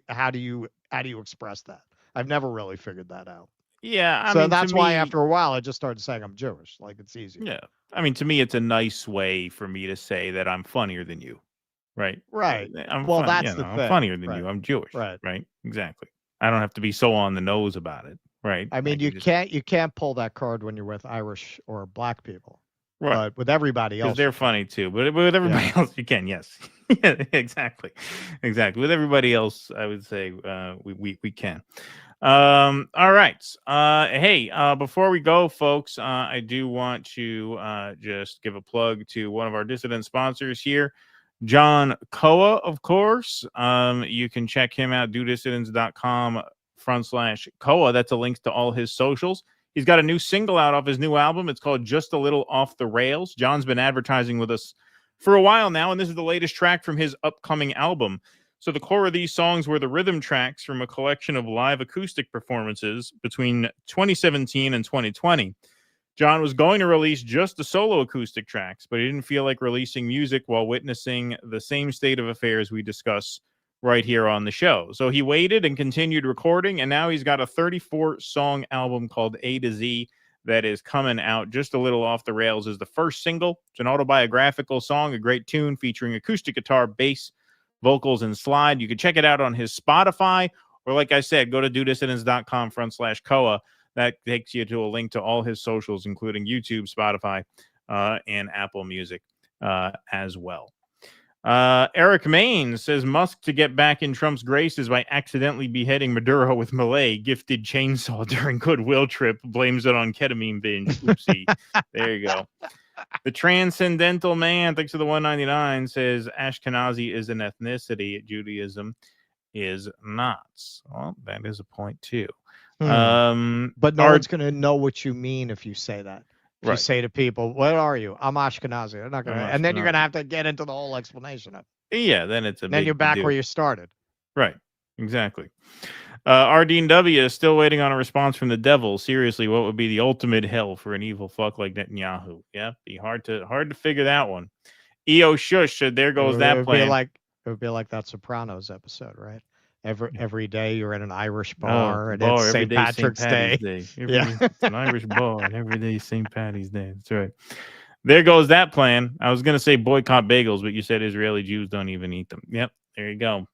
[SPEAKER 4] how do you express that? I've never really figured that out.
[SPEAKER 9] Yeah, I
[SPEAKER 4] So
[SPEAKER 9] mean, to
[SPEAKER 4] that's why
[SPEAKER 9] me,
[SPEAKER 4] after a while I just started saying I'm Jewish. Like it's easier.
[SPEAKER 9] yeah, I mean, to me, it's a nice way for me to say that I'm funnier than you, right?
[SPEAKER 4] Right.
[SPEAKER 9] I'm
[SPEAKER 4] Well,
[SPEAKER 9] funny.
[SPEAKER 4] that's
[SPEAKER 9] You
[SPEAKER 4] the
[SPEAKER 9] know, I'm
[SPEAKER 4] thing.
[SPEAKER 9] funnier than
[SPEAKER 4] Right.
[SPEAKER 9] you. I'm Jewish,
[SPEAKER 4] Right.
[SPEAKER 9] right? Exactly. I don't have to be so on the nose about it, right?
[SPEAKER 4] I mean,
[SPEAKER 9] can
[SPEAKER 4] you
[SPEAKER 9] just-
[SPEAKER 4] can't pull that card when you're with Irish or black people,
[SPEAKER 9] Right.
[SPEAKER 4] but with everybody
[SPEAKER 9] because
[SPEAKER 4] else,
[SPEAKER 9] they're
[SPEAKER 4] you can.
[SPEAKER 9] funny too. But with everybody
[SPEAKER 4] Yeah.
[SPEAKER 9] else, you can. Yes, yeah, exactly. With everybody else, I would say we can. All right. Hey, before we go, folks, I do want to just give a plug to one of our dissident sponsors here, John Koa, of course. You can check him out, dudissidents.com/Koa. That's a link to all his socials. He's got a new single out off his new album. It's called Just a Little Off the Rails. John's been advertising with us for a while now, and this is the latest track from his upcoming album. So the core of these songs were the rhythm tracks from a collection of live acoustic performances between 2017 and 2020. John was going to release just the solo acoustic tracks, but he didn't feel like releasing music while witnessing the same state of affairs we discuss right here on the show. So he waited and continued recording, and now he's got a 34-song album called A to Z that is coming out. Just a Little Off the Rails is the first single. It's an autobiographical song, a great tune featuring acoustic guitar, bass, vocals, and slide. You can check it out on his Spotify, or like I said, go to dudissidents.com/Koa. That takes you to a link to all his socials, including YouTube, Spotify, and Apple Music as well. Eric Main says Musk to get back in Trump's graces by accidentally beheading Maduro with Malay, gifted chainsaw during goodwill trip, blames it on ketamine binge. Oopsie. There you go. The Transcendental Man, thanks to the 199, says Ashkenazi is an ethnicity. Judaism is not. Well, that is a point too.
[SPEAKER 4] But no one's going to know what you mean if you say that. If you say to people, "What are you?" I'm Ashkenazi. They're not going to, and then you're going to have to get into the whole explanation of it.
[SPEAKER 9] Yeah, then it's a.
[SPEAKER 4] Then you're back where you started.
[SPEAKER 9] Right. Exactly. Ardeen W is still waiting on a response from the devil. Seriously, what would be the ultimate hell for an evil fuck like Netanyahu? Yeah, be hard to figure that one. EO Shush said, "There goes that plan."
[SPEAKER 4] It would be like that Sopranos episode, right? Every day you're in an Irish bar, and it's St. Patrick's Day.
[SPEAKER 9] It's an Irish bar, and every day is St. Patty's Day. That's right. There goes that plan. I was going to say boycott bagels, but you said Israeli Jews don't even eat them. Yep, there you go.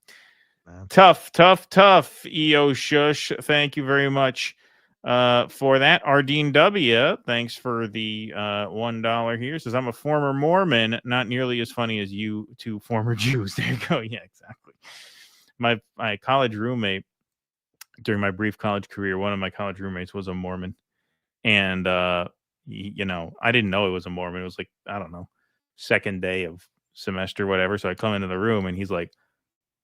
[SPEAKER 9] Tough. EO Shush. Thank you very much for that. Ardeen W, thanks for the $1 here. Says, I'm a former Mormon, not nearly as funny as you two former Jews. There you go. Yeah, exactly. My college roommate during my brief college career, one of my college roommates was a Mormon. And, I didn't know he was a Mormon. It was like, I don't know, second day of semester, whatever. So I come into the room and he's like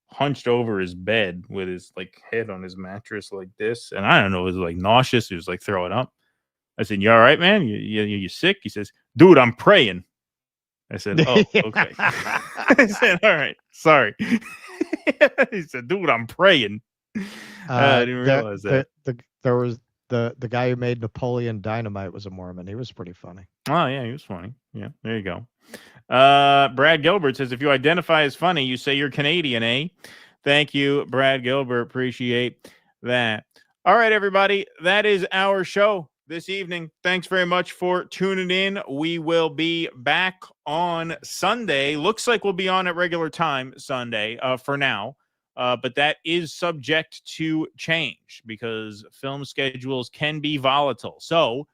[SPEAKER 9] hunched over his bed with his like head on his mattress like this. And I don't know, it was like nauseous. He was like throwing up. I said, "You all right, man? You sick?" He says, "Dude, I'm praying." I said, "Oh, okay." I said, "All right, sorry." He said, "Dude, I'm praying." I didn't realize that.
[SPEAKER 4] There was the guy who made Napoleon Dynamite was a Mormon. He was pretty funny.
[SPEAKER 9] Oh yeah, he was funny. Yeah, there you go. Brad Gilbert says, if you identify as funny, you say you're Canadian, eh? Thank you, Brad Gilbert. Appreciate that. All right, everybody. That is our show this evening. Thanks very much for tuning in. We will be back on Sunday. Looks like we'll be on at regular time Sunday for now. But that is subject to change because film schedules can be volatile. So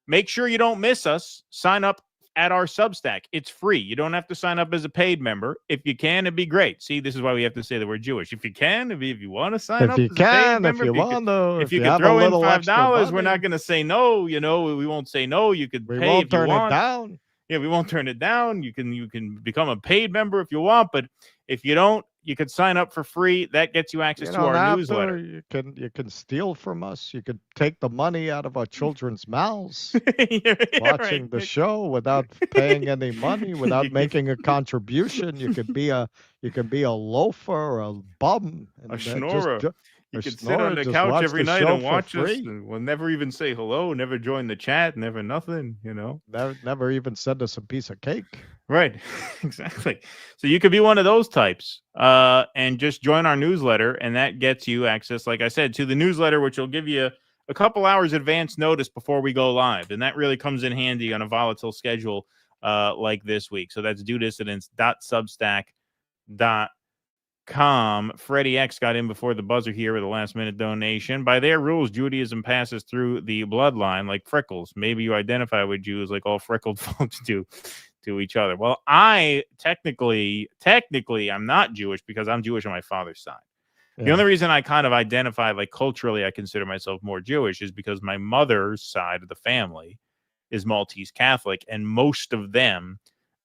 [SPEAKER 9] make sure you don't miss us. Sign up at our Substack. It's free. You don't have to sign up as a paid member. If you can, it'd be great. See, this is why we have to say that we're Jewish. If you can, if you want to sign up as a paid member,
[SPEAKER 4] if
[SPEAKER 9] you can throw in $5, we're not going to say no. We won't say no. You could pay if you want.
[SPEAKER 4] We won't turn it down.
[SPEAKER 9] Yeah, we won't turn it down. You can become a paid member if you want, but if you don't, You could sign up for free. That gets you access to our newsletter.
[SPEAKER 4] You can steal from us. You could take the money out of our children's mouths watching the show without paying any money, without making a contribution. You could be a loafer or a bum,
[SPEAKER 9] a schnorrer. You could sit on the couch every night and watch us. And we'll never even say hello, never join the chat, never nothing,
[SPEAKER 4] Never even send us a piece of cake.
[SPEAKER 9] Right. Exactly. So you could be one of those types and just join our newsletter. And that gets you access, like I said, to the newsletter, which will give you a couple hours advance notice before we go live. And that really comes in handy on a volatile schedule like this week. So that's dudissidents.substack.com. Freddie X got in before the buzzer here with a last-minute donation. By their rules, Judaism passes through the bloodline like freckles. Maybe you identify with Jews like all freckled folks do to each other. Well, I technically, I'm not Jewish because I'm Jewish on my father's side. Yeah. The only reason I kind of identify, like culturally, I consider myself more Jewish is because my mother's side of the family is Maltese Catholic, and most of them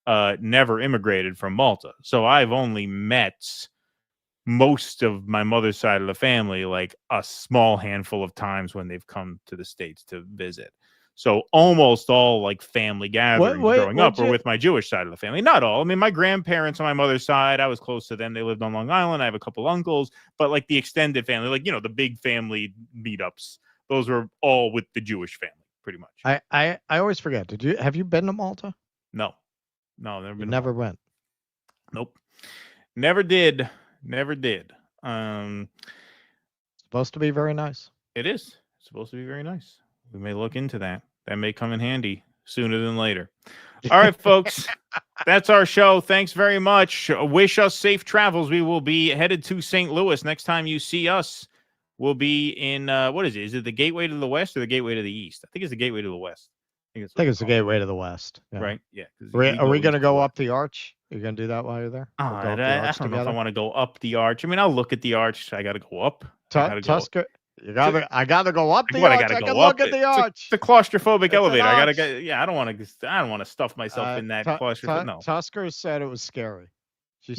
[SPEAKER 9] never immigrated from Malta. So I've only met most of my mother's side of the family like a small handful of times when they've come to the States to visit. So almost all like family gatherings growing up were with my Jewish side of the family. Not all. I mean, my grandparents on my mother's side, I was close to them. They lived on Long Island. I have a couple uncles, but like the extended family, like, the big family meetups, those were all with the Jewish family pretty much.
[SPEAKER 4] I always forget. Have you been to Malta?
[SPEAKER 9] No, never been.
[SPEAKER 4] Never went.
[SPEAKER 9] Nope. Never did.
[SPEAKER 4] Supposed to be very nice.
[SPEAKER 9] It is. It's supposed to be very nice. We may look into that. That may come in handy sooner than later. All right, folks. That's our show. Thanks very much. Wish us safe travels. We will be headed to St. Louis. Next time you see us, we'll be in, what is it? Is it the gateway to the west or the gateway to the east? I think it's the gateway to the west.
[SPEAKER 4] I think it's the gateway to the west. Yeah.
[SPEAKER 9] Right? Yeah.
[SPEAKER 4] Are we going to go up the arch? Are you going to do that while you're there?
[SPEAKER 9] I don't know if I want to go up the arch. I mean, I'll look at the arch. I got to go up.
[SPEAKER 4] Tusker. I gotta go up the arch. I can look at the arch.
[SPEAKER 9] The claustrophobic elevator. I gotta get. Yeah, I don't want to stuff myself in that claustrophobic. No.
[SPEAKER 4] Tusker said it was scary.
[SPEAKER 9] So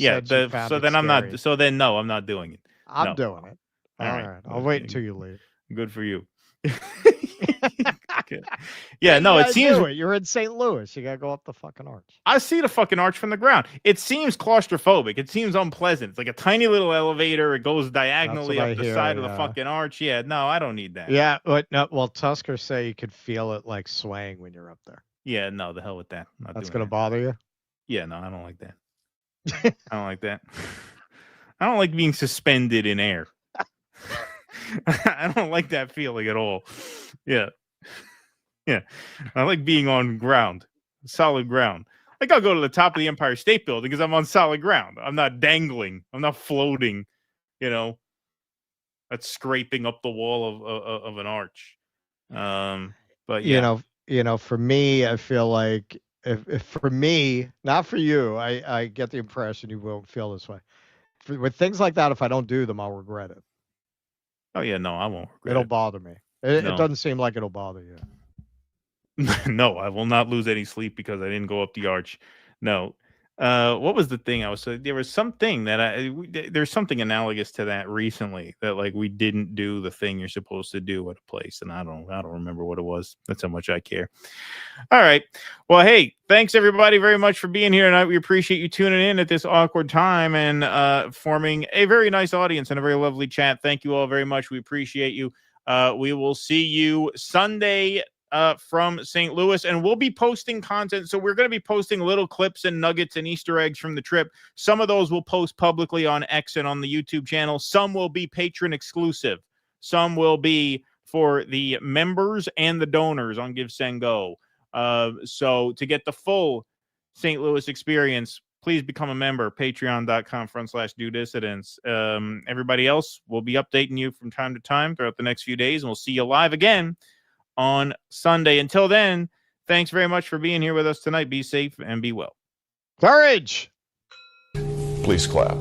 [SPEAKER 9] then I'm not. So then no, I'm not doing it.
[SPEAKER 4] I'm doing it. All right. I'll wait until you leave.
[SPEAKER 9] Good for you. Yeah, no, it seems
[SPEAKER 4] you're in St. Louis. You gotta go up the fucking arch.
[SPEAKER 9] I see the fucking arch from the ground. It seems claustrophobic. It seems unpleasant. It's like a tiny little elevator. It goes diagonally up the side of the fucking arch. Yeah, no, I don't need that.
[SPEAKER 4] Yeah, but no. Well, Tusker say you could feel it like swaying when you're up there.
[SPEAKER 9] Yeah, no, the hell with that.
[SPEAKER 4] That's gonna bother you.
[SPEAKER 9] Yeah, no, I don't like that. I don't like that. I don't like being suspended in air. I don't like that feeling at all. Yeah. I like being on ground, solid ground. Like I'll go to the top of the Empire State Building because I'm on solid ground. I'm not dangling. I'm not floating. That's scraping up the wall of an arch. But yeah.
[SPEAKER 4] For me, I feel like if for me, not for you, I get the impression you won't feel this way. With things like that, if I don't do them, I'll regret it.
[SPEAKER 9] Oh yeah, no, I won't regret
[SPEAKER 4] It'll bother me. It doesn't seem like it'll bother you.
[SPEAKER 9] No, I will not lose any sleep because I didn't go up the arch. No. What was the thing I was saying? There was something that there's something analogous to that recently that like we didn't do the thing you're supposed to do at a place, and I don't remember what it was. That's how much I care. All right. Well, hey, thanks everybody very much for being here tonight. We appreciate you tuning in at this awkward time and forming a very nice audience and a very lovely chat. Thank you all very much. We appreciate you. We will see you Sunday from St. Louis, and we'll be posting content. So we're going to be posting little clips and nuggets and Easter eggs from the trip. Some of those we'll post publicly on X and on the YouTube channel. Some will be patron exclusive. Some will be for the members and the donors on Give, Send, Go. So to get the full St. Louis experience, please become a member, patreon.com/DoDissidents. Everybody else, we'll be updating you from time to time throughout the next few days, and we'll see you live again on Sunday. Until then, thanks very much for being here with us tonight. Be safe and be well.
[SPEAKER 4] Courage!
[SPEAKER 3] Please clap.